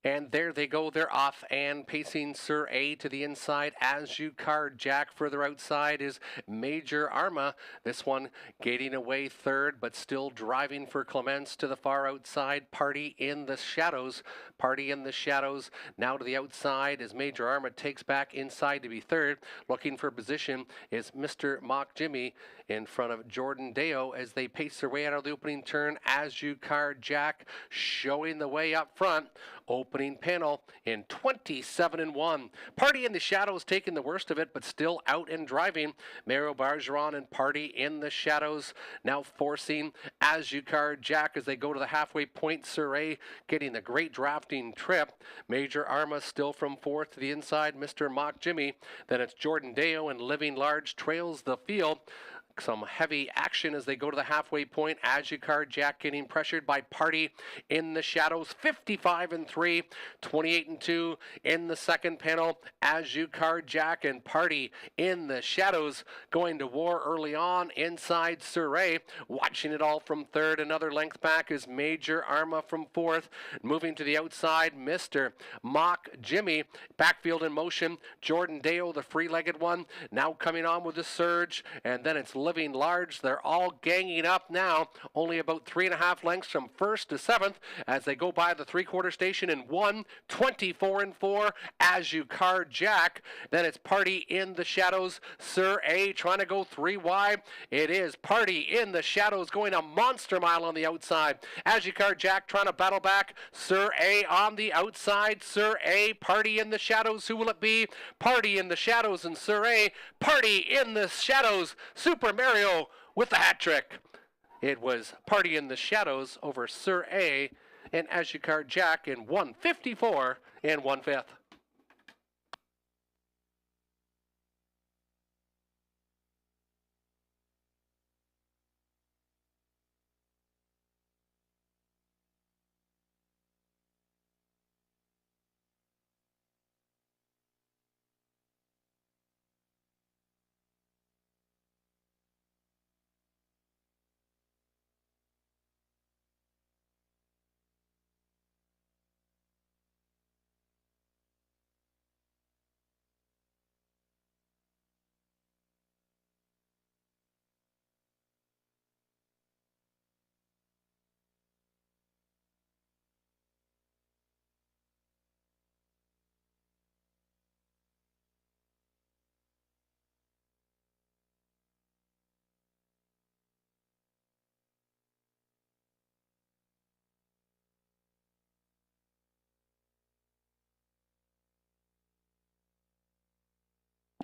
And there they go, they're off and pacing Sir A to the inside. As You Card Jack further outside is Major Arma. This one gating away third, but still driving for Clements to the far outside. Party in the Shadows. Party in the Shadows now to the outside as Major Arma takes back inside to be third. Looking for position is Mr. Mock Jimmy in front of Jordan Deo as they pace their way out of the opening turn. As You Card Jack showing the way up front. Opening panel in 27-1. Party in the Shadows taking the worst of it, but still out and driving. Mario Bargeron and Party in the Shadows now forcing As You Card Jack as they go to the halfway point. Surrey getting the great drafting trip. Major Arma still from fourth to the inside. Mr. Mock Jimmy. Then it's Jordan Deo and Living Large trails the field. Some heavy action as they go to the halfway point. As You Card Jack getting pressured by Party in the Shadows. 55-3, 28-2 in the second panel. As You Card Jack and Party in the Shadows going to war early on inside Surrey. Watching it all from third. Another length back is Major Arma from fourth. Moving to the outside, Mr. Mock Jimmy. Backfield in motion. Jordan Deo, the free-legged one, now coming on with the surge. And then it's Living Large. They're all ganging up now. Only about 3.5 lengths from first to 7th as they go by the three-quarter station in 24-4. As You Card Jack. Then it's Party in the Shadows. Sir A trying to go 3 wide. It is Party in the Shadows going a monster mile on the outside. As You Card Jack trying to battle back. Sir A on the outside. Sir A, Party in the Shadows. Who will it be? Party in the Shadows and Sir A. Party in the Shadows. Super Mario with the hat trick. It was Party in the Shadows over Sir A and As You Card Jack in 154 and 1/5.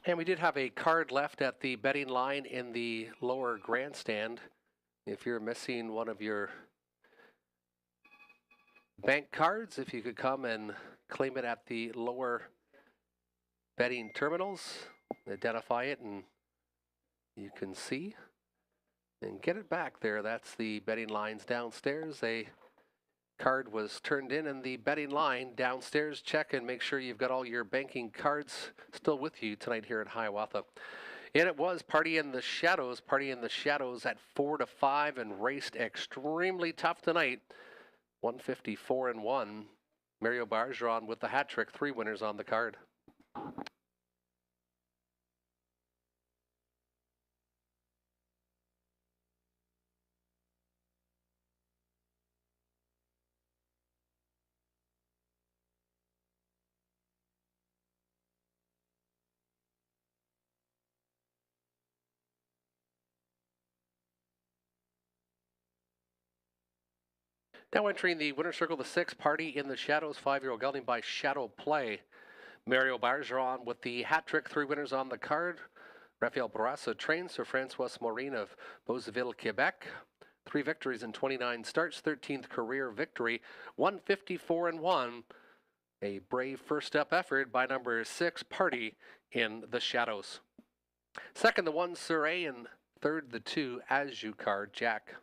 And we did have a card left at the betting line in the lower grandstand. If you're missing one of your bank cards, if you could come and claim it at the lower betting terminals, identify it, and you can see and get it back there. That's the betting lines downstairs. A card was turned in the betting line downstairs. Check and make sure you've got all your banking cards still with you tonight here at Hiawatha. And it was Party in the Shadows. Party in the Shadows at 4-5 and raced extremely tough tonight. 154-1. Mario Bargeron with the hat trick. 3 winners on the card. Now entering the winner's circle, the 6, Party in the Shadows, 5-year-old gelding by Shadow Play. Mario Bargeron with the hat trick, 3 winners on the card. Raphael Bourassa trains Sir Francois Maureen of Beauceville, Quebec. 3 victories in 29 starts, 13th career victory, 154-1. A brave first step effort by number 6, Party in the Shadows. Second, the 1, Sir A, and third, the 2, As You Card, Jack.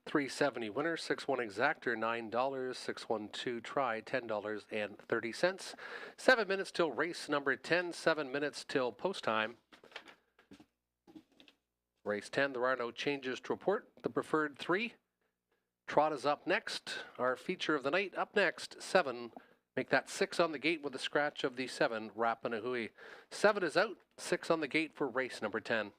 $3.70 winner, 6-1 exactor, $9, 6-1-2 try, $10.30. 7 minutes till race number 10, 7 minutes till post time. Race 10, there are no changes to report. The preferred 3. Trot is up next. Our feature of the night up next, 7. Make that 6 on the gate with a scratch of the 7, Rapanahui. 7 is out, 6 on the gate for race number 10.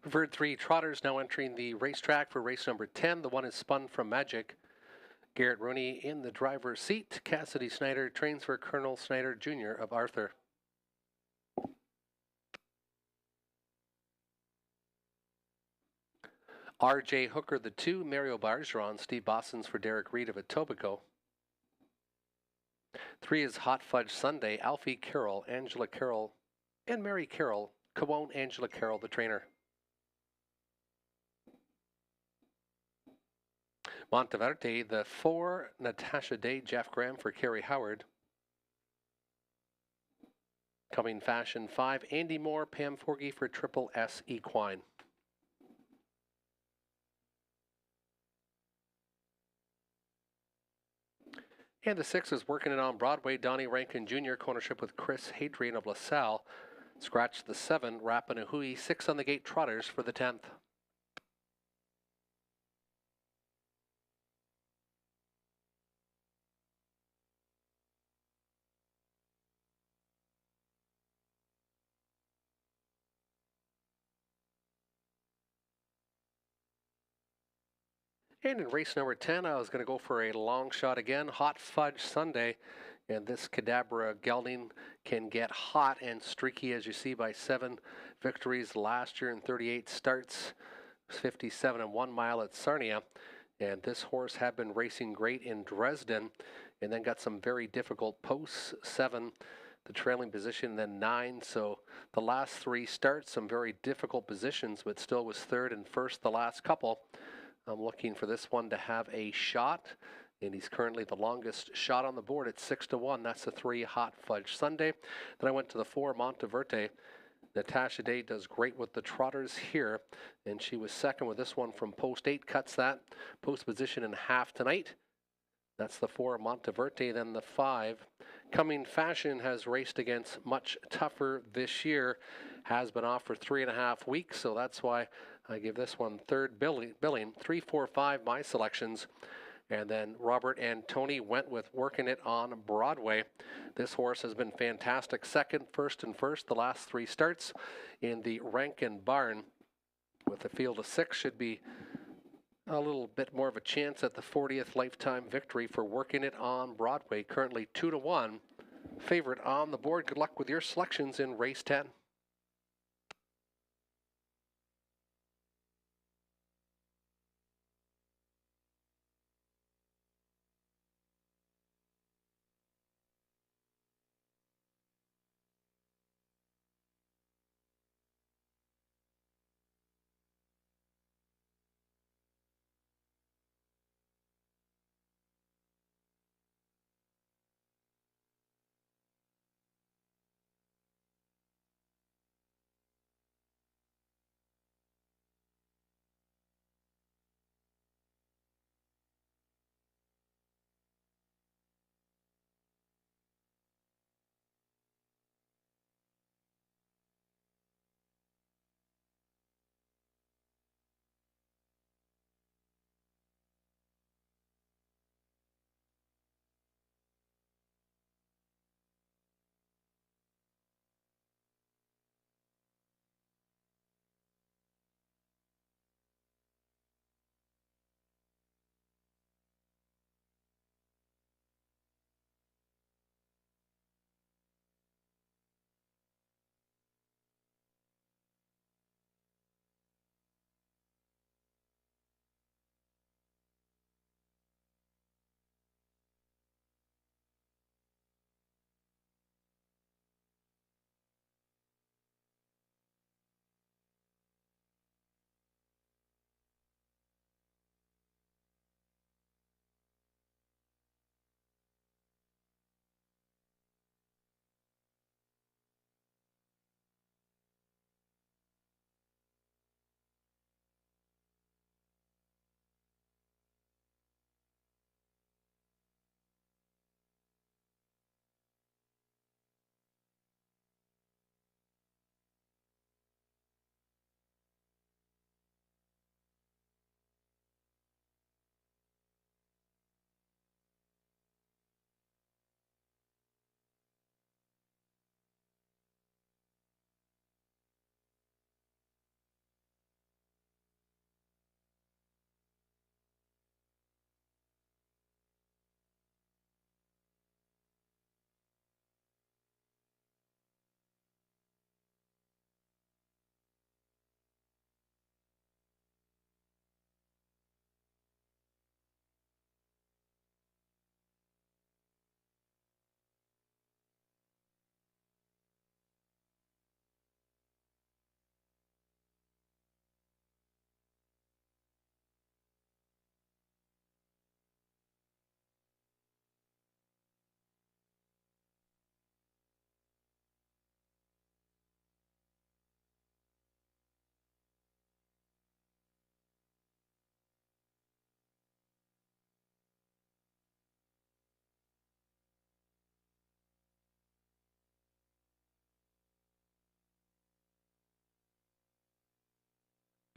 Preferred 3 trotters now entering the racetrack for race number 10. The one is Spun from Magic. Garrett Rooney in the driver's seat. Cassidy Snyder trains for Colonel Snyder Jr. of Arthur. R.J. Hooker, the 2, Mario Bargeron, Steve Bossons for Derek Reed of Etobicoke. 3 is Hot Fudge Sunday, Alfie Carroll, Angela Carroll, and Mary Carroll, Kawone Angela Carroll, the trainer. Monteverde, the 4, Natasha Day, Jeff Graham for Kerry Howard. Coming Fashion 5, Andy Moore, Pam Forgy for Triple S Equine. And the 6 is Working It on Broadway, Donnie Rankin Jr., cornership with Chris Hadrian of LaSalle. Scratch the 7, Rapanahui, 6 on the gate trotters for the 10th. And in race number 10, I was going to go for a long shot again, Hot Fudge Sunday. And this Cadabra gelding can get hot and streaky, as you see, by 7 victories last year in 38 starts, 57 and 1 mile at Sarnia. And this horse had been racing great in Dresden and then got some very difficult posts, 7, the trailing position, then 9. So the last 3 starts, some very difficult positions, but still was 3rd and 1st the last couple. I'm looking for this one to have a shot, and he's currently the longest shot on the board at 6-1. That's the 3, Hot Fudge Sunday. Then I went to the 4, Monteverde. Natasha Day does great with the trotters here, and she was 2nd with this one from post 8. Cuts that post position in half tonight. That's the 4, Monteverde. Then the 5, Coming Fashion, has raced against much tougher this year. Has been off for 3.5 weeks, so that's why I give this one 3rd billing. 3, 4, 5, my selections. And then Robert and Tony went with Working It on Broadway. This horse has been fantastic. 2nd, 1st, and 1st the last 3 starts in the Rankin Barn. With a field of 6, should be a little bit more of a chance at the 40th lifetime victory for Working It on Broadway. Currently 2-1. Favorite on the board. Good luck with your selections in race 10.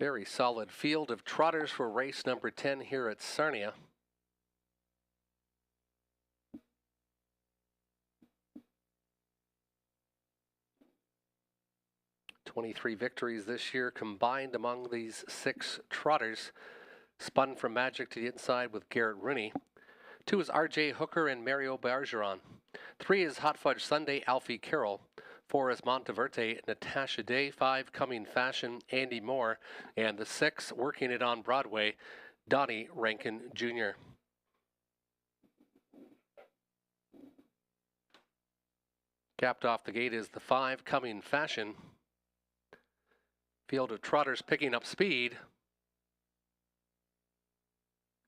Very solid field of trotters for race number 10 here at Sarnia. "23 victories this year combined among these 6 trotters. Spun from Magic to the inside with Garrett Rooney. 2 is RJ Hooker and Mario Bergeron. 3 is Hot Fudge Sunday, Alfie Carroll. 4 is Monteverde, Natasha Day. 5, Coming Fashion, Andy Moore. And the 6, working it on Broadway, Donnie Rankin Jr. Capped off the gate is the 5, Coming Fashion. Field of trotters picking up speed.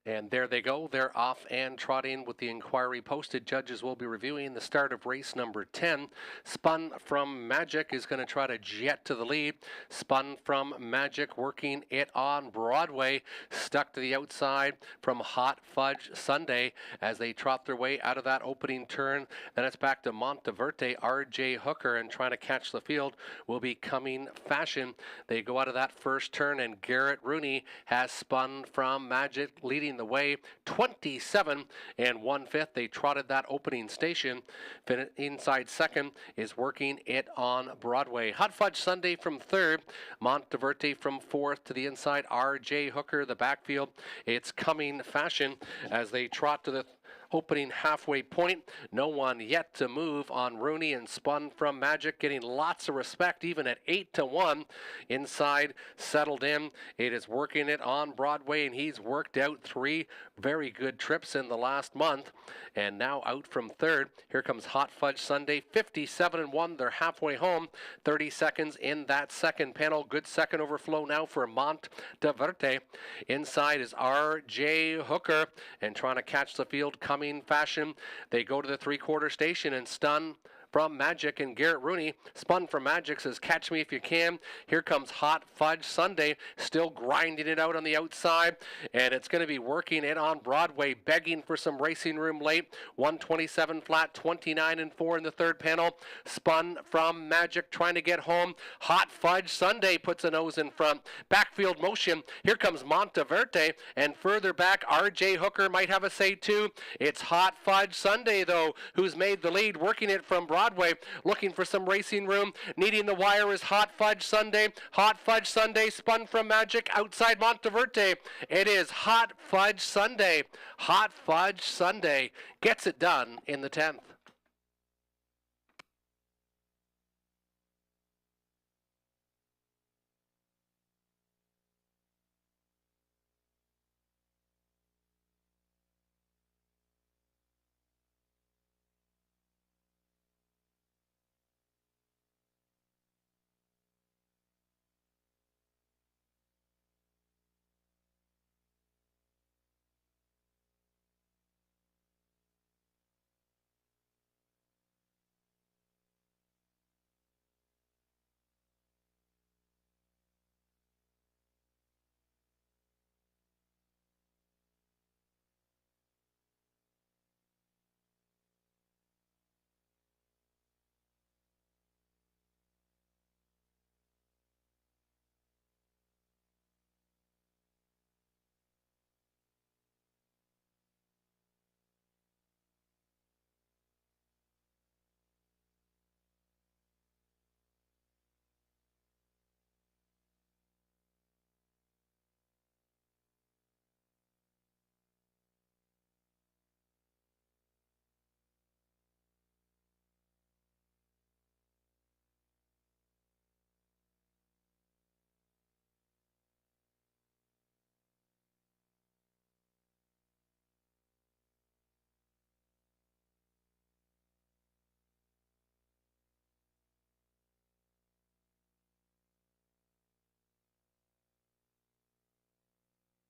And there they go. They're off and trotting with the inquiry posted. Judges will be reviewing the start of race number 10. Spun from Magic is going to try to jet to the lead. Spun from Magic, working it on Broadway. Stuck to the outside from Hot Fudge Sunday as they trot their way out of that opening turn. Then it's back to Monteverde, RJ Hooker, and trying to catch the field will be Coming Fashion. They go out of that first turn, and Garrett Rooney has spun from Magic, leading the way 27 1/5. They trotted that opening station. Inside second is working it on Broadway. Hot Fudge Sunday from third. Monteverde from fourth. To the inside, RJ Hooker, the backfield. It's Coming Fashion as they trot to the opening halfway point. No one yet to move on Rooney, and Spun from Magic getting lots of respect even at 8-1. Inside, settled in. It is working it on Broadway, and he's worked out 3 very good trips in the last month. And now out from third. Here comes Hot Fudge Sunday, 57-1. They're halfway home. 30 seconds in that second panel. Good second overflow now for Monteverde. Inside is RJ Hooker, and trying to catch the field, Coming Fashion. They go to the 3/4 station, and Stun from Magic and Garrett Rooney. Spun from Magic says, "Catch me if you can." Here comes Hot Fudge Sunday, still grinding it out on the outside, and it's going to be working it on Broadway, begging for some racing room late. 127 flat, 29-4 in the third panel. Spun from Magic, trying to get home. Hot Fudge Sunday puts a nose in front. Backfield motion. Here comes Monteverde, and further back, RJ Hooker might have a say too. It's Hot Fudge Sunday, though, who's made the lead, working it from Broadway. Looking for some racing room. Needing the wire is Hot Fudge Sunday. Hot Fudge Sunday spun from Magic outside Monteverde. It is Hot Fudge Sunday. Hot Fudge Sunday gets it done in the 10th.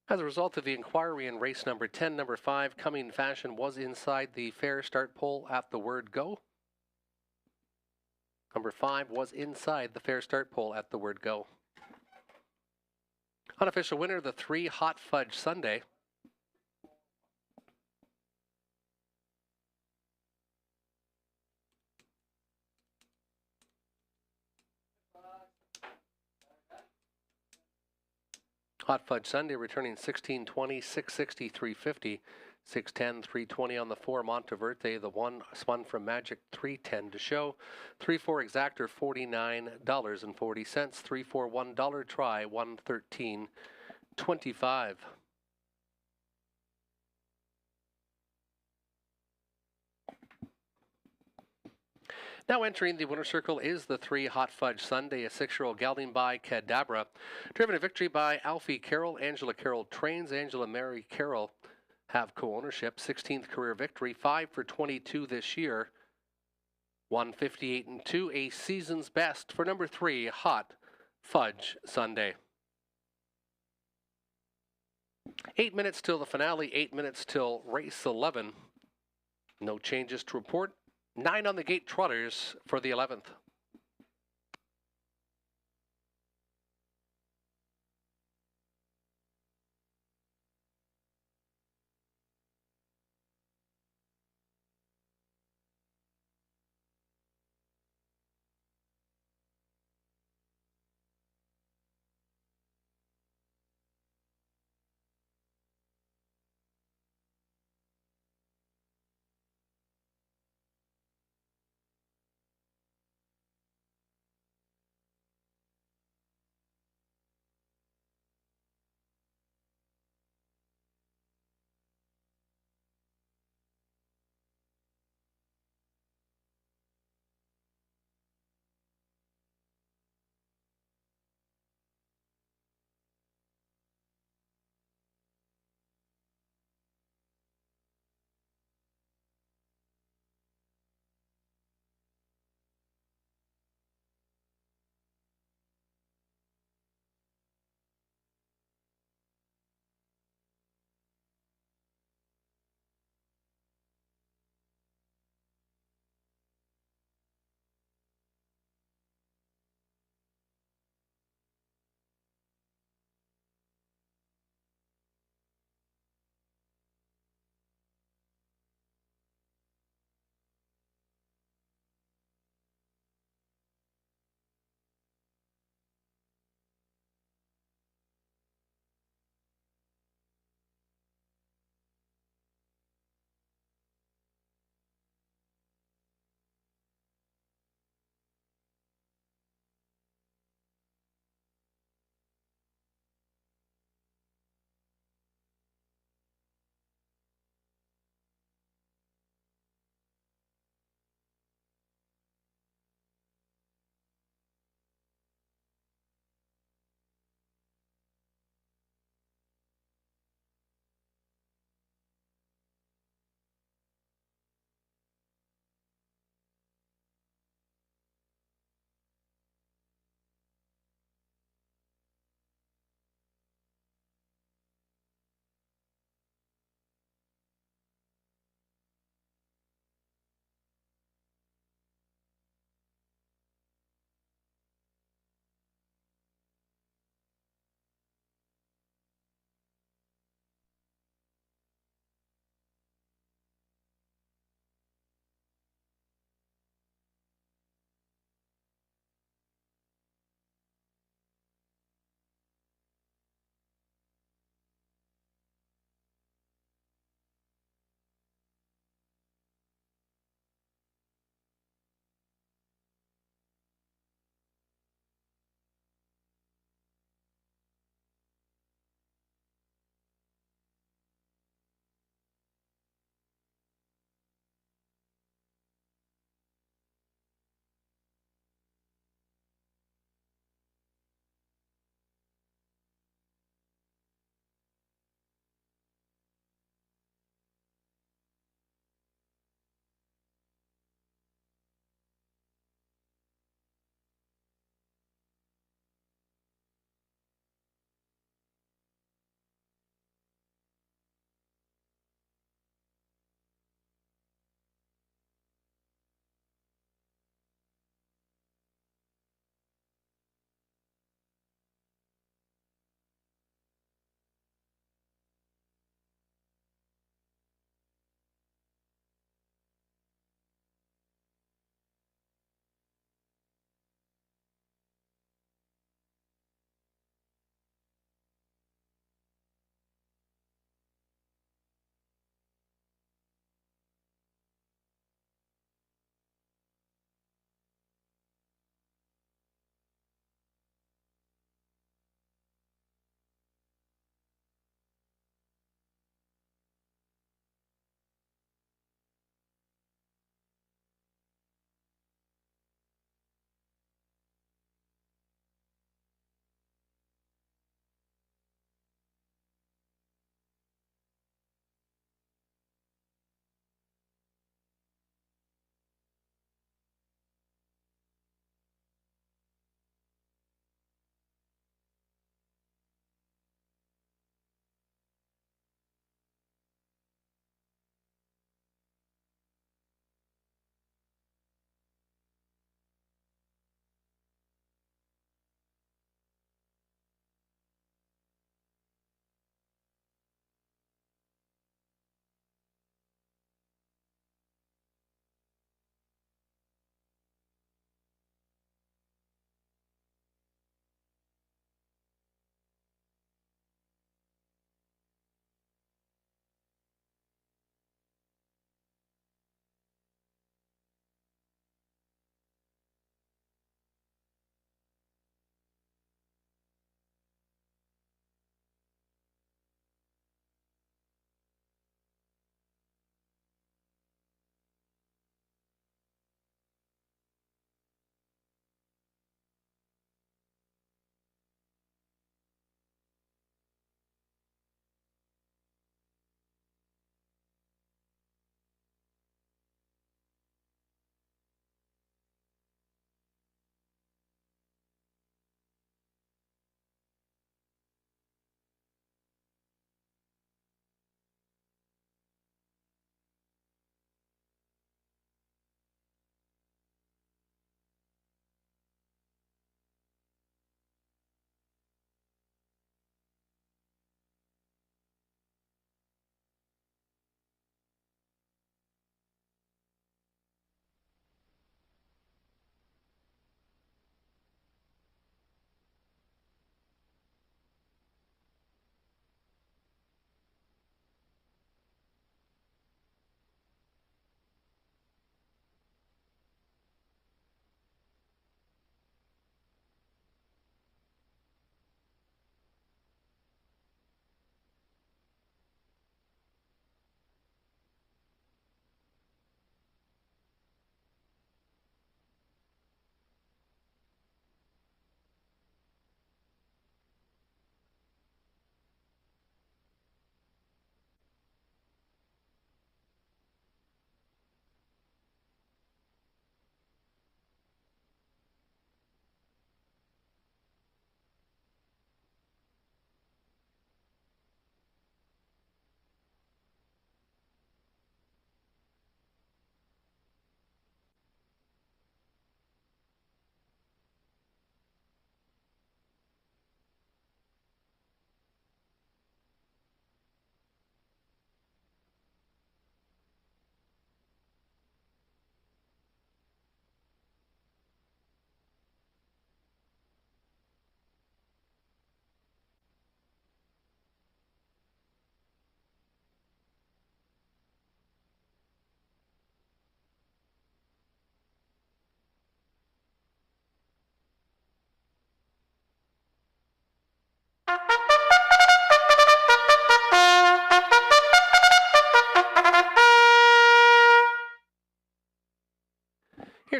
As a result of the inquiry in race number 10, number 5, Coming Fashion, was inside the fair start pole at the word go. Number 5 was inside the fair start pole at the word go. Unofficial winner, the 3, Hot Fudge Sunday. Hot Fudge Sunday returning 1620, 660, 350. 610, 320 on the 4, Monteverde. The 1 spun from Magic, 310 to show. 3-4 exactor, $49.40. 3-4 $1 try, 113.25. Now entering the winner's circle is the 3 Hot Fudge Sunday, a 6-year-old gelding by Cadabra. Driven to victory by Alfie Carroll. Angela Carroll trains. Angela Mary Carroll have co-ownership. 16th career victory, 5 for 22 this year. 158 and 2, a season's best for number 3, Hot Fudge Sunday. 8 minutes till the finale, 8 minutes till race 11. No changes to report. 9 on the gate trotters for the 11th.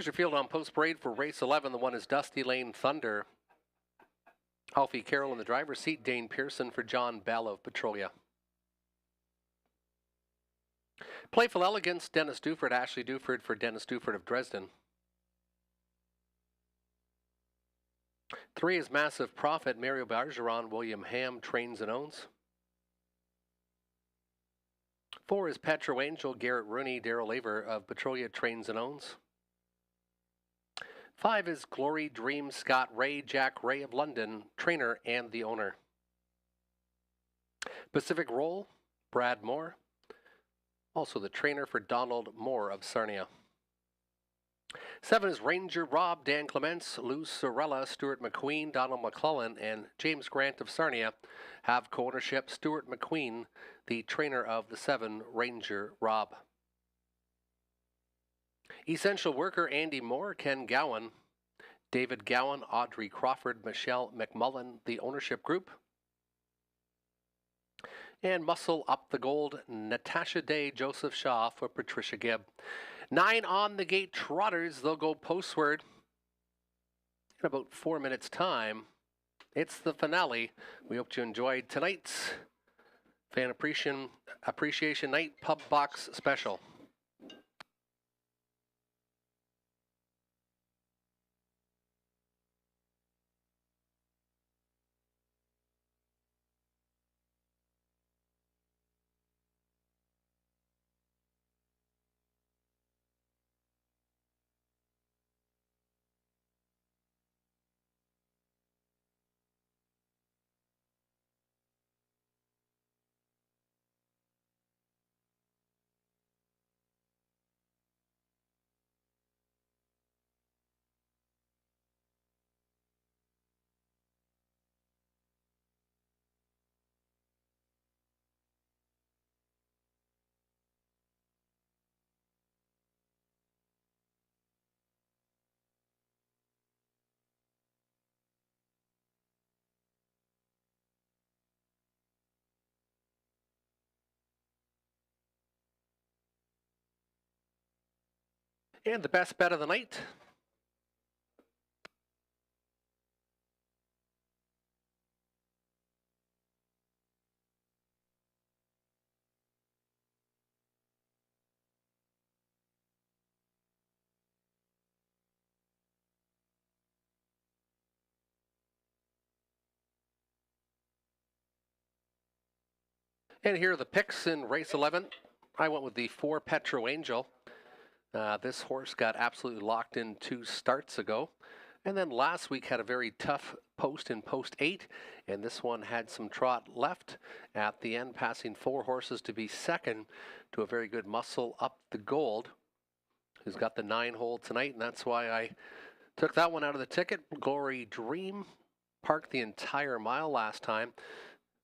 Here's your field on post parade for race 11. The one is Dusty Lane Thunder. Alfie Carroll in the driver's seat. Dane Pearson for John Bell of Petrolia. Playful Elegance, Dennis Duford. Ashley Duford for Dennis Duford of Dresden. 3 is Massive Profit. Mario Bergeron, William Ham trains and owns. 4 is Petro Angel. Garrett Rooney, Daryl Aver of Petrolia trains and owns. 5 is Glory Dream. Scott Ray, Jack Ray of London, trainer and the owner. Pacific Roll, Brad Moore. Also the trainer for Donald Moore of Sarnia. 7 is Ranger Rob, Dan Clements, Lou Sorella, Stuart McQueen, Donald McClellan, and James Grant of Sarnia have co-ownership. Stuart McQueen, the trainer of the 7, Ranger Rob. Essential Worker, Andy Moore, Ken Gowan, David Gowan, Audrey Crawford, Michelle McMullen, the ownership group. And Muscle Up the Gold, Natasha Day, Joseph Shaw for Patricia Gibb. 9 on the gate trotters. They'll go postward in about 4 minutes' time. It's the finale. We hope you enjoyed tonight's Fan Appreciation Night Pub Box Special. And the best bet of the night. And here are the picks in race 11. I went with the 4 Petro Angel. This horse got absolutely locked in 2 starts ago. And then last week had a very tough post in post 8. And this one had some trot left at the end, passing 4 horses to be second to a very good Muscle Up the Gold, who's got the 9 hole tonight. And that's why I took that one out of the ticket. Glory Dream parked the entire mile last time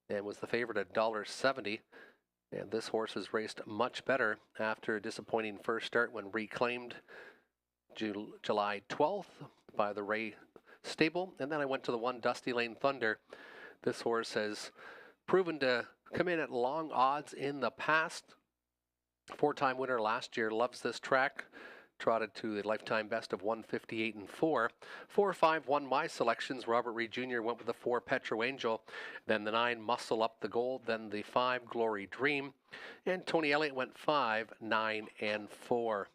and was the favorite at $1.70. And this horse has raced much better after a disappointing first start when reclaimed July 12th by the Ray stable. And then I went to the 1 Dusty Lane Thunder. This horse has proven to come in at long odds in the past. 4-time winner last year, loves this track. Trotted to the lifetime best of 158 and 4. 4, 5, 1 my selections. Robert Reed Jr. went with the 4 Petro Angel, then the 9 Muscle Up the Gold, then the 5 Glory Dream, and Tony Elliott went 5, 9, and 4.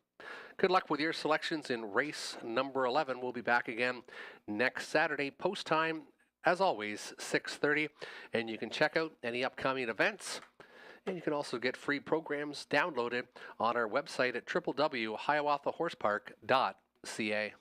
Good luck with your selections in race number 11. We'll be back again next Saturday, post time, as always, 6:30, and you can check out any upcoming events. And you can also get free programs downloaded on our website at www.hiawathahorsepark.ca.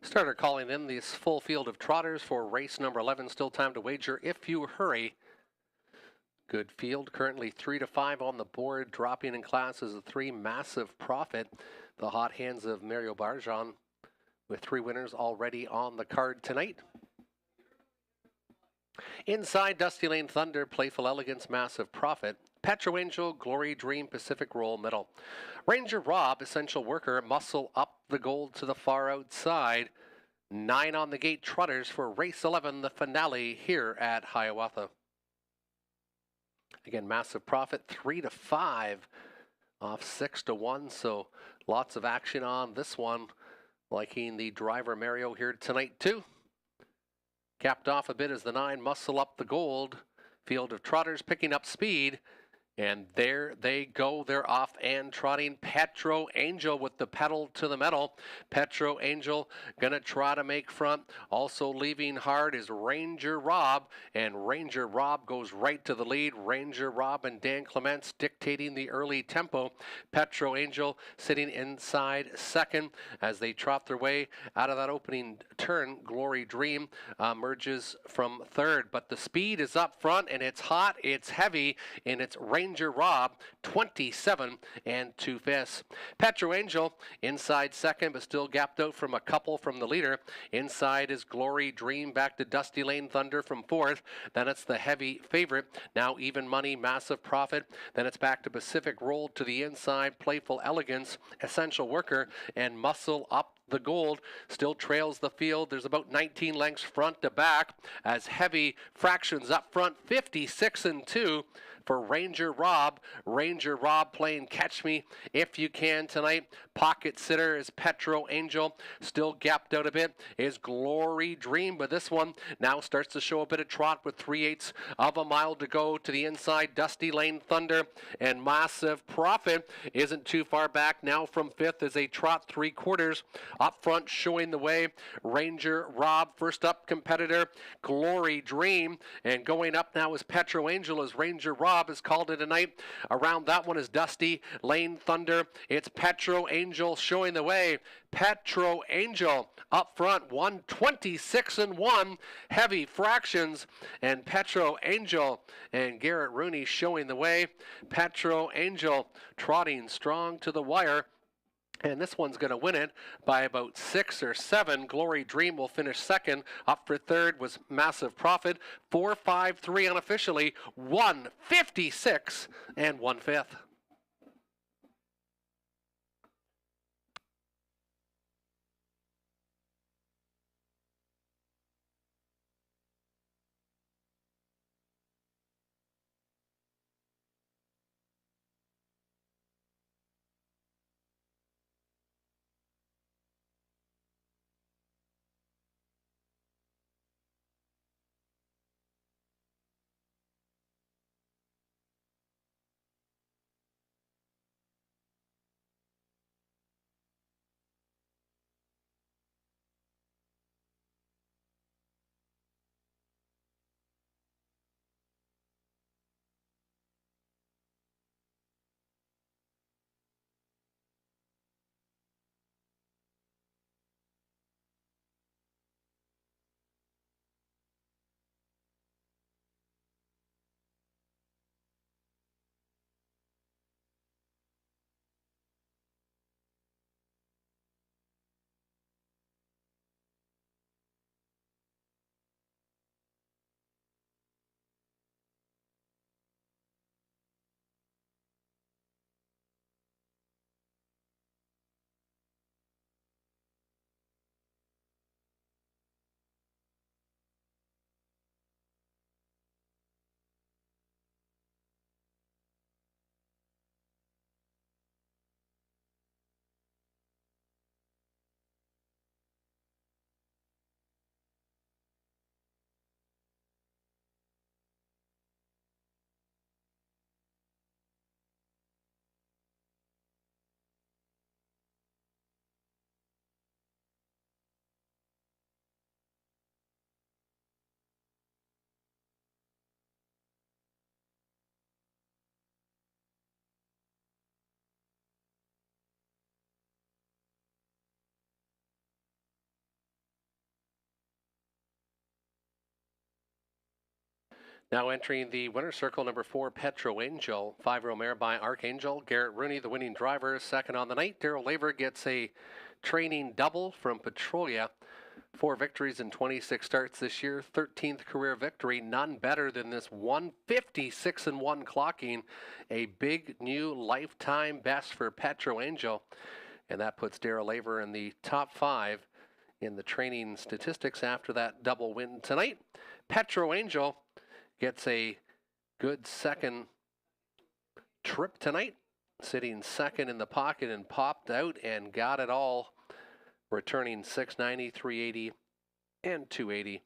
Starter calling in this full field of trotters for race number 11. Still time to wager if you hurry. Good field, currently 3 to 5 on the board. Dropping in class is a 3. Massive Profit. The hot hands of Mario Barjan with 3 winners already on the card tonight. Inside, Dusty Lane Thunder, Playful Elegance, Massive Profit. Petro Angel, Glory Dream, Pacific Roll, middle. Ranger Rob, Essential Worker, Muscle Up the Gold to the far outside. 9 on the gate, Trotters for race 11, the finale here at Hiawatha. Again, Massive Profit, 3 to 5 off 6 to 1, so lots of action on this one. Liking the driver Mario here tonight too. Capped off a bit as the 9, Muscle Up the Gold. Field of Trotters picking up speed. And there they go. They're off and trotting. Petro Angel with the pedal to the metal. Petro Angel gonna try to make front. Also leaving hard is Ranger Rob. And Ranger Rob goes right to the lead. Ranger Rob and Dan Clements dictating the early tempo. Petro Angel sitting inside second as they trot their way out of that opening turn. Glory Dream emerges from third. But the speed is up front and it's hot, it's heavy, and it's Ranger Rob, 27 and 2/5. Petro Angel inside second, but still gapped out from a couple from the leader. Inside is Glory Dream, back to Dusty Lane Thunder from fourth. Then it's the heavy favorite. Now Even Money, Massive Profit. Then it's back to Pacific Roll to the inside. Playful Elegance, Essential Worker, and Muscle Up the Gold still trails the field. There's about 19 lengths front to back as Heavy Fractions up front, 56 and 2 for Ranger Rob. Ranger Rob playing Catch Me If You Can tonight. Pocket sitter is Petro Angel. Still gapped out a bit is Glory Dream, but this one now starts to show a bit of trot with 3/8 of a mile to go to the inside. Dusty Lane Thunder and Massive Profit isn't too far back now from fifth as they trot 3/4 up front, showing the way. Ranger Rob, first up competitor. Glory Dream, and going up now is Petro Angel as Ranger Rob has called it a night. Around that one is Dusty Lane Thunder. It's Petro Angel showing the way. Petro Angel up front, 126 and 1. Heavy Fractions and Petro Angel and Garrett Rooney showing the way. Petro Angel trotting strong to the wire. And this one's going to win it by about 6 or 7. Glory Dream will finish second. Up for third was Massive Profit. 4-5-3 unofficially. 156 and 1/5. Now entering the winner's circle, number 4, Petro Angel. 5-year-old mare by Archangel. Garrett Rooney, the winning driver, second on the night. Daryl Laver gets a training double from Petrolia. 4 victories in 26 starts this year. 13th career victory. None better than this 156-1 clocking. A big new lifetime best for Petro Angel. And that puts Daryl Laver in the top 5 in the training statistics after that double win tonight. Petro Angel gets a good second trip tonight, sitting second in the pocket and popped out and got it all, returning 690, 380, and 280.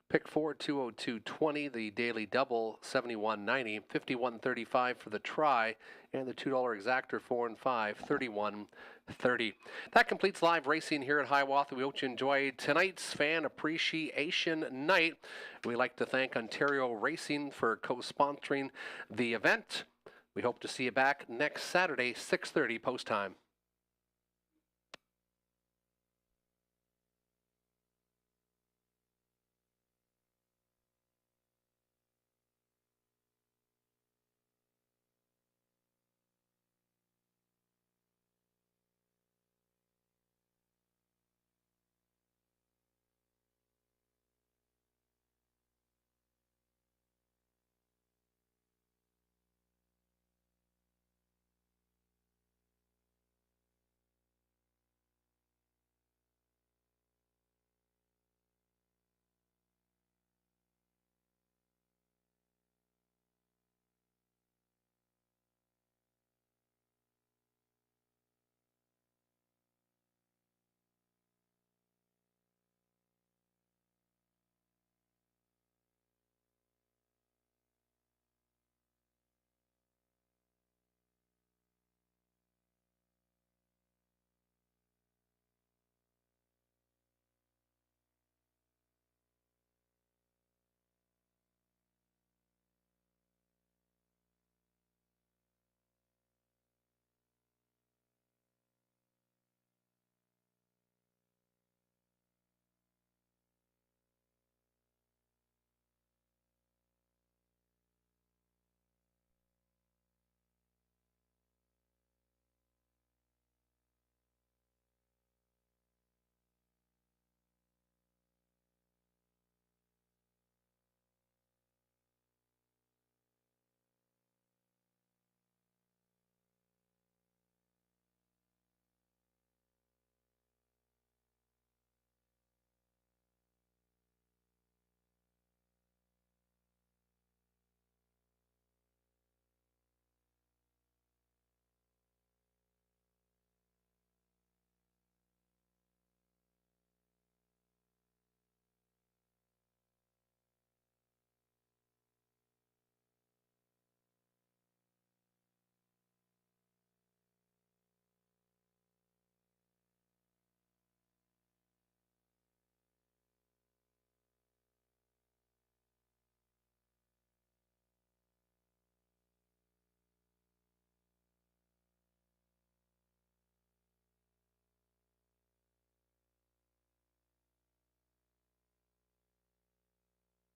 Pick 4, 202.20, the daily double, 71.90, 51.35 for the try, and the $2 exactor 4 and 5, 31.30. That completes live racing here at Hiawatha. We hope you enjoyed tonight's fan appreciation night. We'd like to thank Ontario Racing for co-sponsoring the event. We hope to see you back next Saturday, 6:30 post time.